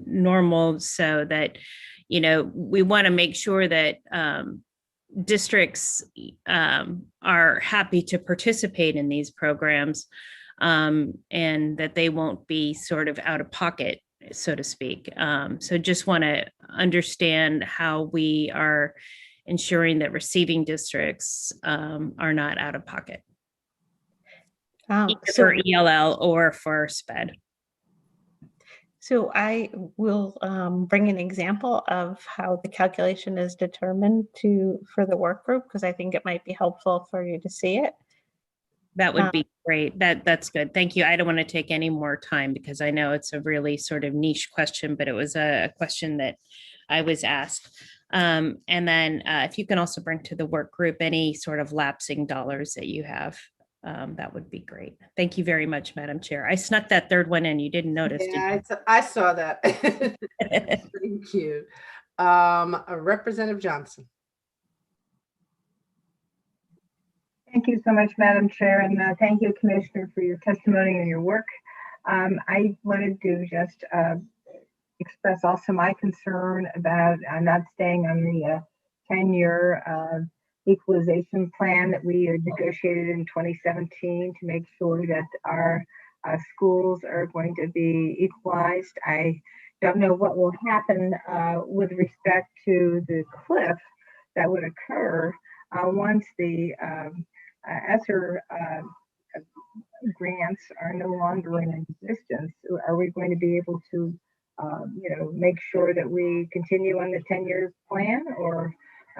normal, so that we want to make sure that districts are happy to participate in these programs, and that they won't be sort of out of pocket, so to speak. So just want to understand how we are ensuring that receiving districts are not out of pocket, either for ELL or for SPED. So I will bring an example of how the calculation is determined for the work group, because I think it might be helpful for you to see it. That would be great. That's good. Thank you. I don't want to take any more time because I know it's a really sort of niche question, but it was a question that I was asked. And then if you can also bring to the work group any sort of lapsing dollars that you have, that would be great. Thank you very much, Madam Chair. I snuck that third one in. You didn't notice. Yeah, I saw that. Thank you. Representative Johnson. Thank you so much, Madam Chair, and thank you, Commissioner, for your testimony and your work. I wanted to just express also my concern about not staying on the 10-year equalization plan that we negotiated in 2017 to make sure that our schools are going to be equalized. I don't know what will happen with respect to the cliff that would occur once the ESSER grants are no longer in existence. Are we going to be able to, make sure that we continue on the 10-year plan, or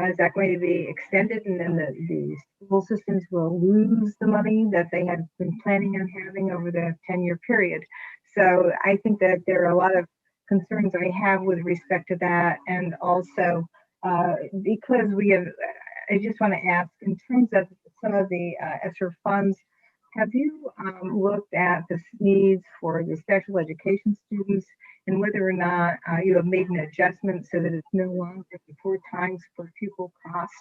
is that going to be extended and then the school systems will lose the money that they had been planning on having over the 10-year period? So I think that there are a lot of concerns I have with respect to that, and also because I just want to ask, in terms of some of the ESSER funds, have you looked at the needs for the special education students and whether or not you have made an adjustment so that it's no longer the 4 times per pupil cost?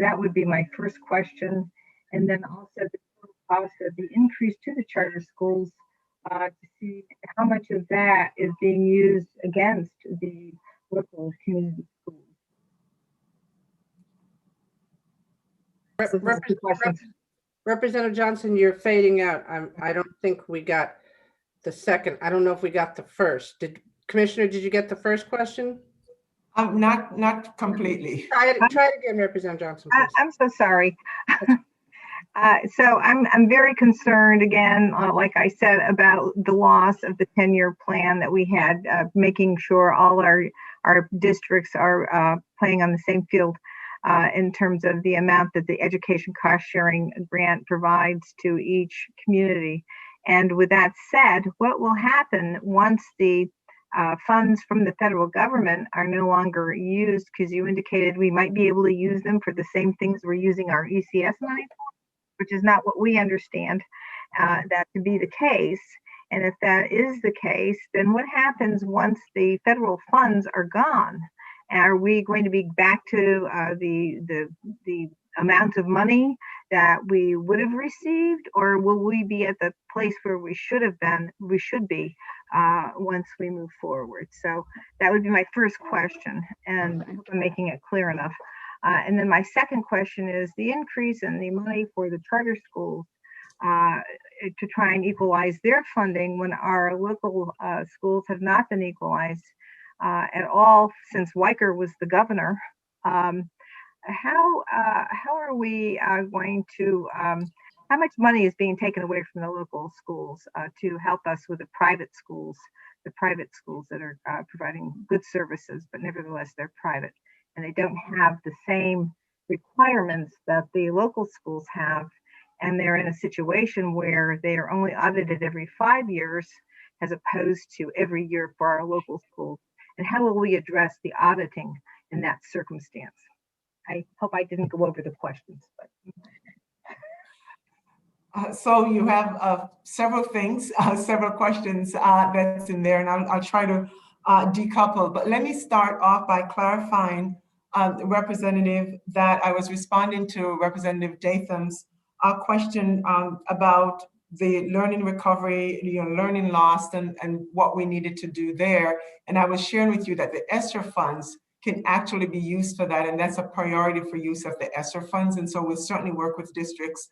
That would be my first question. And then also the cost of the increase to the charter schools, to see how much of that is being used against the local community schools. Representative Johnson, you're fading out. I don't think we got the second. I don't know if we got the first. Commissioner, did you get the first question? Not completely. Try it again, Representative Johnson, please. I'm so sorry. So I'm very concerned again, like I said, about the loss of the 10-year plan that we had, making sure all our districts are playing on the same field in terms of the amount that the education cost sharing grant provides to each community. And with that said, what will happen once the funds from the federal government are no longer used, because you indicated we might be able to use them for the same things we're using our ECS money for, which is not what we understand that to be the case. And if that is the case, then what happens once the federal funds are gone? Are we going to be back to the amount of money that we would have received, or will we be at the place where we should be once we move forward? So that would be my first question, and I hope I'm making it clear enough. And then my second question is the increase in the money for the charter schools to try and equalize their funding when our local schools have not been equalized at all since Weicker was the governor. How are we going to, how much money is being taken away from the local schools to help us with the private schools that are providing good services, but nevertheless they're private and they don't have the same requirements that the local schools have, and they're in a situation where they are only audited every 5 years as opposed to every year for our local schools? And how will we address the auditing in that circumstance? I hope I didn't go over the questions, but. So you have several things, several questions that's in there, and I'll try to decouple. But let me start off by clarifying, Representative, that I was responding to Representative Datham's question about the learning recovery, learning lost, and what we needed to do there. And I was sharing with you that the ESSER funds can actually be used for that, and that's a priority for use of the ESSER funds. And so we'll certainly work with districts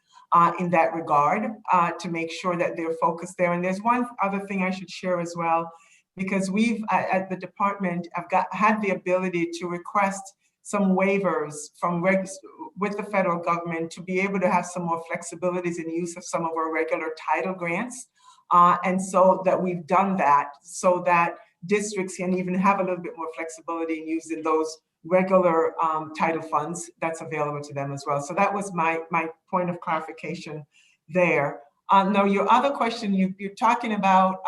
in that regard to make sure that they're focused there. And there's one other thing I should share as well, because we've at the department had the ability to request some waivers from with the federal government to be able to have some more flexibilities in use of some of our regular title grants. And so that we've done that so that districts can even have a little bit more flexibility in using those regular title funds that's available to them as well. So that was my point of clarification there. Now, your other question, you're talking about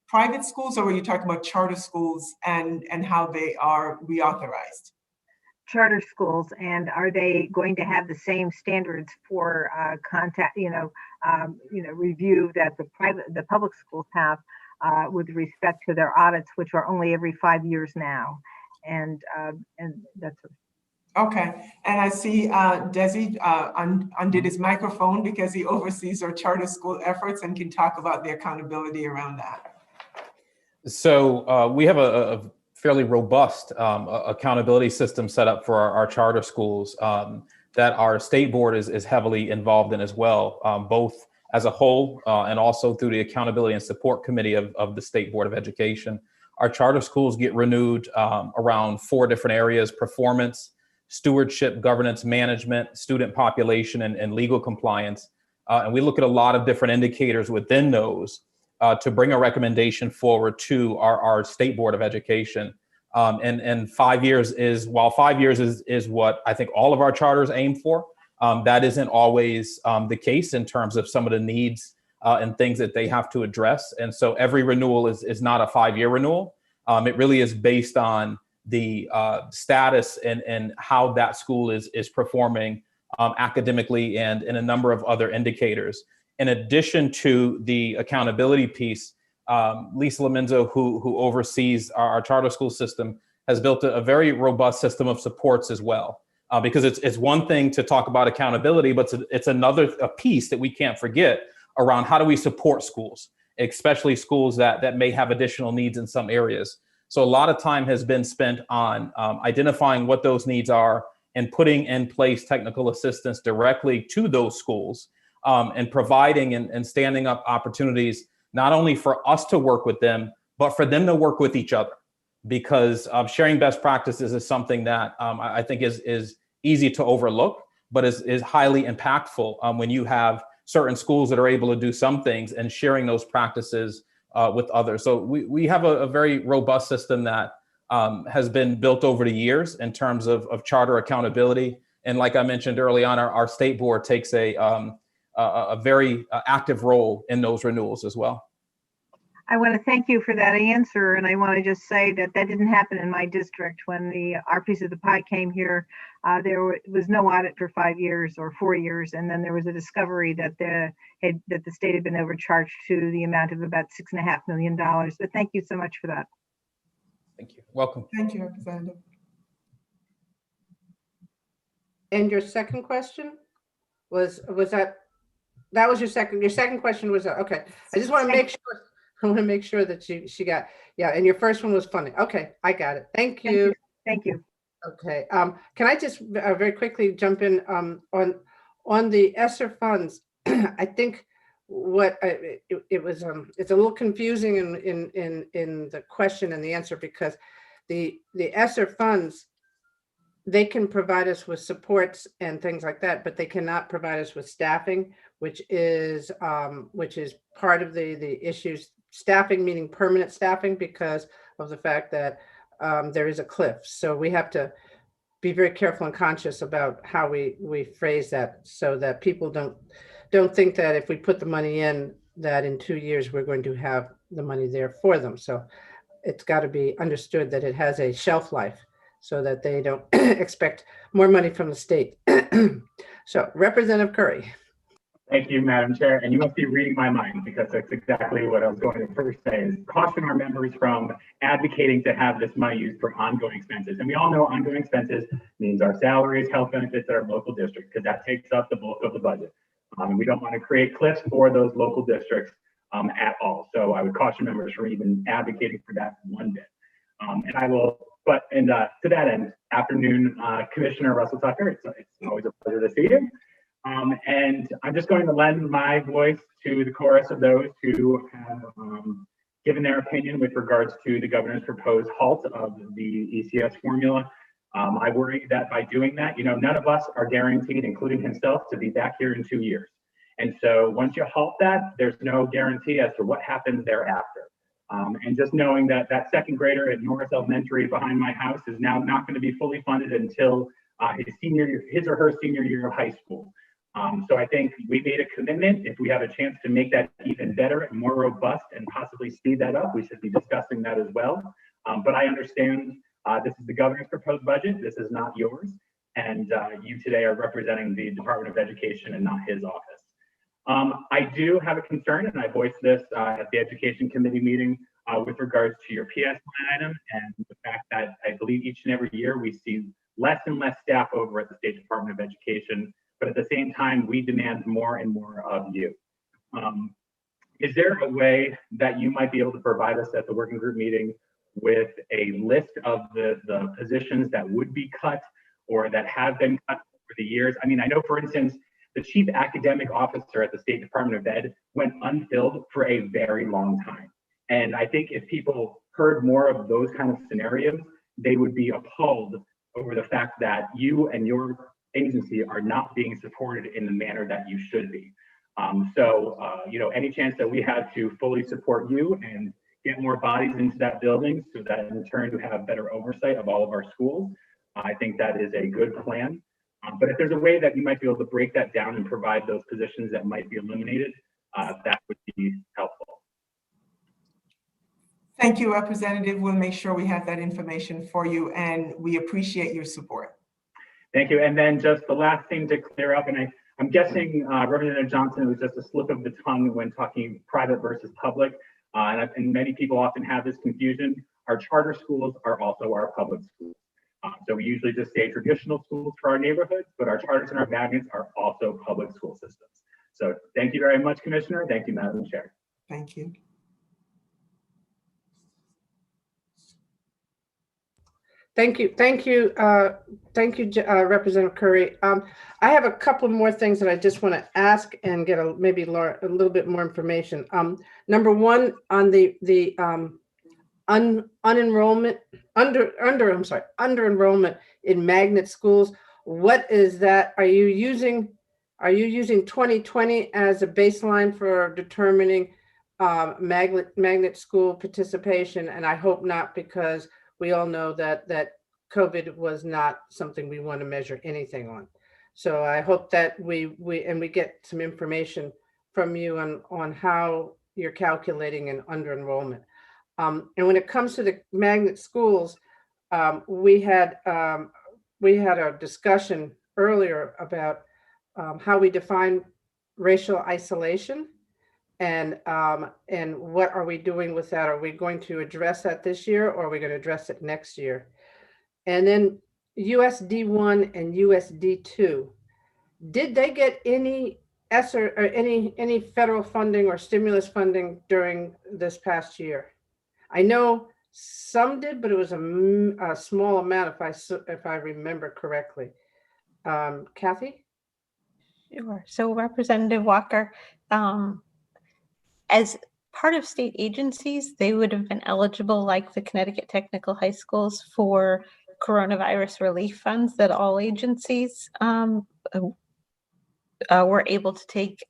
private schools, or were you talking about charter schools and how they are reauthorized? Charter schools, and are they going to have the same standards for review that the public schools have with respect to their audits, which are only every 5 years now? And that's okay. And I see Desi undid his microphone because he oversees our charter school efforts and can talk about the accountability around that. So we have a fairly robust accountability system set up for our charter schools that our state board is heavily involved in as well, both as a whole and also through the Accountability and Support Committee of the State Board of Education. Our charter schools get renewed around 4 different areas: performance, stewardship, governance, management, student population, and legal compliance. And we look at a lot of different indicators within those to bring a recommendation forward to our State Board of Education. And 5 years is, while 5 years is what I think all of our charters aim for, that isn't always the case in terms of some of the needs and things that they have to address. And so every renewal is not a 5-year renewal. It really is based on the status and how that school is performing academically and in a number of other indicators. In addition to the accountability piece, Lisa Lomenzo, who oversees our charter school system, has built a very robust system of supports as well. Because it's one thing to talk about accountability, but it's another piece that we can't forget around how do we support schools, especially schools that may have additional needs in some areas. So a lot of time has been spent on identifying what those needs are and putting in place technical assistance directly to those schools and providing and standing up opportunities, not only for us to work with them, but for them to work with each other, because sharing best practices is something that I think is easy to overlook, but is highly impactful when you have certain schools that are able to do some things and sharing those practices with others. So we have a very robust system that has been built over the years in terms of charter accountability. And like I mentioned early on, our state board takes a very active role in those renewals as well. I want to thank you for that answer. And I want to just say that didn't happen in my district. When our piece of the pie came here, there was no audit for 5 years or 4 years. And then there was a discovery that the state had been overcharged to the amount of about $6.5 million. But thank you so much for that. Thank you. Welcome. Thank you, Representative. And your second question was that was your second question was that, okay. I just want to make sure. I want to make sure that she got, yeah. And your first one was funny. Okay, I got it. Thank you. Thank you. Okay. Can I just very quickly jump in on the ESSER funds? I think what it was it's a little confusing in the question and the answer, because the ESSER funds, they can provide us with supports and things like that, but they cannot provide us with staffing, which is part of the issues. Staffing, meaning permanent staffing, because of the fact that there is a cliff. So we have to be very careful and conscious about how we phrase that, so that people don't think that if we put the money in, that in 2 years we're going to have the money there for them. So it's got to be understood that it has a shelf life, so that they don't expect more money from the state. So Representative Curry. Thank you, Madam Chair. And you must be reading my mind, because that's exactly what I was going to first say, is caution our members from advocating to have this money used for ongoing expenses. And we all know ongoing expenses means our salaries, health benefits at our local district, because that takes up the bulk of the budget. And we don't want to create cliffs for those local districts at all. So I would caution members from even advocating for that one bit. And I will, to that end, afternoon, Commissioner Russell Tucker, it's always a pleasure to see you. And I'm just going to lend my voice to the chorus of those who have given their opinion with regards to the governor's proposed halt of the ECS formula. I worry that by doing that, none of us are guaranteed, including himself, to be back here in 2 years. And so once you halt that, there's no guarantee as to what happens thereafter. And just knowing that that second grader at North Elementary behind my house is now not going to be fully funded until his or her senior year of high school. So I think we made a commitment. If we have a chance to make that even better and more robust and possibly speed that up, we should be discussing that as well. But I understand this is the governor's proposed budget. This is not yours. And you today are representing the Department of Education and not his office. I do have a concern, and I voiced this at the Education Committee meeting with regards to your PS line item, and the fact that I believe each and every year we see less and less staff over at the State Department of Education. But at the same time, we demand more and more of you. Is there a way that you might be able to provide us at the working group meeting with a list of the positions that would be cut or that have been cut over the years? I mean, I know, for instance, the chief academic officer at the State Department of Ed went unfilled for a very long time. And I think if people heard more of those kind of scenarios, they would be appalled over the fact that you and your agency are not being supported in the manner that you should be. Any chance that we have to fully support you and get more bodies into that building so that in turn you have better oversight of all of our schools, I think that is a good plan. But if there's a way that you might be able to break that down and provide those positions that might be eliminated, that would be helpful. Thank you, Representative. We'll make sure we have that information for you, and we appreciate your support. Thank you. And then just the last thing to clear up, and I'm guessing Representative Johnson, it was just a slip of the tongue when talking private versus public. And many people often have this confusion. Our charter schools are also our public schools. So we usually just say traditional schools for our neighborhoods, but our charters and our magnets are also public school systems. So thank you very much, Commissioner. Thank you, Madam Chair. Thank you. Thank you, Representative Curry. I have a couple more things that I just want to ask and get maybe a little bit more information. Number one, on the unenrollment, under enrollment in magnet schools. What is that? Are you using 2020 as a baseline for determining magnet school participation? And I hope not, because we all know that COVID was not something we want to measure anything on. So I hope that we get some information from you on how you're calculating an under enrollment. And when it comes to the magnet schools, we had a discussion earlier about how we define racial isolation, and what are we doing with that? Are we going to address that this year, or are we going to address it next year? And then USD1 and USD2, did they get any ESSER or any federal funding or stimulus funding during this past year? I know some did, but it was a small amount, if I remember correctly. Kathy? Sure. So Representative Walker, as part of state agencies, they would have been eligible, like the Connecticut Technical High Schools, for coronavirus relief funds that all agencies were able to take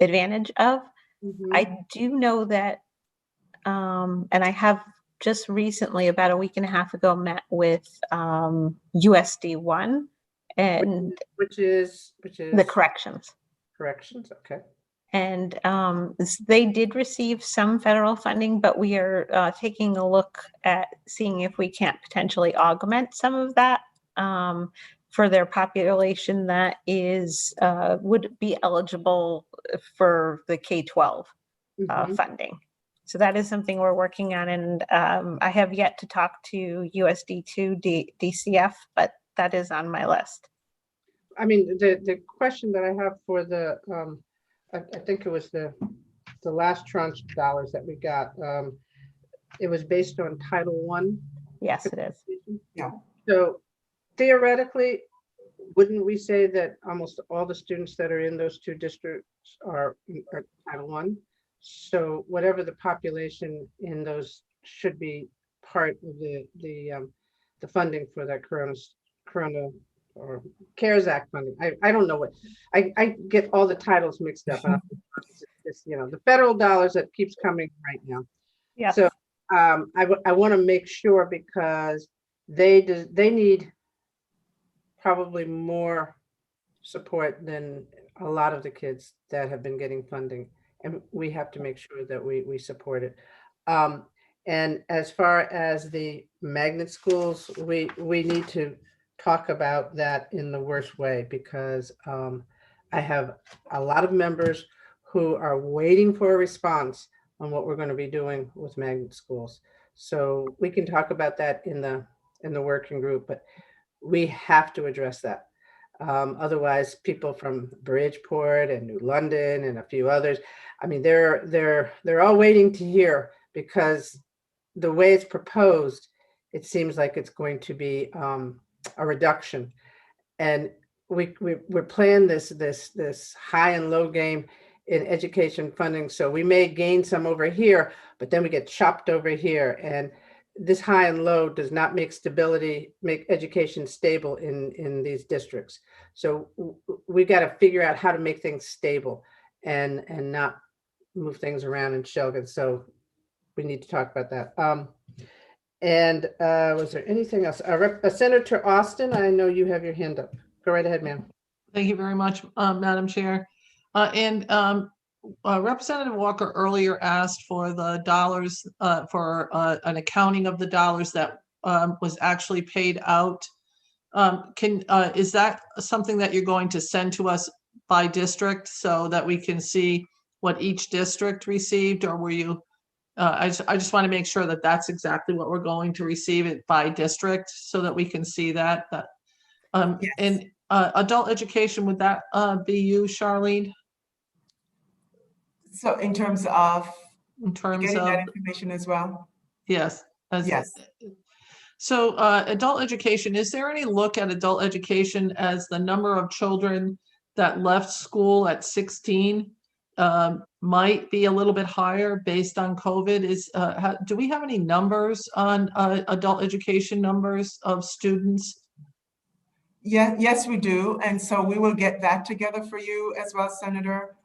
advantage of. I do know that, and I have just recently, about a week and a half ago, met with USD1, and which is the corrections. Corrections, okay. And they did receive some federal funding, but we are taking a look at seeing if we can't potentially augment some of that for their population that is would be eligible for the K-12 funding. So that is something we're working on, and I have yet to talk to USD2 DCF, but that is on my list. I mean, the question that I have for the I think it was the last tranche of dollars that we got. It was based on Title I. Yes, it is. Yeah. So theoretically, wouldn't we say that almost all the students that are in those two districts are Title I? So whatever the population in those should be part of the funding for that Corona or CARES Act funding. I don't know what, I get all the titles mixed up. It's, the federal dollars that keeps coming right now. Yeah. So I want to make sure, because they need probably more support than a lot of the kids that have been getting funding, and we have to make sure that we support it. And as far as the magnet schools, we need to talk about that in the worst way, because I have a lot of members who are waiting for a response on what we're going to be doing with magnet schools. So we can talk about that in the working group, but we have to address that. Otherwise, people from Bridgeport and New London and a few others, I mean, they're all waiting to hear, because the way it's proposed, it seems like it's going to be a reduction. And we're playing this high and low game in education funding. So we may gain some over here, but then we get chopped over here. And this high and low does not make education stable in these districts. So we got to figure out how to make things stable and not move things around and shelve it. So we need to talk about that. And was there anything else? Senator Austin, I know you have your hand up. Go right ahead, ma'am. Thank you very much, Madam Chair. Representative Walker earlier asked for the dollars for an accounting of the dollars that was actually paid out. Is that something that you're going to send to us by district so that we can see what each district received, or were you? I just want to make sure that that's exactly what we're going to receive it by district, so that we can see that. Yes. And adult education, would that be you, Charlene? So in terms of getting that information as well? Yes. Yes. So adult education, is there any look at adult education as the number of children that left school at 16 might be a little bit higher based on COVID. Do we have any numbers on adult education numbers of students? Yeah, yes, we do. And so we will get that together for you as well, Senator.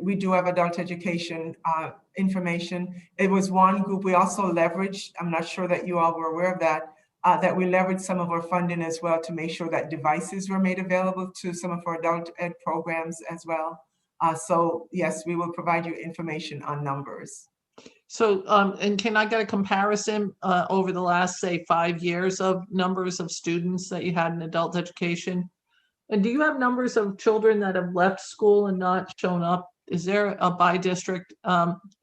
We do have adult education information. It was one group we also leveraged. I'm not sure that you all were aware of that, that we leveraged some of our funding as well to make sure that devices were made available to some of our adult ed programs as well. So yes, we will provide you information on numbers. So, and can I get a comparison over the last, say, 5 years of numbers of students that you had in adult education? And do you have numbers of children that have left school and not shown up? Is there a by district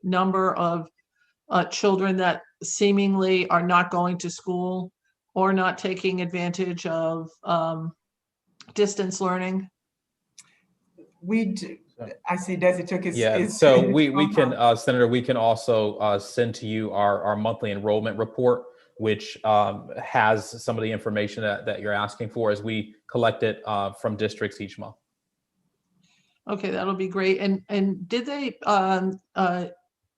number of children that seemingly are not going to school or not taking advantage of distance learning? We do. I see Desi took his. Yeah, so we can, Senator, we can also send to you our monthly enrollment report, which has some of the information that you're asking for as we collect it from districts each month. Okay, that'll be great. And did they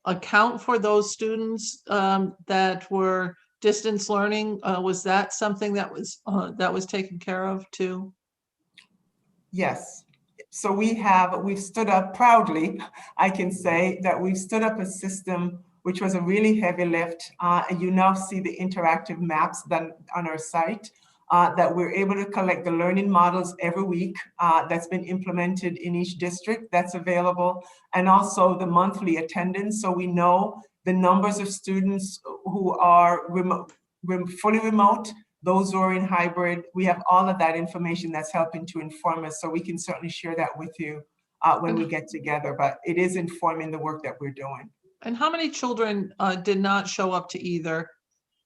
account for those students that were distance learning? Was that something that was taken care of too? Yes. So we've stood up proudly, I can say that we've stood up a system which was a really heavy lift. And you now see the interactive maps done on our site that we're able to collect the learning models every week that's been implemented in each district that's available, and also the monthly attendance. So we know the numbers of students who are fully remote, those who are in hybrid. We have all of that information that's helping to inform us. So we can certainly share that with you when we get together, but it is informing the work that we're doing. And how many children did not show up to either?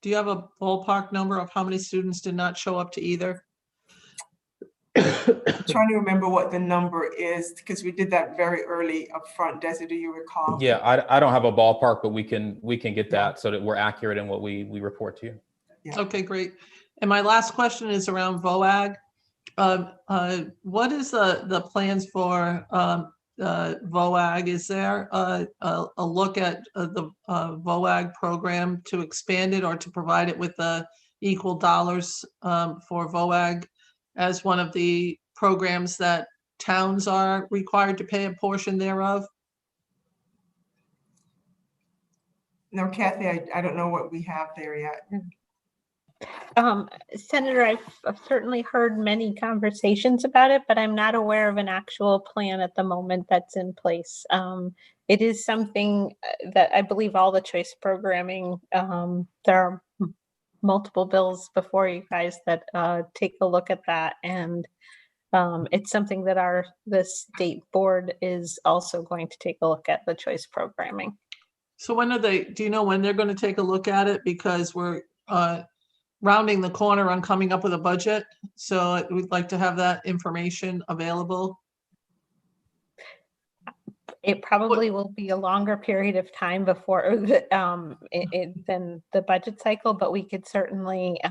Do you have a ballpark number of how many students did not show up to either? I'm trying to remember what the number is because we did that very early up front. Desi, do you recall? Yeah, I don't have a ballpark, but we can get that so that we're accurate in what we report to you. Yeah. Okay, great. And my last question is around VOAG. What is the plans for VOAG? Is there a look at the VOAG program to expand it or to provide it with equal dollars for VOAG as one of the programs that towns are required to pay a portion thereof? No, Kathy, I don't know what we have there yet. Senator, I've certainly heard many conversations about it, but I'm not aware of an actual plan at the moment that's in place. It is something that I believe all the choice programming, there are multiple bills before you guys that take a look at that. And it's something that the state board is also going to take a look at, the choice programming. So do you know when they're going to take a look at it? Because we're rounding the corner on coming up with a budget. So we'd like to have that information available. It probably will be a longer period of time before than the budget cycle, but we could certainly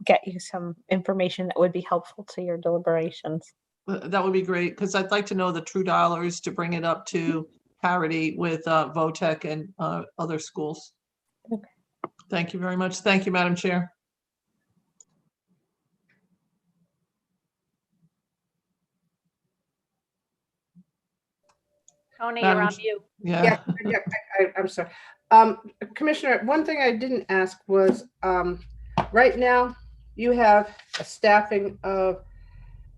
get you some information that would be helpful to your deliberations. That would be great, because I'd like to know the true dollars to bring it up to parity with VOTEC and other schools. Okay. Thank you very much. Thank you, Madam Chair. Tony, you're on mute. Yeah. I'm sorry. Commissioner, one thing I didn't ask was, right now you have a staffing of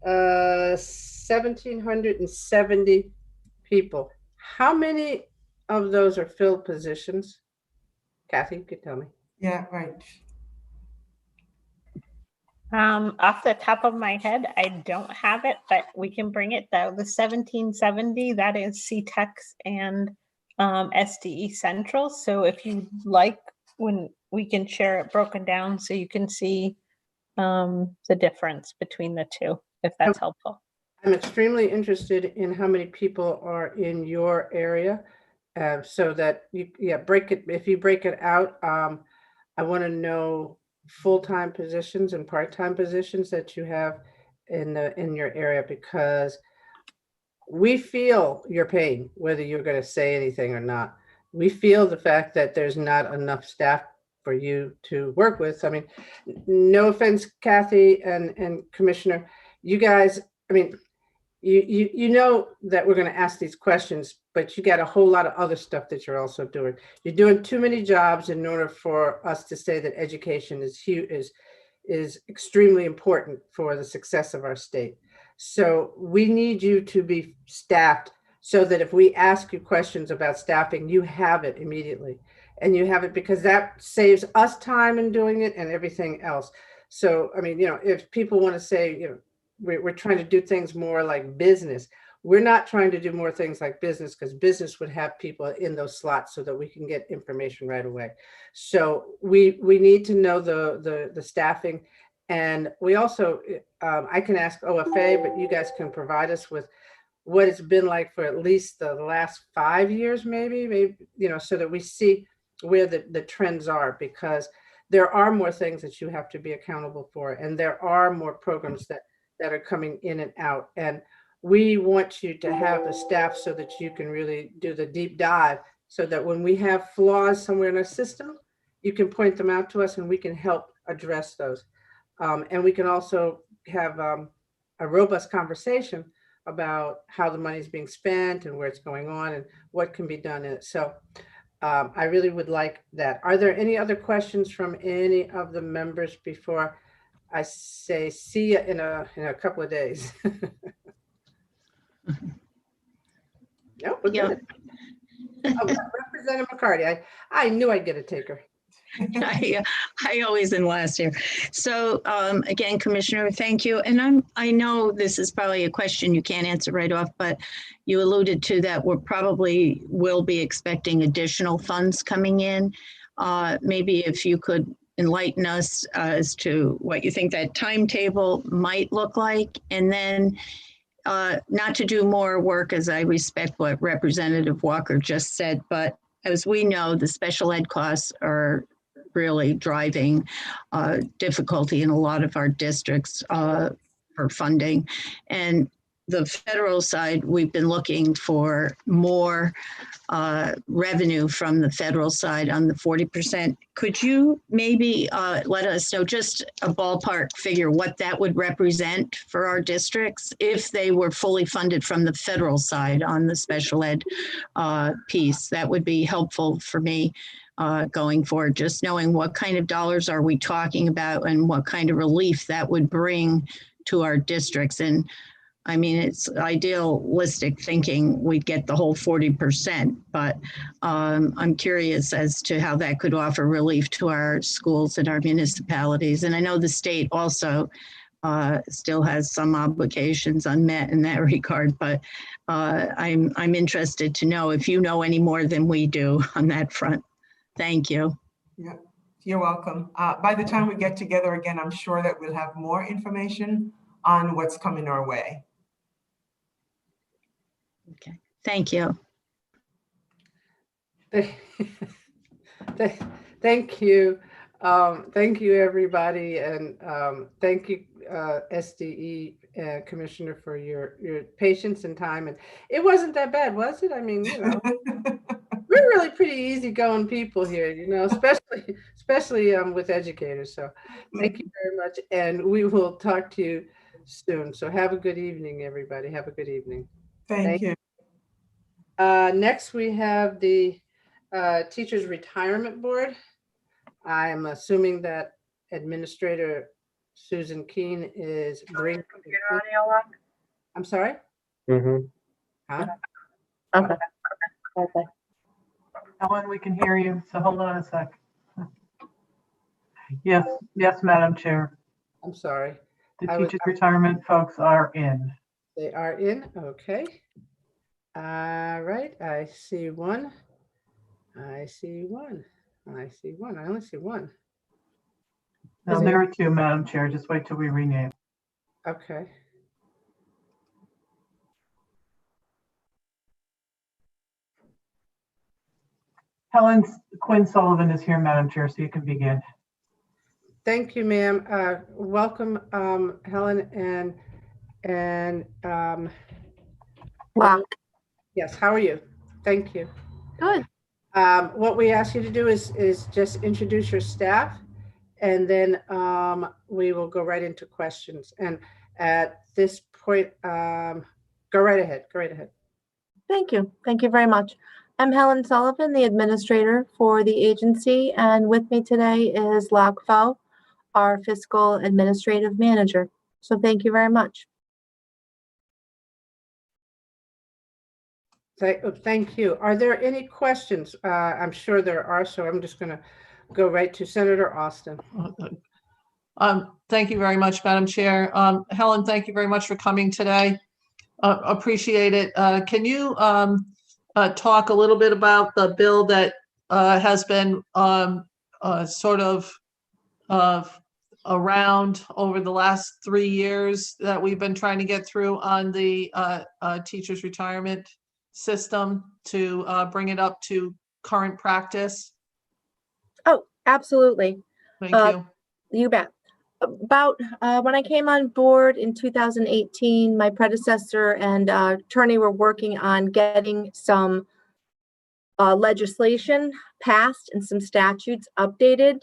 1,770 people. How many of those are filled positions? Kathy, you could tell me. Yeah, right. Off the top of my head, I don't have it, but we can bring it though. The 1770, that is CTEX and SDE Central. So if you like, when we can share it broken down so you can see the difference between the two, if that's helpful. I'm extremely interested in how many people are in your area, so that break it. If you break it out, I want to know full-time positions and part-time positions that you have in your area, because we feel your pain, whether you're going to say anything or not. We feel the fact that there's not enough staff for you to work with. I mean, no offense, Kathy and Commissioner, you guys, I mean, you know that we're going to ask these questions, but you got a whole lot of other stuff that you're also doing. You're doing too many jobs in order for us to say that education is huge, is extremely important for the success of our state. So we need you to be staffed so that if we ask you questions about staffing, you have it immediately. And you have it because that saves us time in doing it and everything else. So, I mean, you know, if people want to say, you know, we're trying to do things more like business. We're not trying to do more things like business because business would have people in those slots so that we can get information right away. So we need to know the staffing. And we also, I can ask OFA, but you guys can provide us with what it's been like for at least the last 5 years, maybe, you know, so that we see where the trends are, because there are more things that you have to be accountable for. And there are more programs that are coming in and out. And we want you to have the staff so that you can really do the deep dive, so that when we have flaws somewhere in our system, you can point them out to us and we can help address those. And we can also have a robust conversation about how the money is being spent and where it's going on and what can be done in it. So I really would like that. Are there any other questions from any of the members before I say see you in a couple of days? No, we're good. Oh, Representative McCarty, I knew I'd get a taker. I always am last here. So again, Commissioner, thank you. And I know this is probably a question you can't answer right off, but you alluded to that we're probably will be expecting additional funds coming in. Maybe if you could enlighten us as to what you think that timetable might look like. And then not to do more work, as I respect what Representative Walker just said, but as we know, the special ed costs are really driving difficulty in a lot of our districts for funding. And the federal side, we've been looking for more revenue from the federal side on the 40%. Could you maybe let us know just a ballpark figure what that would represent for our districts if they were fully funded from the federal side on the special ed piece? That would be helpful for me going forward, just knowing what kind of dollars are we talking about and what kind of relief that would bring to our districts. And I mean, it's idealistic thinking we'd get the whole 40%, but I'm curious as to how that could offer relief to our schools and our municipalities. And I know the state also still has some obligations unmet in that regard, but I'm interested to know if you know any more than we do on that front. Thank you. Yeah, you're welcome. By the time we get together again, I'm sure that we'll have more information on what's coming our way. Okay, thank you. Thank you. Thank you, everybody. And thank you, SDE Commissioner, for your patience and time. And it wasn't that bad, was it? I mean, you know, we're really pretty easygoing people here, you know, especially with educators. So thank you very much. And we will talk to you soon. So have a good evening, everybody. Have a good evening. Thank you. Next, we have the Teachers Retirement Board. I'm assuming that Administrator Susan Keene is bringing. I'm sorry? Mm-hmm. Huh? Okay. Okay. Ellen, we can hear you, so hold on a sec. Yes, Madam Chair. I'm sorry. The teachers retirement folks are in. They are in, okay. All right, I see one. I see one. I see one. I only see one. No, there are two, Madam Chair. Just wait till we rename. Okay. Helen Quinn Sullivan is here, Madam Chair, so you can begin. Thank you, ma'am. Welcome, Helen, and Locke. Yes, how are you? Thank you. Good. What we ask you to do is just introduce your staff, and then we will go right into questions. And at this point, go right ahead. Go right ahead. Thank you. Thank you very much. I'm Helen Sullivan, the administrator for the agency, and with me today is Locke Pho, our fiscal administrative manager. So thank you very much. Thank you. Are there any questions? I'm sure there are, so I'm just going to go right to Senator Austin. Thank you very much, Madam Chair. Helen, thank you very much for coming today. Appreciate it. Can you talk a little bit about the bill that has been sort of around over the last 3 years that we've been trying to get through on the teachers' retirement system to bring it up to current practice? Oh, absolutely. Thank you. You bet. About when I came on board in 2018, my predecessor and attorney were working on getting some legislation passed and some statutes updated.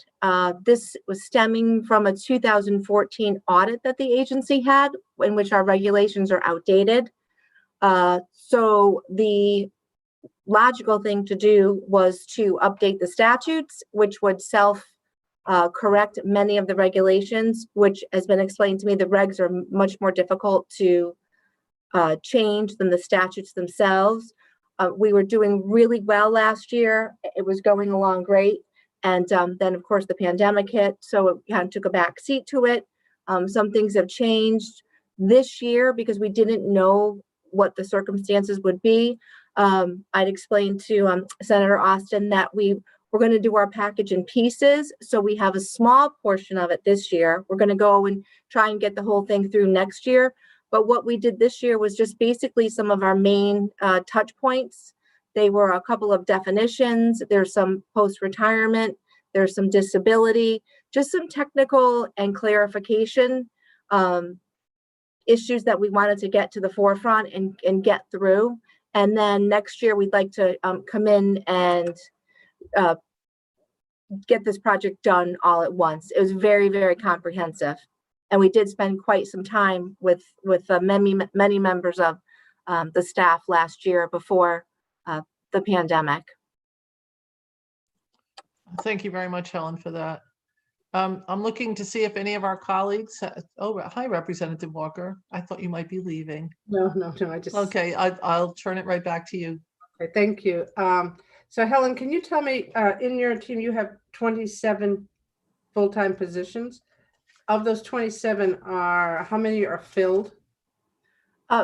This was stemming from a 2014 audit that the agency had, in which our regulations are outdated. So the logical thing to do was to update the statutes, which would correct many of the regulations, which has been explained to me. The regs are much more difficult to change than the statutes themselves. We were doing really well last year. It was going along great. And then, of course, the pandemic hit, so it kind of took a back seat to it. Some things have changed this year because we didn't know what the circumstances would be. I'd explained to Senator Austin that we're going to do our package in pieces. So we have a small portion of it this year. We're going to go and try and get the whole thing through next year. But what we did this year was just basically some of our main touch points. They were a couple of definitions. There's some post-retirement. There's some disability, just some technical and clarification issues that we wanted to get to the forefront and get through. And then next year, we'd like to come in and get this project done all at once. It was very, very comprehensive. And we did spend quite some time with many members of the staff last year before the pandemic. Thank you very much, Helen, for that. I'm looking to see if any of our colleagues, hi, Representative Walker. I thought you might be leaving. No, I just. Okay, I'll turn it right back to you. Okay, thank you. So Helen, can you tell me, in your team, you have 27 full-time positions. Of those 27, how many are filled?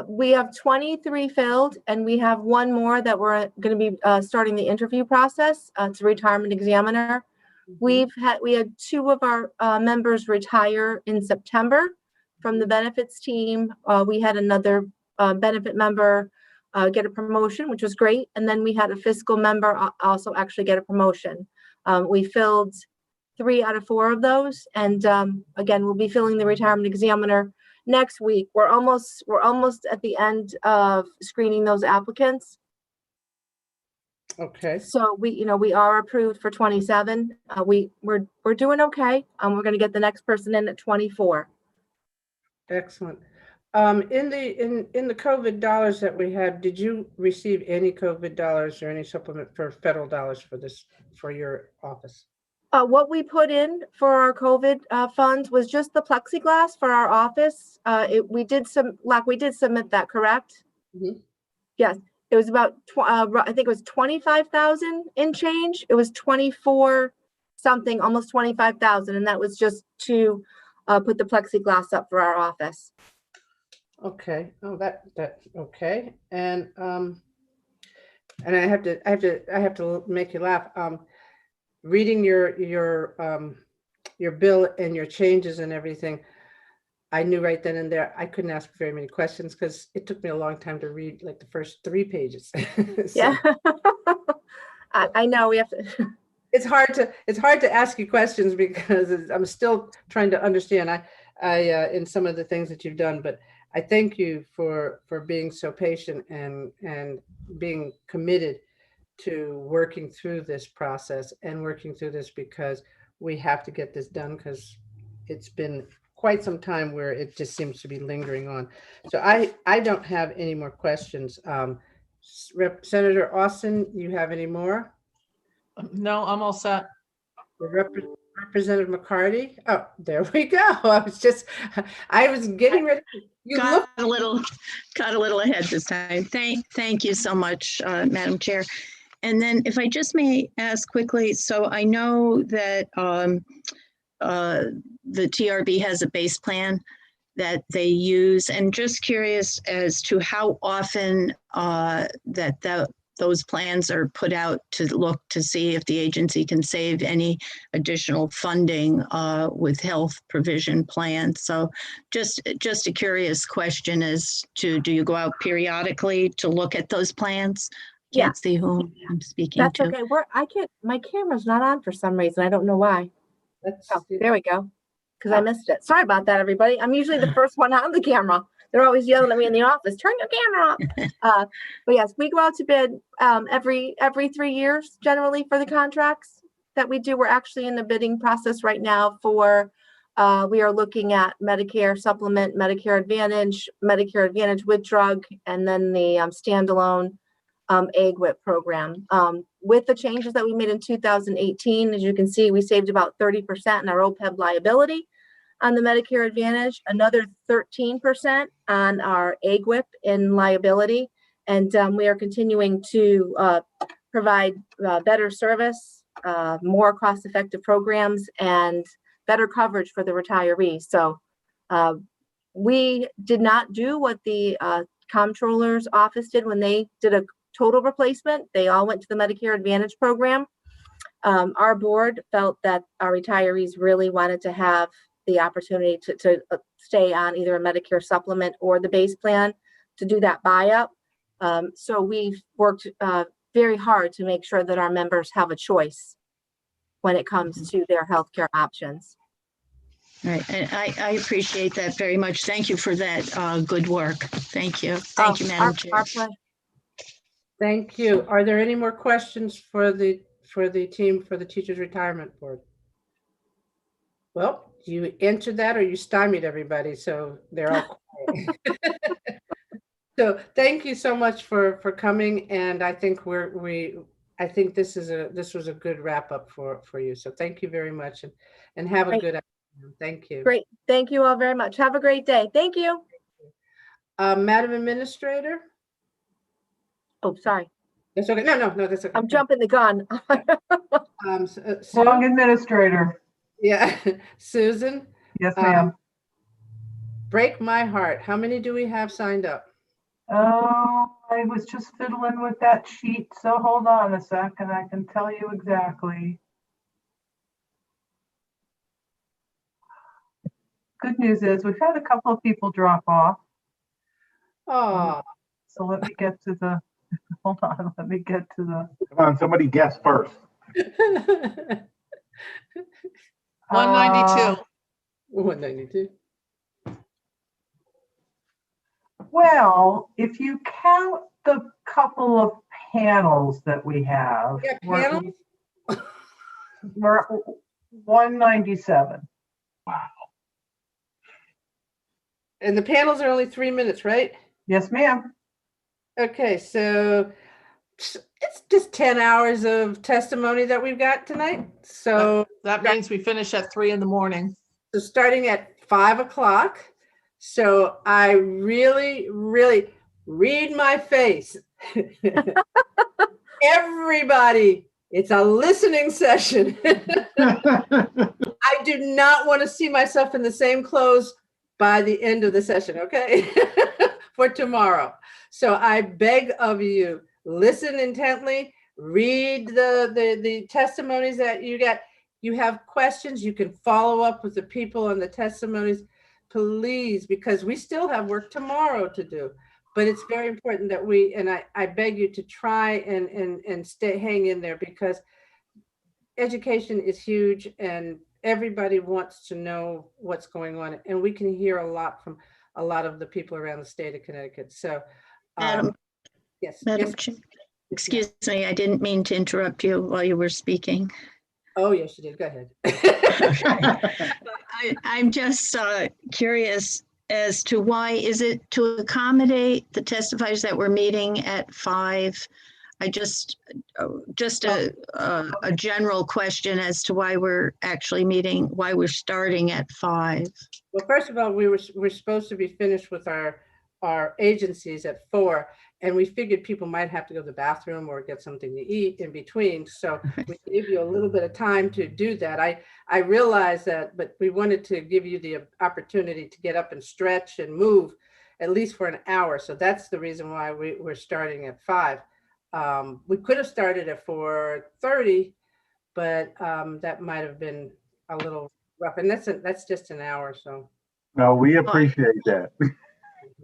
We have 23 filled, and we have one more that we're going to be starting the interview process. It's a retirement examiner. We had 2 of our members retire in September from the benefits team. We had another benefit member get a promotion, which was great. And then we had a fiscal member also actually get a promotion. We filled 3 out of 4 of those. And again, we'll be filling the retirement examiner next week. We're almost at the end of screening those applicants. Okay. So we are approved for 27. We're doing okay. We're going to get the next person in at 24. Excellent. In the COVID dollars that we have, did you receive any COVID dollars or any supplement for federal dollars for your office? What we put in for our COVID funds was just the plexiglass for our office. We did submit that, correct? Mm-hmm. Yes. It was about, I think it was 25,000 in change. It was 24 something, almost 25,000. And that was just to put the plexiglass up for our office. Okay. Oh, that okay. And I have to make you laugh. Reading your bill and your changes and everything, I knew right then and there I couldn't ask very many questions because it took me a long time to read like the first 3 pages. So, yeah, I know we have to. It's hard to ask you questions because I'm still trying to understand. in some of the things that you've done, but I thank you for being so patient and being committed to working through this process and working through this, because we have to get this done, because it's been quite some time where it just seems to be lingering on. So I don't have any more questions. Senator Austin, you have any more? No, I'm all set. Representative McCarty. Oh, there we go. I was getting ready. You got a little ahead this time. Thank you so much, Madam Chair. And then if I just may ask quickly, so I know that the TRB has a base plan that they use, and just curious as to how often those plans are put out to look to see if the agency can save any additional funding with health provision plans. So just a curious question as to, do you go out periodically to look at those plans? Yeah. Can't see whom I'm speaking That's to. okay. My camera's not on for some reason. I don't know why. There we go. Because I missed it. Sorry about that, everybody. I'm usually the first one on the camera. They're always yelling at me in the office, turn your camera off. But yes, we go out to bid every 3 years, generally, for the contracts that we do. We're actually in the bidding process right now for, we are looking at Medicare Supplement, Medicare Advantage with drug, and then the standalone AGWIP program. With the changes that we made in 2018, as you can see, we saved about 30% in our OPEB liability on the Medicare Advantage, another 13% on our AGWIP in liability. And we are continuing to provide better service, more cost-effective programs, and better coverage for the retirees. So we did not do what the comptroller's office did when they did a total replacement. They all went to the Medicare Advantage program. Our board felt that our retirees really wanted to have the opportunity to stay on either a Medicare supplement or the base plan to do that buy-up. So we've worked very hard to make sure that our members have a choice when it comes to their healthcare options. Right, and I appreciate that very much. Thank you for that good work. Thank you. Thank you, Madam Chair. Our pleasure. Thank you. Are there any more questions for the team for the Teachers Retirement Board? Well, you answered that, or you stymied everybody, so they're all quiet. So thank you so much for coming, and I think I think this was a good wrap up for you. So thank you very much, and have a good afternoon. Thank you. Great. Thank you all very much. Have a great day. Thank you. Madam Administrator. Oh, sorry. That's okay. No, that's okay. I'm jumping the gun. Wrong administrator. Yeah, Susan. Yes, ma'am. Break my heart. How many do we have signed up? Oh, I was just fiddling with that sheet, so hold on a second. I can tell you exactly. Good news is we've had a couple of people drop off. Oh. So let me get to the, hold on, let me get to the. Come on, somebody guess first. 192. 192. Well, if you count the couple of panels that we have, panels? we're 197. Wow. And the panels are only 3 minutes, right? Yes, ma'am. Okay, so it's just 10 hours of testimony that we've got tonight. So that means we finish at 3 in the morning. So starting at 5 o'clock. So I really, really read my face. Everybody, it's a listening session. I do not want to see myself in the same clothes by the end of the session, okay? For tomorrow. So I beg of you, listen intently, read the testimonies that you get. You have questions, you can follow up with the people on the testimonies, please, because we still have work tomorrow to do. But it's very important that I beg you to try and hang in there, because education is huge, and everybody wants to know what's going on, and we can hear a lot from a lot of the people around the state of Connecticut. So, yes, Madam yes. Chair, excuse me, I didn't mean to interrupt you while you were speaking. Oh, yes, you did. Go ahead. I'm just curious as to why is it to accommodate the testifiers that we're meeting at 5? I just a general question as to why we're actually meeting, why we're starting at 5. Well, first of all, we're supposed to be finished with our agencies at 4, and we figured people might have to go to the bathroom or get something to eat in between. So we gave you a little bit of time to do that. I realize that, but we wanted to give you the opportunity to get up and stretch and move at least for an hour. So that's the reason why we're starting at 5. We could have started at 4:30, but that might have been a little rough. And that's just an hour. So. No, we appreciate that.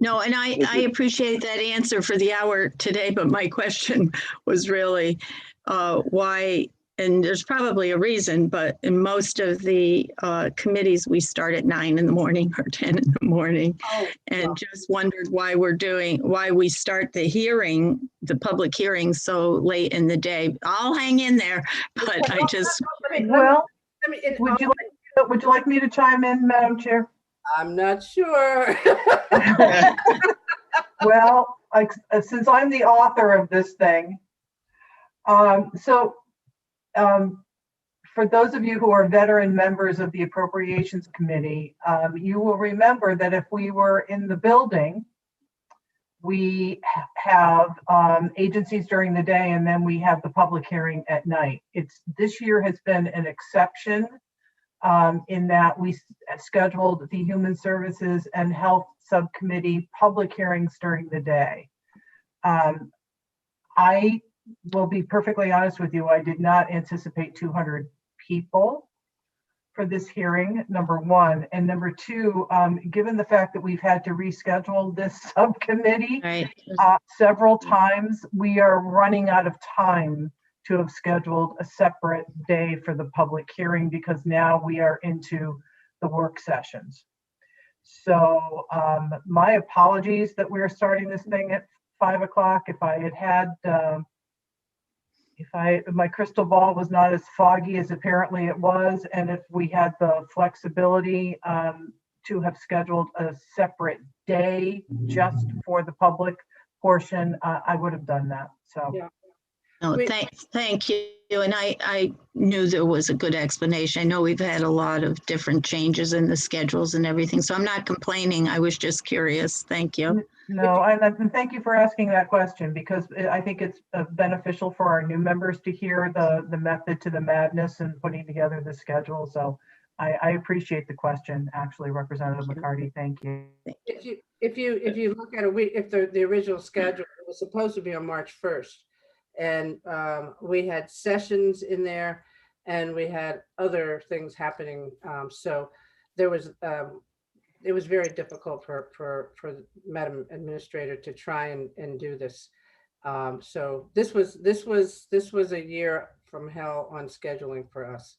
No, and I appreciate that answer for the hour today, but my question was really why, and there's probably a reason, but in most of the committees, we start at 9 in the morning or 10 in the morning, and just wondered why we start the public hearing so late in the day. I'll hang in there, but I just. Well, would you like me to chime in, Madam Chair? I'm not sure. Well, since I'm the author of this thing, for those of you who are veteran members of the Appropriations Committee, you will remember that if we were in the building, we have agencies during the day, and then we have the public hearing at night. This year has been an exception in that we scheduled the Human Services and Health Subcommittee public hearings during the day. I will be perfectly honest with you, I did not anticipate 200 people for this hearing, number one. And number two, given the fact that we've had to reschedule this subcommittee several times, we are running out of time to have scheduled a separate day for the public hearing because now we are into the work sessions. So my apologies that we're starting this thing at 5 o'clock. If I had my crystal ball was not as foggy as apparently it was, and if we had the flexibility to have scheduled a separate day just for the public portion, I would have done that. So. Yeah. No, thank you. And I knew there was a good explanation. I know we've had a lot of different changes in the schedules and everything, so I'm not complaining. I was just curious. Thank you. No, and thank you for asking that question, because I think it's beneficial for our new members to hear the method to the madness and putting together the schedule. So I appreciate the question, actually, Representative McCarty. Thank you. If you look at if the original schedule, it was supposed to be on March 1st. And we had sessions in there, and we had other things happening. So there was it was very difficult for Madam Administrator to try and do this. So this was a year from hell on scheduling for us,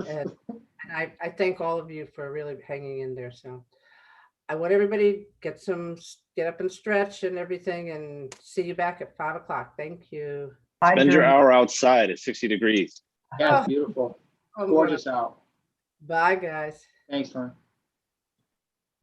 and I thank all of you for really hanging in there. So I want everybody get up and stretch and everything, and see you back at 5 o'clock. Thank you. Spend your hour outside at 60 degrees. Yeah, it's beautiful. Oh, gorgeous out. Bye, guys. Thanks, Lauren.